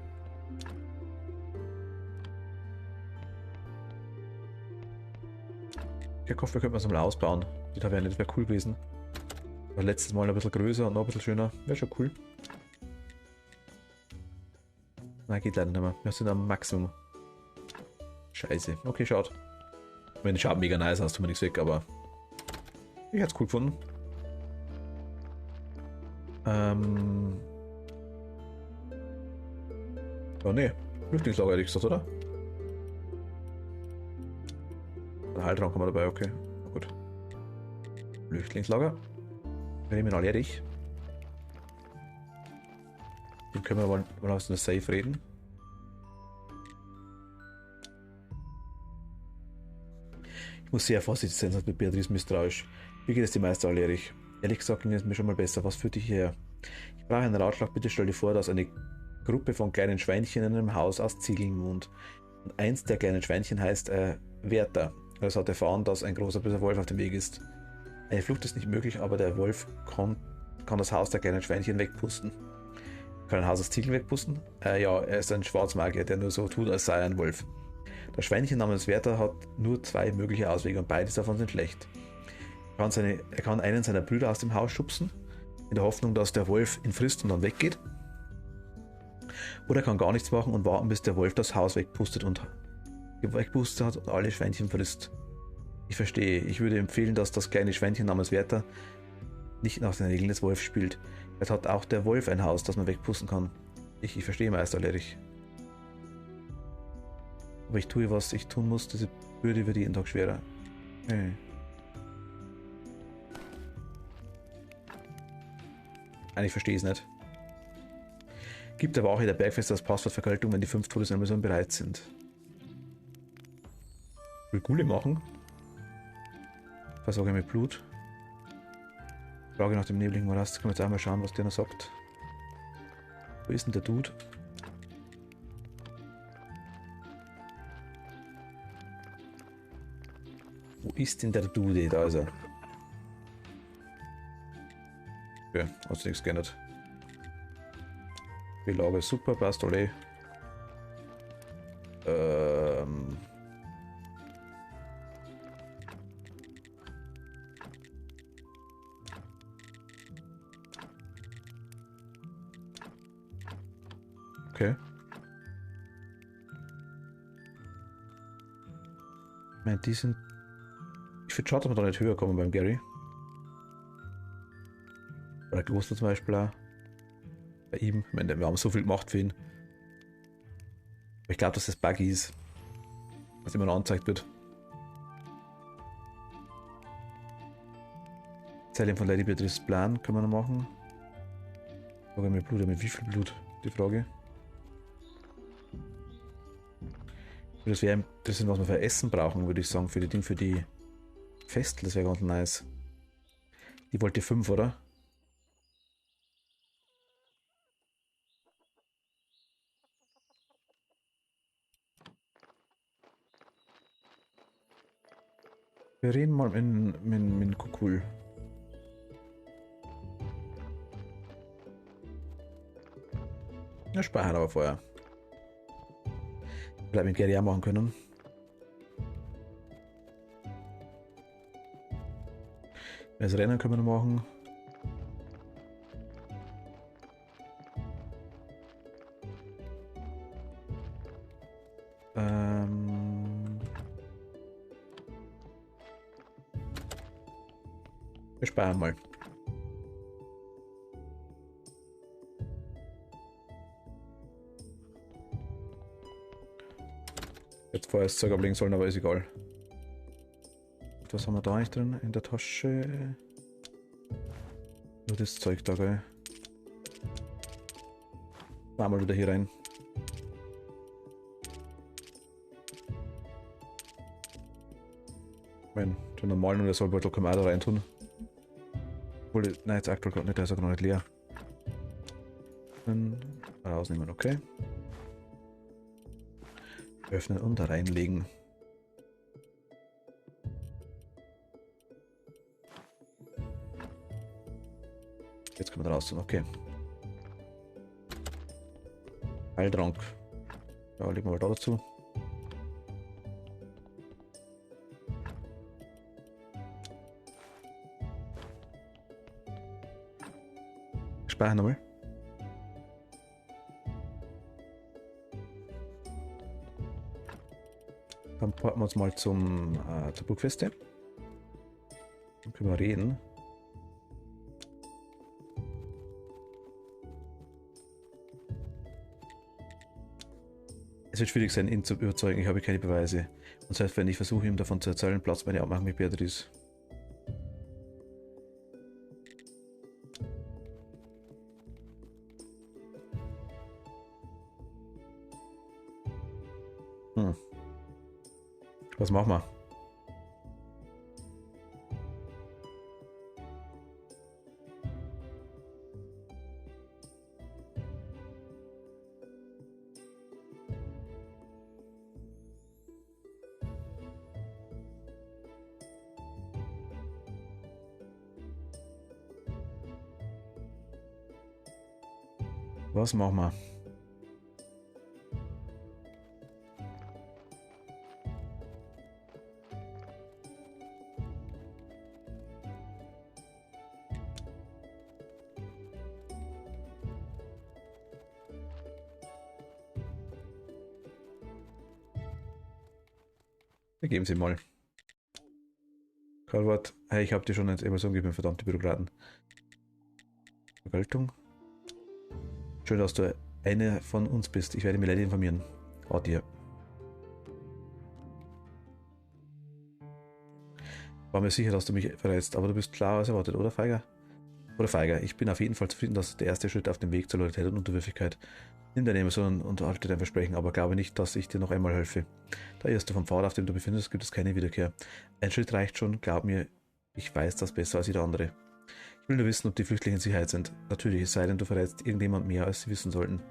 Ich hoffe, wir könnten es mal ausbauen. Die Taverne, das wäre cool gewesen. War letztes Mal ein bisschen größer und noch ein bisschen schöner. Wäre schon cool. Nein, geht leider nicht mehr. Wir sind am Maximum. Scheiße. Okay, schaut. Wenn schaut mega nice aus, tut mir nichts weg, aber ich hätte es cool gefunden. Oh ne, Flüchtlingslager hätte ich gesagt, oder? Ein Heiltrank haben wir dabei, okay. Na gut. Flüchtlingslager. Kriminal erledigt. Den können wir mal aus einer Safe reden. Ich muss sehr vorsichtig sein, sagt mit Beatrice misstrauisch. Wie geht es dir, Meister Allerich? Ehrlich gesagt ging es mir schon mal besser. Was führt dich hierher? Ich brauche einen Ratschlag. Bitte stell dir vor, dass eine Gruppe von kleinen Schweinchen in einem Haus aus Ziegeln wohnt. Und eins der kleinen Schweinchen heißt Werther. Es hat erfahren, dass ein großer böser Wolf auf dem Weg ist. Eine Flucht ist nicht möglich, aber der Wolf kann das Haus der kleinen Schweinchen wegpusten. Kann ein Haus aus Ziegeln wegpusten? Ja, er ist ein Schwarzmagier, der nur so tut, als sei er ein Wolf. Das Schweinchen namens Werther hat nur 2 mögliche Auswege und beides davon sind schlecht. Er kann einen seiner Brüder aus dem Haus schubsen, in der Hoffnung, dass der Wolf ihn frisst und dann weggeht. Oder er kann gar nichts machen und warten, bis der Wolf das Haus wegpustet hat und alle Schweinchen frisst. Ich verstehe. Ich würde empfehlen, dass das kleine Schweinchen namens Werther nicht nach den Regeln des Wolfs spielt. Jetzt hat auch der Wolf ein Haus, das man wegpusten kann. Ich verstehe, Meister Allerich. Aber ich tue, was ich tun muss. Diese Bürde wird jeden Tag schwerer. Hey. Eigentlich verstehe ich es nicht. Gibt aber auch in der Bergfest das Passwort Vergeltung, wenn die 5 Todesanweisungen bereit sind. Will Gule machen. Versorge mit Blut. Frage nach dem nebligen Morast. Können wir jetzt einmal schauen, was der noch sagt. Wo ist denn der Dude? Wo ist denn der Dude? Da ist er. Okay, hat sich nichts geändert. Belage super, passt alle. Okay. Ich meine, die sind. Ich finde schade, dass wir da nicht höher kommen beim Gary. Oder Kloster zum Beispiel auch. Bei ihm. Ich meine, wir haben so viel gemacht für ihn. Aber ich glaube, dass das buggy ist. Was immer noch angezeigt wird. Zellen von Lady Beatrice Plan können wir noch machen. Frage mit Blut, mit wie viel Blut? Die Frage. Das wäre interessant, was wir für Essen brauchen, würde ich sagen, für die Ding, für die Festel, das wäre ganz nice. Die wollte 5, oder? Wir reden mal mit Kukul. Ja, speichern aber vorher. Vielleicht mit Gary auch machen können. Das Rennen können wir noch machen. Wir speichern mal. Jetzt vorher das Zeug ablegen sollen, aber ist egal. Was haben wir da eigentlich drin in der Tasche? Nur das Zeug da, gell? Machen wir wieder hier rein. Den normalen und der Sollbeutel können wir auch da rein tun. Obwohl, nein, jetzt aktuell gerade nicht, der ist auch noch nicht leer. Dann rausnehmen, okay. Öffnen und da reinlegen. Jetzt können wir da raus tun, okay. Heiltrank. Ja, legen wir mal da dazu. Speichern nochmal. Dann porten wir uns mal zur Burgfeste. Dann können wir reden. Es wird schwierig sein, ihn zu überzeugen, ich habe keine Beweise. Und selbst wenn ich versuche, ihm davon zu erzählen, platzt meine Abmachung mit Beatrice. Was machen wir? Was machen wir? Geben Sie mal. Karlwart, hey, ich habe dir schon eine Evaluation gegeben, verdammte Bürokraten. Vergeltung. Schön, dass du eine von uns bist. Ich werde mir leider informieren. Oh, dir. War mir sicher, dass du mich verrätst, aber du bist klar als erwartet, oder, Feiger? Oder Feiger, ich bin auf jeden Fall zufrieden, dass der erste Schritt auf dem Weg zur Loyalität und Unterwürfigkeit. Nimm deine Emotionen und halte dein Versprechen, aber glaube nicht, dass ich dir noch einmal helfe. Da irrst du vom Pfad, auf dem du befindest, gibt es keine Wiederkehr. Ein Schritt reicht schon, glaub mir, ich weiß das besser als jeder andere. Ich will nur wissen, ob die Flüchtlinge in Sicherheit sind. Natürlich, es sei denn, du verrätst irgendjemand mehr, als sie wissen sollten.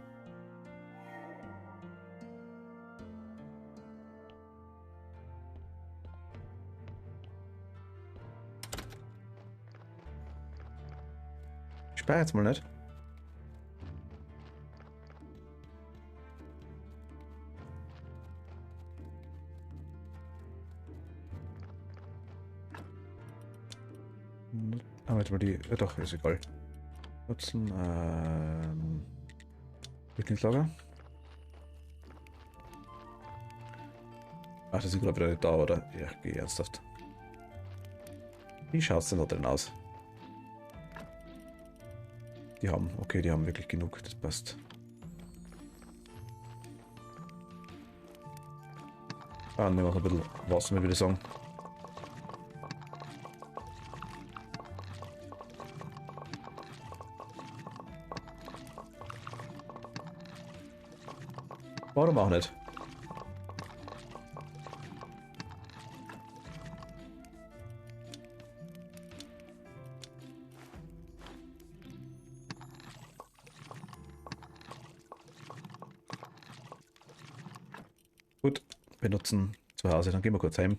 Ich speichere jetzt mal nicht. Aber jetzt mal die. Ja, doch, ist egal. Nutzen. Flüchtlingslager. Ach, das ist gerade wieder nicht da, oder? Ja, geh ernsthaft. Wie schaut es denn da drin aus? Die haben, okay, die haben wirklich genug, das passt. Ah, nehmen wir noch ein bisschen Wasser, würde ich sagen. Warum auch nicht? Gut, benutzen zu Hause. Dann gehen wir kurz heim.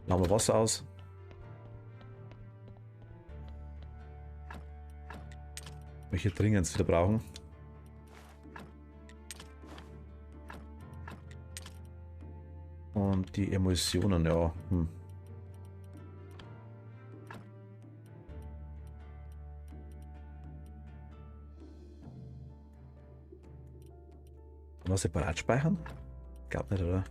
Dann haben wir Wasser aus. Welche dringend wieder brauchen. Und die Emulsionen, ja. Noch separat speichern? Glaub nicht, oder?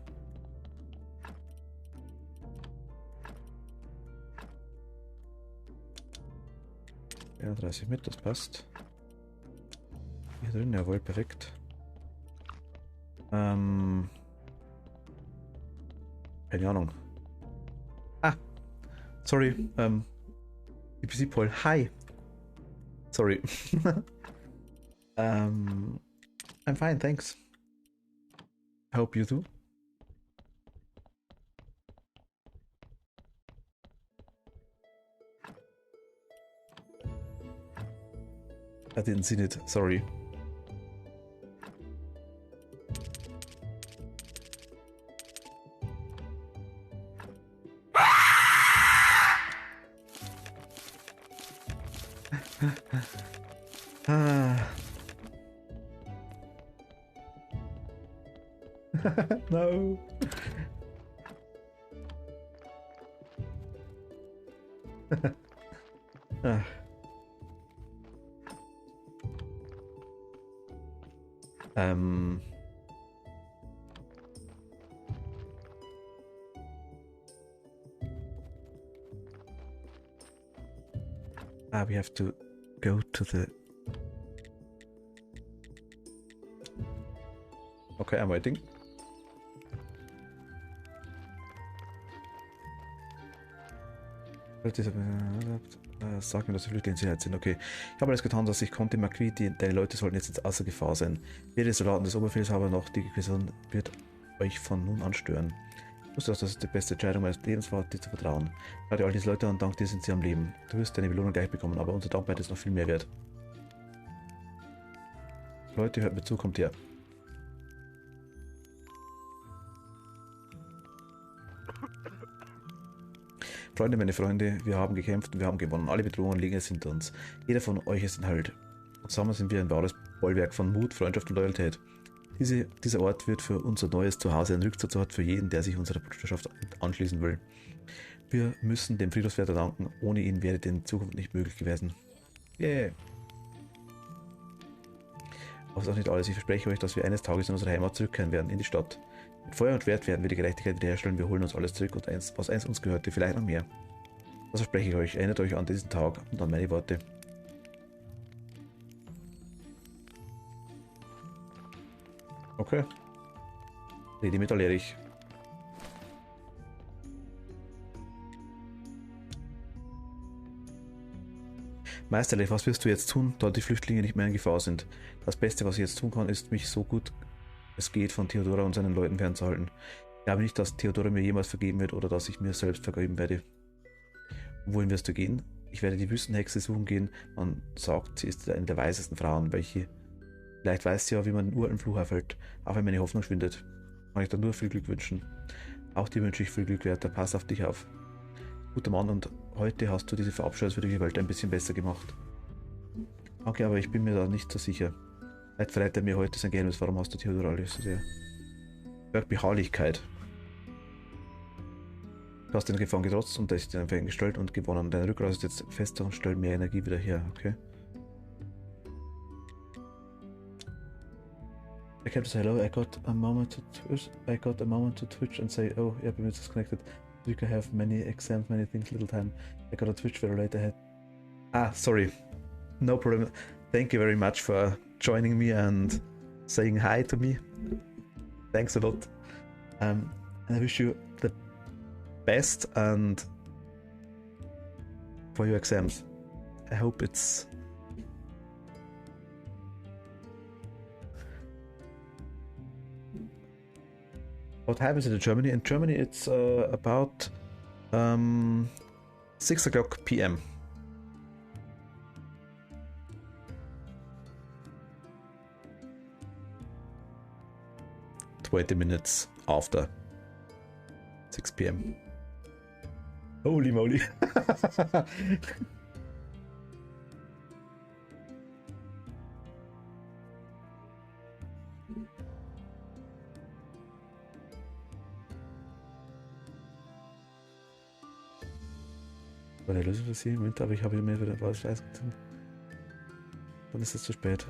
Ja, 30 mit, das passt. Hier drin, jawohl, perfekt. Keine Ahnung. Ah, sorry, EPC Paul, hi. Sorry. I'm fine, thanks. I hope you do. I didn't see it, sorry. No. We have to go to the... Okay, I'm waiting. Sag mir, dass die Flüchtlinge in Sicherheit sind. Okay. Ich habe alles getan, was ich konnte. Marquis, deine Leute sollten jetzt außer Gefahr sein. Weder die Soldaten des Oberbefehlshabers noch die Quison wird euch von nun an stören. Ich wusste, dass das die beste Entscheidung meines Lebens war, dir zu vertrauen. Schau dir all diese Leute an, dank dir sind sie am Leben. Du wirst deine Belohnung gleich bekommen, aber unsere Dankbarkeit ist noch viel mehr wert. Leute, hört mir zu, kommt her. Freunde, meine Freunde, wir haben gekämpft und wir haben gewonnen. Alle Bedrohungen liegen jetzt hinter uns. Jeder von euch ist ein Held. Und zusammen sind wir ein wahres Bollwerk von Mut, Freundschaft und Loyalität. Dieser Ort wird für unser neues Zuhause ein Rückzugsort für jeden, der sich unserer Bruderschaft anschließen will. Wir müssen dem Friedhofswärter danken. Ohne ihn wäre die Zukunft nicht möglich gewesen. Yeah. Aber das ist auch nicht alles. Ich verspreche euch, dass wir eines Tages in unsere Heimat zurückkehren werden, in die Stadt. Mit Feuer und Schwert werden wir die Gerechtigkeit wiederherstellen. Wir holen uns alles zurück und was einst uns gehörte, vielleicht noch mehr. Das verspreche ich euch. Erinnert euch an diesen Tag und an meine Worte. Okay. Rede mit Alerich. Meisterlich, was wirst du jetzt tun, da die Flüchtlinge nicht mehr in Gefahr sind? Das Beste, was ich jetzt tun kann, ist, mich so gut es geht von Theodora und seinen Leuten fernzuhalten. Ich glaube nicht, dass Theodora mir jemals vergeben wird oder dass ich mir selbst vergeben werde. Wohin wirst du gehen? Ich werde die Wüstenhexe suchen gehen. Man sagt, sie ist eine der weisesten Frauen, welche. Vielleicht weiß sie ja, wie man den uralten Fluch erfüllt, auch wenn meine Hoffnung schwindet. Kann ich dir nur viel Glück wünschen. Auch dir wünsche ich viel Glück, Werther. Pass auf dich auf. Guter Mann, und heute hast du diese verabscheuungswürdige Welt ein bisschen besser gemacht. Okay, aber ich bin mir da nicht so sicher. Vielleicht verrät er mir heute sein Geheimnis. Warum hast du Theodora alles so sehr? Beharrlichkeit. Du hast den Gefahren getrotzt und dich den Anfängen gestellt und gewonnen. Dein Rückgrat ist jetzt fester und stellt mehr Energie wieder her, okay? I kept to say hello. I got a moment to twitch and say, oh, yeah, been disconnected. You can have many exams, many things, little time. I got a twitch very late ahead. Ah, sorry. No problem. Thank you very much for joining me and saying hi to me. Thanks a lot. And I wish you the best and for your exams. I hope it's what time is it in Germany? In Germany it's about 6 o'clock p.m. 20 minutes after 6 p.m. Holy moly. War der Lösung für Sie? Moment, aber ich habe mir wieder was getan. Dann ist es zu spät.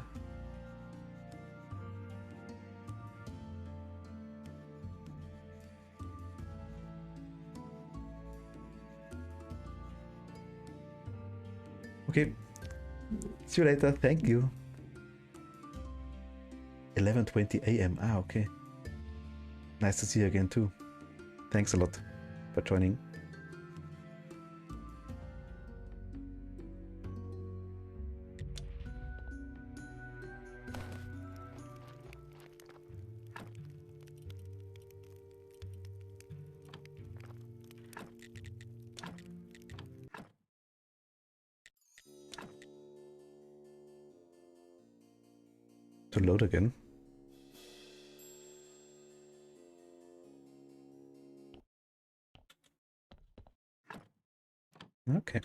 Okay. See you later. Thank you. 11:20 a.m. Ah, okay. Nice to see you again too. Thanks a lot for joining. To load again. Okay.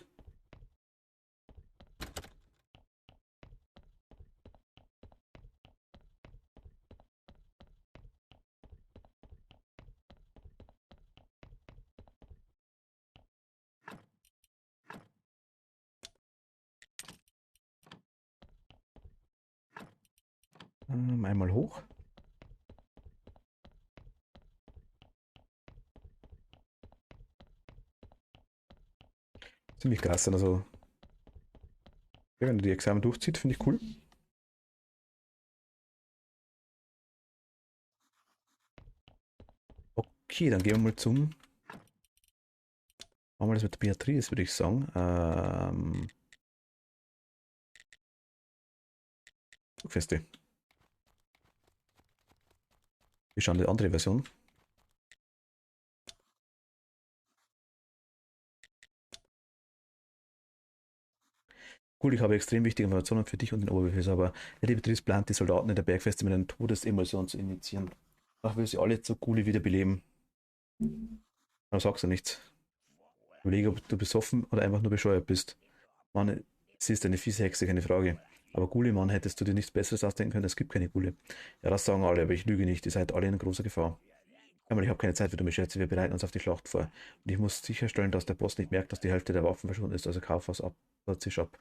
Einmal hoch. Ziemlich krass, also ja, wenn du die Examen durchzieht, finde ich cool. Okay, dann gehen wir mal zum. Machen wir das mit der Beatrice, würde ich sagen. Feste. Wir schauen die andere Version. Cool, ich habe extrem wichtige Informationen für dich und den Oberbefehlshaber. Der Betrieb plant, die Soldaten in der Bergfeste mit einer Todesemulsion zu initiieren. Danach will sie alle zur Gule wiederbeleben. Aber sagst du nichts. Überlege, ob du besoffen oder einfach nur bescheuert bist. Mann, sie ist eine fiese Hexe, keine Frage. Aber Gule, Mann, hättest du dir nichts Besseres ausdenken können? Es gibt keine Gule. Ja, das sagen alle, aber ich lüge nicht. Ihr seid alle in großer Gefahr. Aber ich habe keine Zeit für dumme Schätze. Wir bereiten uns auf die Schlacht vor. Und ich muss sicherstellen, dass der Boss nicht merkt, dass die Hälfte der Waffen verschwunden ist. Also kauf was ab. Zisch ab.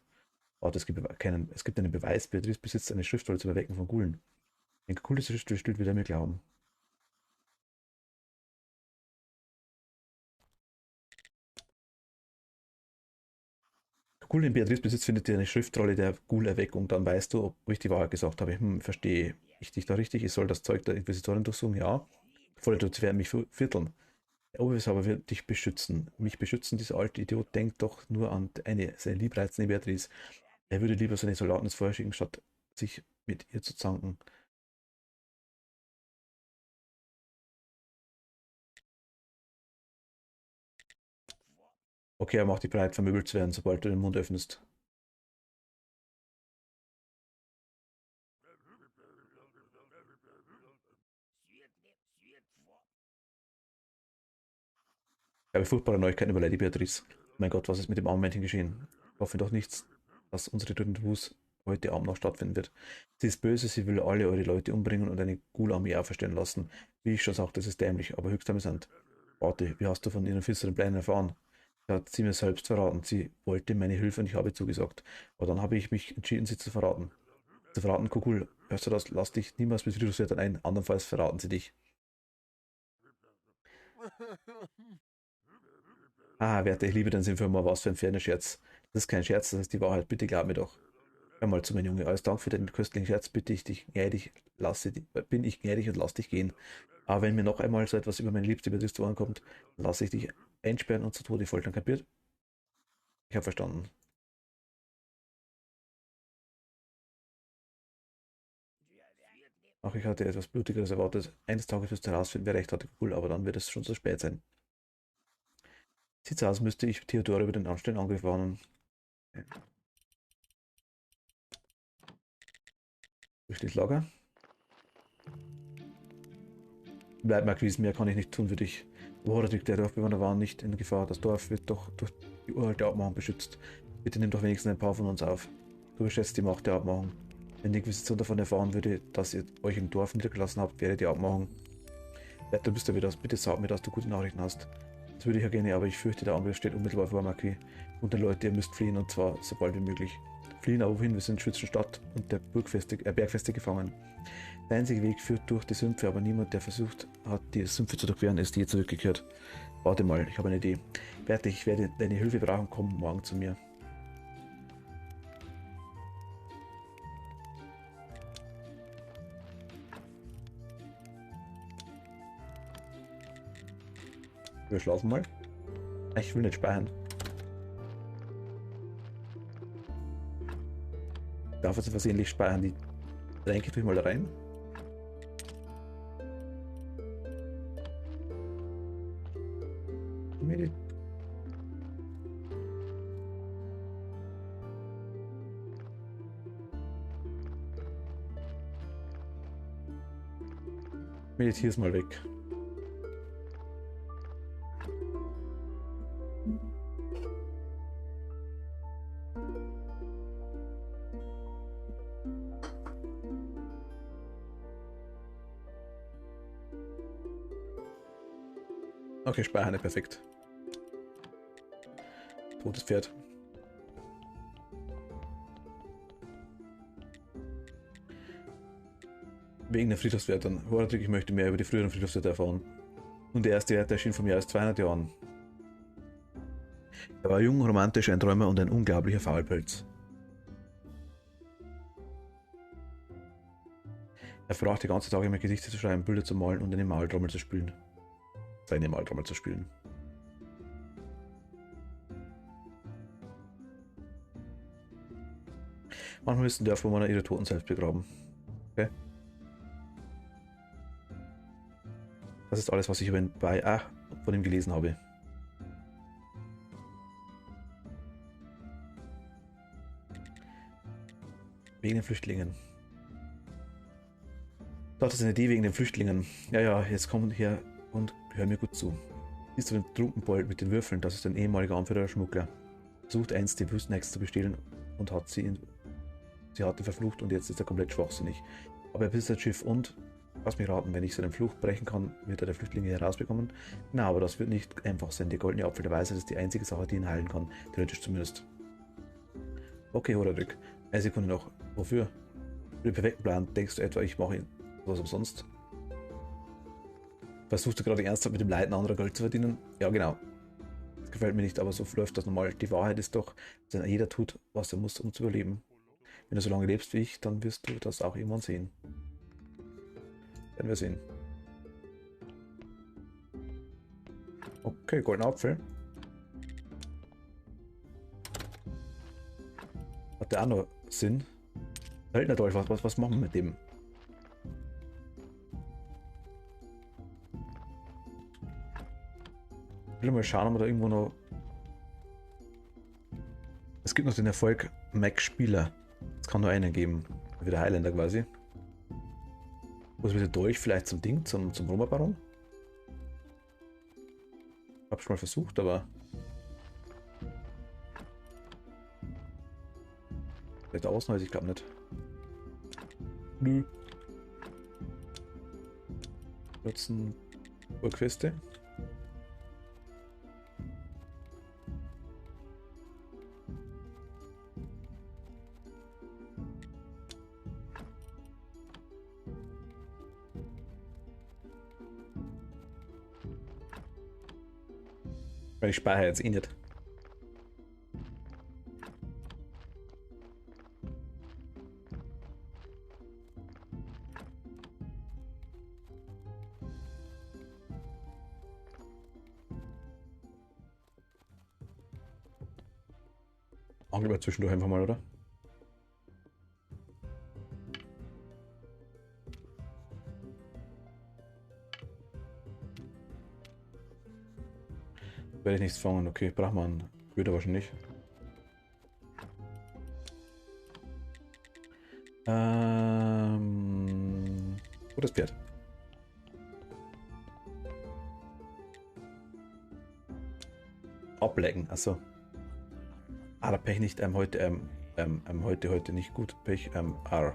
Oh, es gibt einen Beweis. Beatrice besitzt eine Schriftrolle zum Erwecken von Gulen. Ein cooles Schriftrolle steht wieder mir glauben. Cool, in Beatrice besitzt findet ihr eine Schriftrolle der Ghoul-Erweckung, dann weißt du, ob ich die Wahrheit gesagt habe. Verstehe ich dich da richtig? Ich soll das Zeug der Inquisitorin durchsuchen? Ja. Volle sie werden mich vierteln. Der Oberbefehlshaber wird dich beschützen. Mich beschützen, dieser alte Idiot denkt doch nur an seine liebreizende Beatrice. Er würde lieber seine Soldaten ins Feuer schicken, statt sich mit ihr zu zanken. Okay, er macht dich bereit, vermöbelt zu werden, sobald du den Mund öffnest. Ich habe furchtbare Neuigkeiten über Lady Beatrice. Mein Gott, was ist mit dem armen Männchen geschehen? Ich hoffe doch nichts, dass unsere Rendezvous heute Abend noch stattfinden wird. Sie ist böse, sie will alle eure Leute umbringen und eine Ghoul-Armee auferstellen lassen. Wie ich schon sagte, das ist dämlich, aber höchst amüsant. Warte, wie hast du von ihren finsteren Plänen erfahren? Hat sie mir selbst verraten. Sie wollte meine Hilfe und ich habe zugesagt. Aber dann habe ich mich entschieden, sie zu verraten. Zu verraten, Kugul, hörst du das? Lass dich niemals mit Viruswertern ein, andernfalls verraten sie dich. Ah, Werte, ich liebe den Sinn für Humor, was für ein ferner Scherz. Das ist kein Scherz, das ist die Wahrheit. Bitte glaub mir doch. Hör mal zu, mein Junge. Als Dank für den köstlichen Scherz bitte ich dich gnädig, bin ich gnädig und lass dich gehen. Aber wenn mir noch einmal so etwas über meine Liebste Beatrice zu Ohren kommt, dann lasse ich dich einsperren und zu Tode foltern, kapiert? Ich habe verstanden. Ach, ich hatte etwas Blutigeres erwartet. Eines Tages wirst du herausfinden, wer recht hatte, cool, aber dann wird es schon zu spät sein. Sieht so aus, müsste ich Theodora über den anständigen Angriff warnen. Durch das Lager. Bleib mal gewiss, mehr kann ich nicht tun für dich. Wohradrik, der Dorfbewohner waren nicht in Gefahr. Das Dorf wird doch durch die uralte Abmachung beschützt. Bitte nimm doch wenigstens ein paar von uns auf. Du überschätzt die Macht der Abmachung. Wenn die Inquisition davon erfahren würde, dass ihr euch im Dorf niedergelassen habt, wäre die Abmachung. Ja, du bist ja wieder. Bitte sag mir, dass du gute Nachrichten hast. Das würde ich ja gerne, aber ich fürchte, der Angriff steht unmittelbar vor, Marquis. Und die Leute, ihr müsst fliehen, und zwar so bald wie möglich. Fliehen, aber wohin? Wir sind in Schützen Stadt und der Bergfeste gefangen. Der einzige Weg führt durch die Sümpfe, aber niemand, der versucht hat, die Sümpfe zu durchqueren, ist je zurückgekehrt. Warte mal, ich habe eine Idee. Bertie, ich werde deine Hilfe brauchen, komm morgen zu mir. Wir schlafen mal. Ich will nicht speichern. Ich darf jetzt versehentlich speichern. Die Tränke tue ich mal rein. Meditier's mal weg. Okay, speichern, perfekt. Totes Pferd. Wegen der Friedhofswärtern. Horadric, ich möchte mehr über die früheren Friedhofswärter erfahren. Und der erste Wärter erschien vor mehr als 200 Jahren. Er war jung, romantisch, ein Träumer und ein unglaublicher Faulpelz. Er verbrachte die ganze Tage immer Gedichte zu schreiben, Bilder zu malen und eine Maultrommel zu spielen. Seine Maultrommel zu spielen. Manchmal müssten Dorfbewohner ihre Toten selbst begraben. Okay. Das ist alles, was ich über ihn von ihm gelesen habe. Wegen den Flüchtlingen. Das ist eine Idee wegen den Flüchtlingen. Ja, ja, jetzt komm her und hör mir gut zu. Siehst du den Trunkenbold mit den Würfeln? Das ist ein ehemaliger Anführer der Schmuggler. Versucht einst die Wüstenhexe zu bestehlen und hat sie hat ihn verflucht und jetzt ist er komplett schwachsinnig. Aber er besitzt das Schiff und, lass mich raten, wenn ich seinen Fluch brechen kann, wird er der Flüchtlinge herausbekommen. Na, aber das wird nicht einfach sein. Der goldene Apfel der Weisheit ist die einzige Sache, die ihn heilen kann. Theoretisch zumindest. Okay, Horadric. Eine Sekunde noch. Wofür? Für den perfekten Plan denkst du etwa, ich mache ihn was umsonst? Versuchst du gerade ernsthaft mit dem Leiden anderer Geld zu verdienen? Ja, genau. Das gefällt mir nicht, aber so läuft das normal. Die Wahrheit ist doch, dass jeder tut, was er muss, um zu überleben. Wenn du so lange lebst wie ich, dann wirst du das auch irgendwann sehen. Werden wir sehen. Okay, goldener Apfel. Hat der auch noch Sinn? Söldner-Dolch, was machen wir mit dem? Ich will mal schauen, ob wir da irgendwo noch... Es gibt noch den Erfolg Mac-Spieler. Es kann nur einen geben. Wie der Highlander quasi. Muss mit der Dolch vielleicht zum Ding, zum Roma-Baron? Hab schon mal versucht, aber... Vielleicht außen, ich glaube nicht. Nö. Nutzen Urqueste. Weil ich speichere jetzt eh nicht. Machen wir zwischendurch einfach mal, oder? Werde ich nichts fangen. Okay, braucht man. Würde wahrscheinlich nicht. Gutes Pferd. Ablecken, achso. Ah, der Pech nicht, heute nicht gut. Pech, Ja,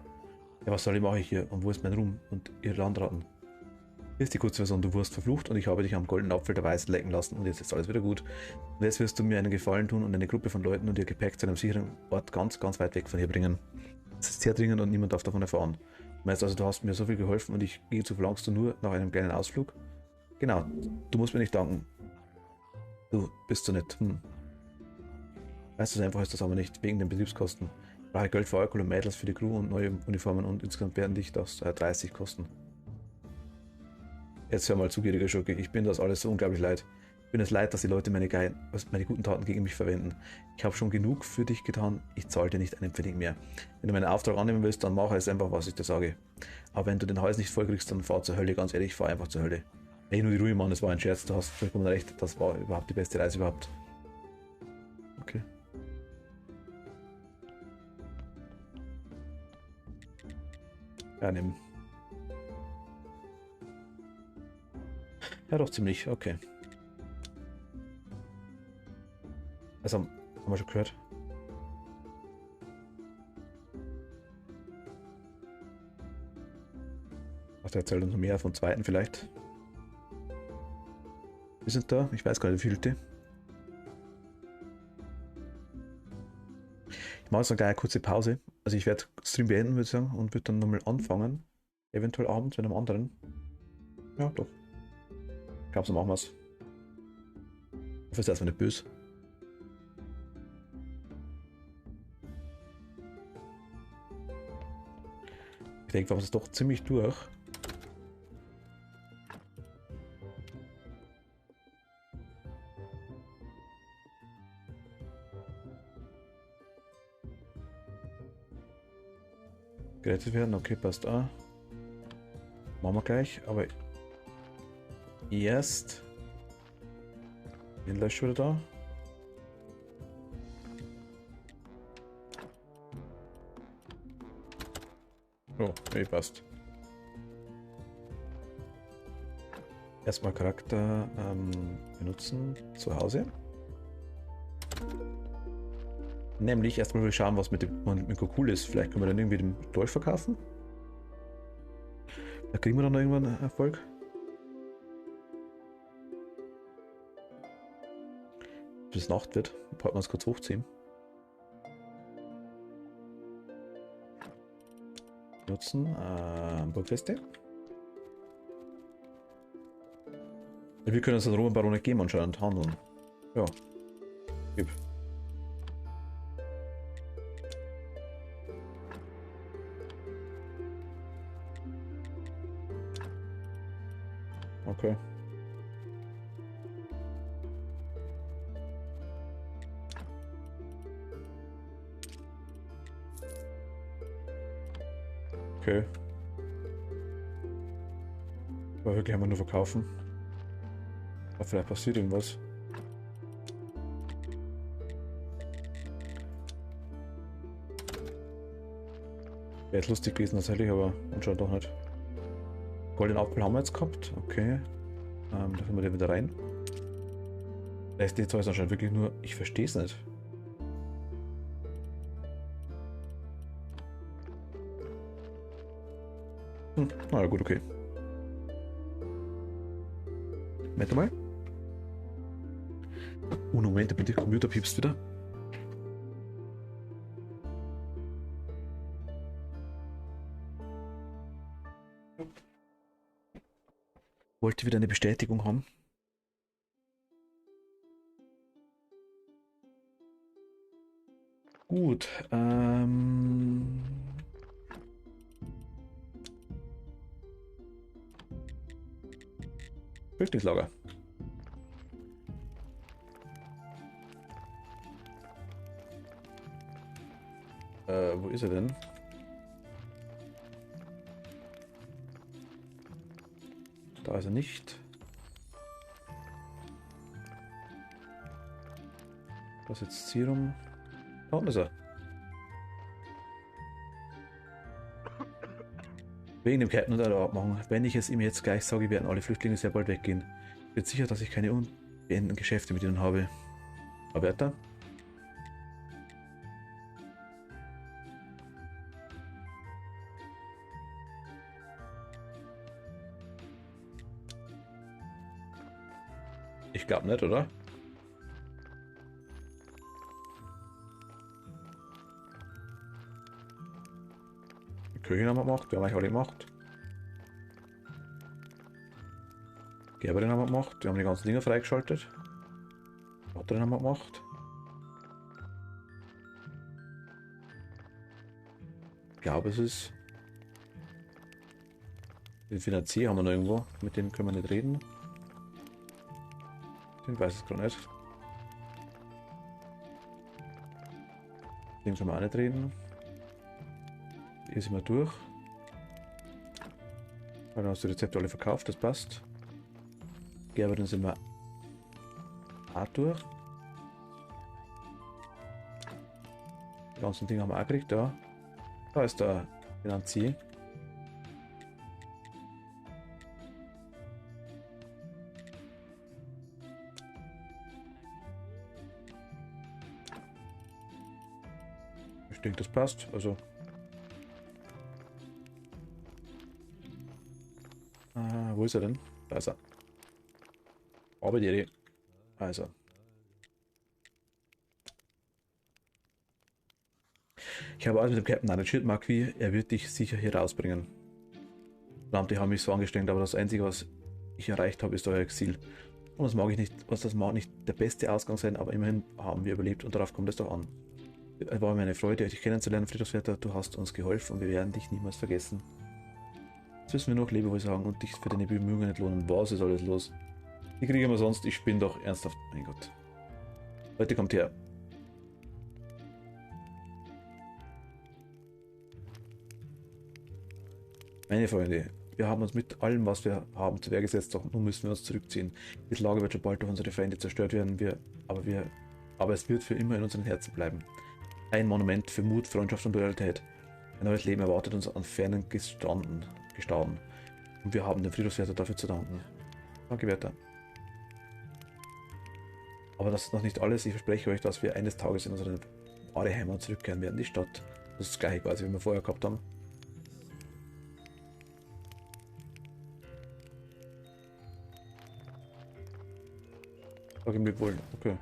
was soll ich machen hier? Und wo ist mein Ruhm? Und ihr Landratten? Hier ist die Kurzversion, du wurdest verflucht und ich habe dich am goldenen Apfel der Weisheit lecken lassen und jetzt ist alles wieder gut. Und jetzt wirst du mir einen Gefallen tun und eine Gruppe von Leuten und ihr Gepäck zu einem sicheren Ort ganz, ganz weit weg von hier bringen. Das ist sehr dringend und niemand darf davon erfahren. Du meinst also, du hast mir so viel geholfen und ich gehe zu verlangst du nur nach einem kleinen Ausflug? Genau, du musst mir nicht danken. Du bist so nett. Weißt du, so einfach ist das aber nicht, wegen den Betriebskosten. Ich brauche Geld für Alkohol und Mädels für die Crew und neue Uniformen und insgesamt werden dich das 30 kosten. Jetzt hör mal zu, gieriger Schurke, ich bin das alles so unglaublich leid. Ich bin es leid, dass die Leute meine guten Taten gegen mich verwenden. Ich habe schon genug für dich getan, ich zahle dir nicht einen Pfennig mehr. Wenn du meinen Auftrag annehmen willst, dann mache es einfach, was ich dir sage. Aber wenn du den Hals nicht voll kriegst, dann fahr zur Hölle, ganz ehrlich, fahr einfach zur Hölle. Hey, nur die Ruhe, Mann, das war ein Scherz, du hast vollkommen recht, das war überhaupt die beste Reise überhaupt. Okay. Ja, nehmen. Ja, doch ziemlich, okay. Also, haben wir schon gehört. Ach, der erzählt uns noch mehr vom zweiten vielleicht. Wir sind da, ich weiß gar nicht, wie vielte. Ich mache jetzt noch gleich eine kurze Pause. Also ich werde Stream beenden, würde ich sagen, und würde dann nochmal anfangen. Eventuell abends mit einem anderen. Ja, doch. Ich glaube, so machen wir es. Ich hoffe, es ist erstmal nicht böse. Ich denke, wir haben es doch ziemlich durch. Gerettet werden, okay, passt auch. Machen wir gleich, aber erst den Lösch wieder da. Oh, nee, passt. Erstmal Charakter benutzen zu Hause. Nämlich erstmal will ich schauen, was mit dem cool ist. Vielleicht können wir dann irgendwie den Dolch verkaufen. Da kriegen wir dann irgendwann Erfolg. Bis Nacht wird. Wollten wir es kurz hochziehen. Nutzen. Burgfeste. Wir können uns den Roman Baron nicht geben anscheinend handeln. Ja. Gib. Okay. Okay. Aber wirklich einmal nur verkaufen. Aber vielleicht passiert irgendwas. Wäre jetzt lustig gewesen tatsächlich, aber anscheinend doch nicht. Golden Apfel haben wir jetzt gehabt. Okay. Da können wir den wieder rein. Der SD2 ist anscheinend wirklich nur... Ich verstehe es nicht. Na ja, gut, okay. Warte mal. Oh, Moment, da bin der Computer piepst wieder. Wollte wieder eine Bestätigung haben. Gut, Flüchtlingslager. Wo ist er denn? Da ist er nicht. Was jetzt Serum? Da unten ist er. Wegen dem Captain und der Abmachung. Wenn ich es ihm jetzt gleich sage, werden alle Flüchtlinge sehr bald weggehen. Ich bin sicher, dass ich keine unbeendeten Geschäfte mit ihnen habe. Alberta? Ich glaube nicht, oder? Die Köchin haben wir gemacht, wir haben eigentlich alle gemacht. Gerberin haben wir gemacht, wir haben die ganzen Dinger freigeschaltet. Batterin haben wir gemacht. Ich glaube, es ist... Den Finanzier haben wir noch irgendwo, mit dem können wir nicht reden. Den weiß ich gar nicht. Den können wir auch nicht reden. Hier sind wir durch. Dann hast du die Rezepte alle verkauft, das passt. Gerberin sind wir auch durch. Die ganzen Dinge haben wir auch gekriegt, da. Da ist der Finanzier. Ich denke, das passt. Also. Wo ist er denn? Da ist er. Aber die. Also. Ich habe alles mit dem Captain arrangiert, Marquis. Er wird dich sicher hier rausbringen. Verdammt, die haben mich so angestrengt, aber das Einzige, was ich erreicht habe, ist euer Exil. Und das mag ich nicht, das mag nicht der beste Ausgang sein, aber immerhin haben wir überlebt und darauf kommt es doch an. Es war mir eine Freude, dich kennenzulernen, Friedhofswärter. Du hast uns geholfen und wir werden dich niemals vergessen. Jetzt müssen wir noch Lebewohl sagen und dich für deine Bemühungen entlohnen. Was ist alles los? Die kriegen wir sonst, ich bin doch ernsthaft. Mein Gott. Leute, kommt her. Meine Freunde, wir haben uns mit allem, was wir haben, zur Wehr gesetzt, doch nun müssen wir uns zurückziehen. Das Lager wird schon bald durch unsere Feinde zerstört werden, aber es wird für immer in unseren Herzen bleiben. Ein Monument für Mut, Freundschaft und Loyalität. Ein neues Leben erwartet uns an fernen Gestaden. Und wir haben dem Friedhofswärter dafür zu danken. Danke, Wärter. Aber das ist noch nicht alles. Ich verspreche euch, dass wir eines Tages in unsere wahre Heimat zurückkehren werden, die Stadt. Das ist das gleiche quasi, wie wir vorher gehabt haben. Sag ihm wohl, okay.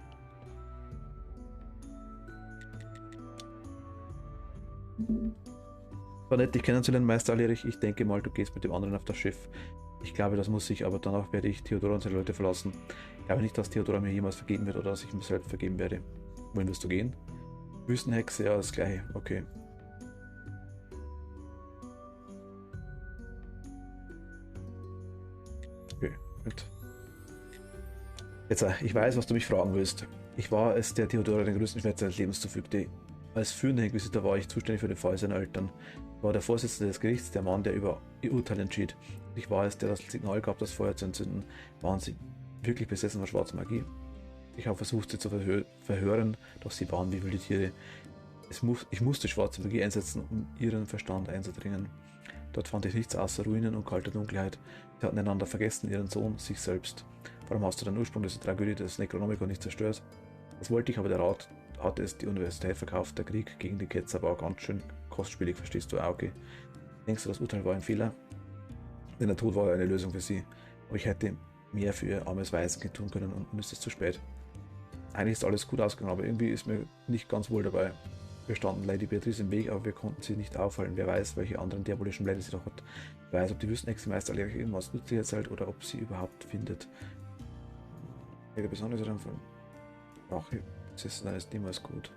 War nett, dich kennenzulernen, Meister Alierich. Ich denke mal, du gehst mit dem anderen auf das Schiff. Ich glaube, das muss ich, aber danach werde ich Theodora und seine Leute verlassen. Ich glaube nicht, dass Theodora mir jemals vergeben wird oder dass ich mir selbst vergeben werde. Wohin wirst du gehen? Wüstenhexe, ja, das gleiche. Okay. Okay, gut. Jetzt, ich weiß, was du mich fragen willst. Ich war es, der Theodora den größten Schmerz seines Lebens zufügte. Als führender Inquisitor war ich zuständig für den Fall seiner Eltern. war der Vorsitzende des Gerichts der Mann, der über ihr Urteil entschied. Ich war es, der das Signal gab, das Feuer zu entzünden. Waren sie wirklich besessen von schwarzer Magie? Ich habe versucht, sie zu verhören, doch sie waren wie wilde Tiere. Ich musste schwarze Magie einsetzen, um ihren Verstand einzudringen. Dort fand ich nichts außer Ruinen und kalte Dunkelheit. Sie hatten einander vergessen, ihren Sohn, sich selbst. Warum hast du den Ursprung dieser Tragödie des Necronomicon nicht zerstört? Das wollte ich, aber der Rat hat es die Universität verkauft. Der Krieg gegen die Ketzer war ganz schön kostspielig, verstehst du, Aoki? Denkst du, das Urteil war ein Fehler? Denn der Tod war ja eine Lösung für sie. Aber ich hätte mehr für ihr armes Waisenkind tun können und nun ist es zu spät. Eigentlich ist alles gut ausgegangen, aber irgendwie ist mir nicht ganz wohl dabei. Wir standen Lady Beatrice im Weg, aber wir konnten sie nicht aufhalten. Wer weiß, welche anderen diabolischen Pläne sie noch hat. Wer weiß, ob die Wüstenhexenmeister eigentlich irgendwas nützlich erzählt oder ob sie überhaupt findet. Der besondere Anfang. Rache, Prozesse ist niemals gut.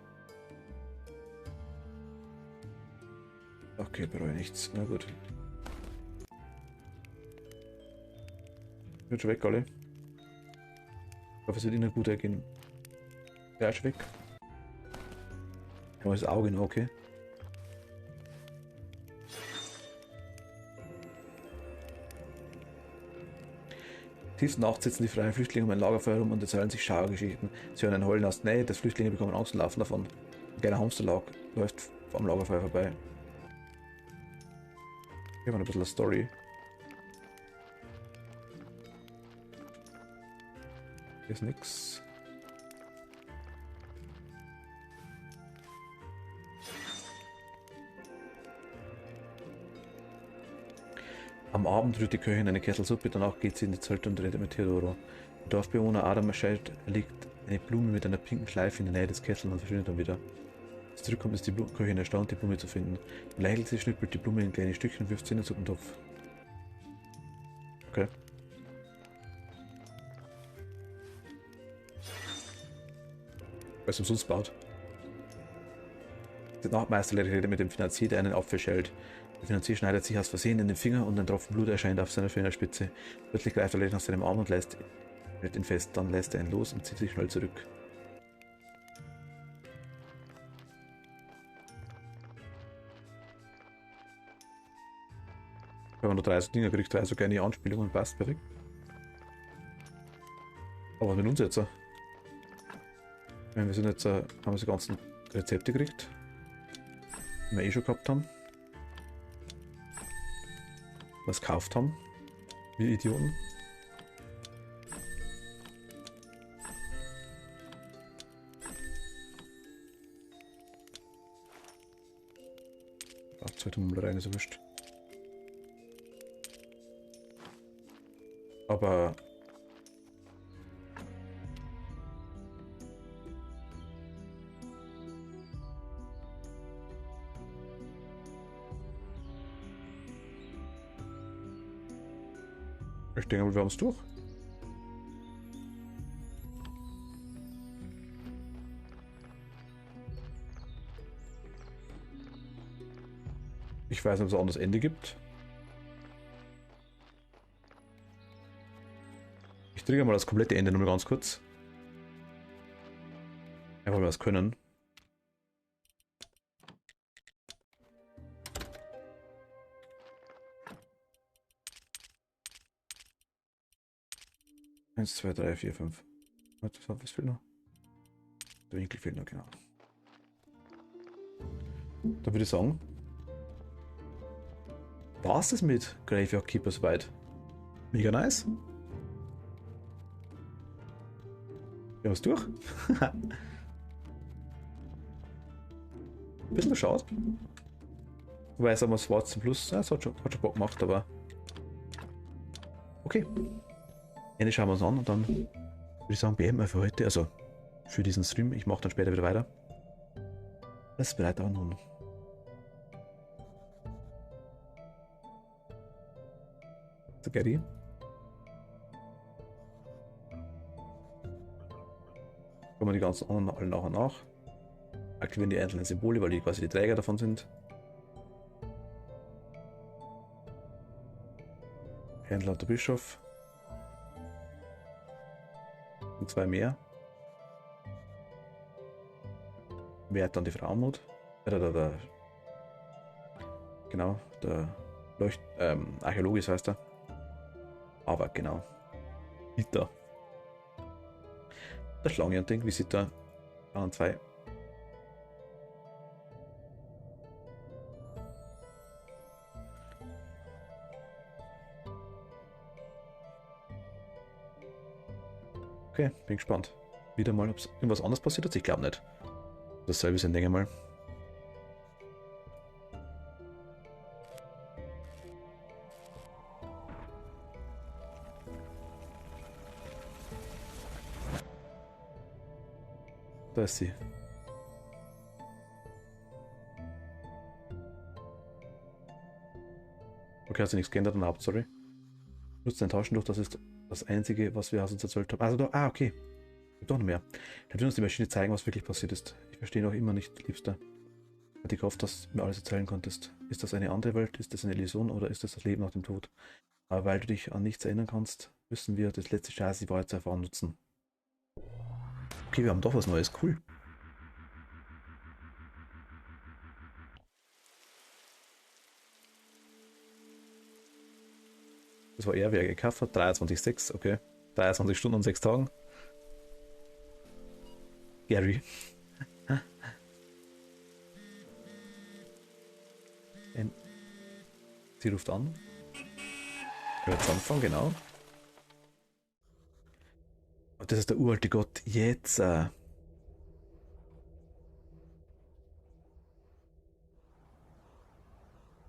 Okay, bereue nichts. Na gut. Wird schon weg, alle. Ich hoffe, es wird ihnen gut ergehen. Der ist weg. Ja, das Auge noch, okay. Tief Nacht sitzen die freien Flüchtlinge um ein Lagerfeuer herum und erzählen sich Schauergeschichten. Sie hören ein Heulen aus der Nähe, die Flüchtlinge bekommen Angst und laufen davon. Ein kleiner Hamsterlauf läuft am Lagerfeuer vorbei. Hier haben wir ein bisschen eine Story. Hier ist nix. Am Abend rührt die Köchin eine Kessel Suppe, danach geht sie in die Zelte und redet mit Theodoro. Der Dorfbewohner Adam erscheint, er legt eine Blume mit einer pinken Schleife in der Nähe des Kessels und verschwindet dann wieder. Als sie zurückkommt, ist die Köchin erstaunt, die Blume zu finden. Dann lächelt sie, schnippelt die Blume in kleine Stückchen und wirft sie in den Suppentopf. Okay. Was umsonst baut. Der Nachtmeister redet mit dem Finanzier, der einen Apfel schält. Der Finanzier schneidet sich aus Versehen in den Finger und ein Tropfen Blut erscheint auf seiner Fingerspitze. Plötzlich greift er nach seinem Arm und hält ihn fest. Dann lässt er ihn los und zieht sich schnell zurück. Wenn man nur 3 so Dinger kriegt, 3 so gerne Anspielungen, passt perfekt. Aber was mit uns jetzt? Wir sind jetzt, haben wir die ganzen Rezepte gekriegt, die wir eh schon gehabt haben. Was gekauft haben. Wir Idioten. Zweite Mal rein, ist wurscht. Aber ich denke, wir haben es durch. Ich weiß nicht, ob es ein anderes Ende gibt. Ich trigger mal das komplette Ende nur ganz kurz. Einfach weil wir es können. Eins, zwei, drei, vier, fünf. Was fehlt noch? Der Winkel fehlt noch, genau. Da würde ich sagen, war es das mit Graveyard Keepers weit. Mega nice. Ja, was durch? Ein bisschen schade. Wobei, sagen wir, Schwarzen Plus, ja, es hat schon Bock gemacht, aber. Okay. Ende schauen wir uns an und dann würde ich sagen, beenden wir für heute, also für diesen Stream. Ich mache dann später wieder weiter. Das ist bereit auch nun. So, Gary. Kommen die ganzen anderen alle nach und nach. Aktivieren die einzelnen Symbole, weil die quasi die Träger davon sind. Händler und der Bischof. Und 2 mehr. Wer hat dann die Frauenmut? Der genau. Der Archäologe heißt er. Aber genau. Hita. Der Schlangenjäger, Visitor. An 2. Okay, bin gespannt. Wieder mal, ob es irgendwas anderes passiert ist. Ich glaube nicht. Dasselbe sind, denke ich mal. Da ist sie. Okay, hat sich nichts geändert an der Hauptstory. Nutzt ein Taschentuch, das ist das Einzige, was wir aus uns erzählt haben. Also da, okay. Gibt doch noch mehr. Dann wird uns die Maschine zeigen, was wirklich passiert ist. Ich verstehe noch immer nicht, Liebster. Hätte ich gehofft, dass du mir alles erzählen konntest. Ist das eine andere Welt? Ist das eine Illusion oder ist das das Leben nach dem Tod? Aber weil du dich an nichts erinnern kannst, müssen wir das letzte Chance, die Wahrheit zu erfahren, nutzen. Okay, wir haben doch was Neues. Cool. Das war er, wer gekauft hat. 23,6, okay. 23 Stunden und 6 Tagen. Gary. Sie ruft an. Hört anfangen, genau. Und das ist der uralte Gott. Jetzt.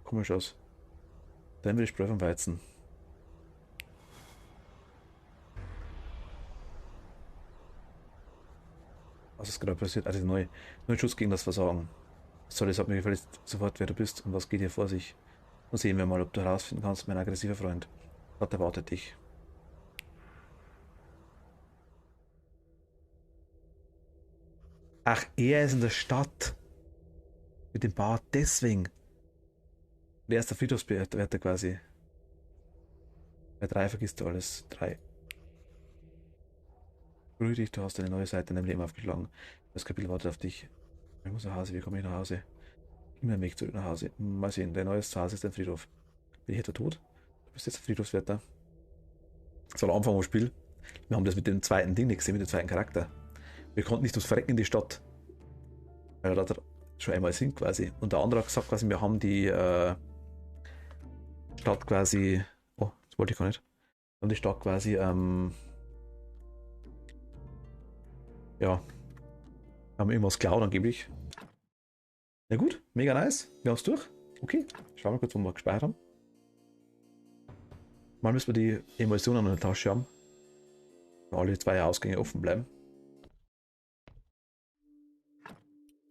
Komisch aus. Dann will ich Spreu vom Weizen. Was ist gerade passiert? Also neue Schutz gegen das Versagen. Soll es mir gefällt sofort, wer du bist und was geht hier vor sich. Und sehen wir mal, ob du herausfinden kannst, mein aggressiver Freund. Gott erwartet dich. Ach, er ist in der Stadt. Mit dem Bad, deswegen. Wer ist der Friedhofswärter quasi? Bei 3 vergisst du alles. 3. Beruhig dich, du hast eine neue Seite in deinem Leben aufgeschlagen. Das Kapitel wartet auf dich. Ich muss nach Hause, wie komme ich nach Hause? Immer ein Weg zurück nach Hause. Mal sehen, dein neues Zuhause ist ein Friedhof. Bin ich etwa tot? Du bist jetzt Friedhofswärter. Das war der Anfang vom Spiel. Wir haben das mit dem zweiten Ding nicht gesehen, mit dem zweiten Charakter. Wir konnten nicht ums Verrecken in die Stadt. Weil wir da schon einmal sind quasi. Und der andere hat gesagt quasi, wir haben die Stadt quasi... Oh, das wollte ich gar nicht. Wir haben die Stadt quasi, ja, haben irgendwas geklaut angeblich. Na gut, mega nice. Wir haben es durch. Okay, schauen wir kurz, wo wir gespeichert haben. Mal müssen wir die Emulsionen in der Tasche haben. Alle 2 Ausgänge offen bleiben.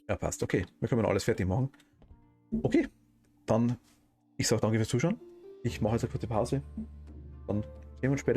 Ja, passt. Okay, wir können alles fertig machen. Okay, dann ich sage danke fürs Zuschauen. Ich mache jetzt eine kurze Pause. Dann sehen wir uns später.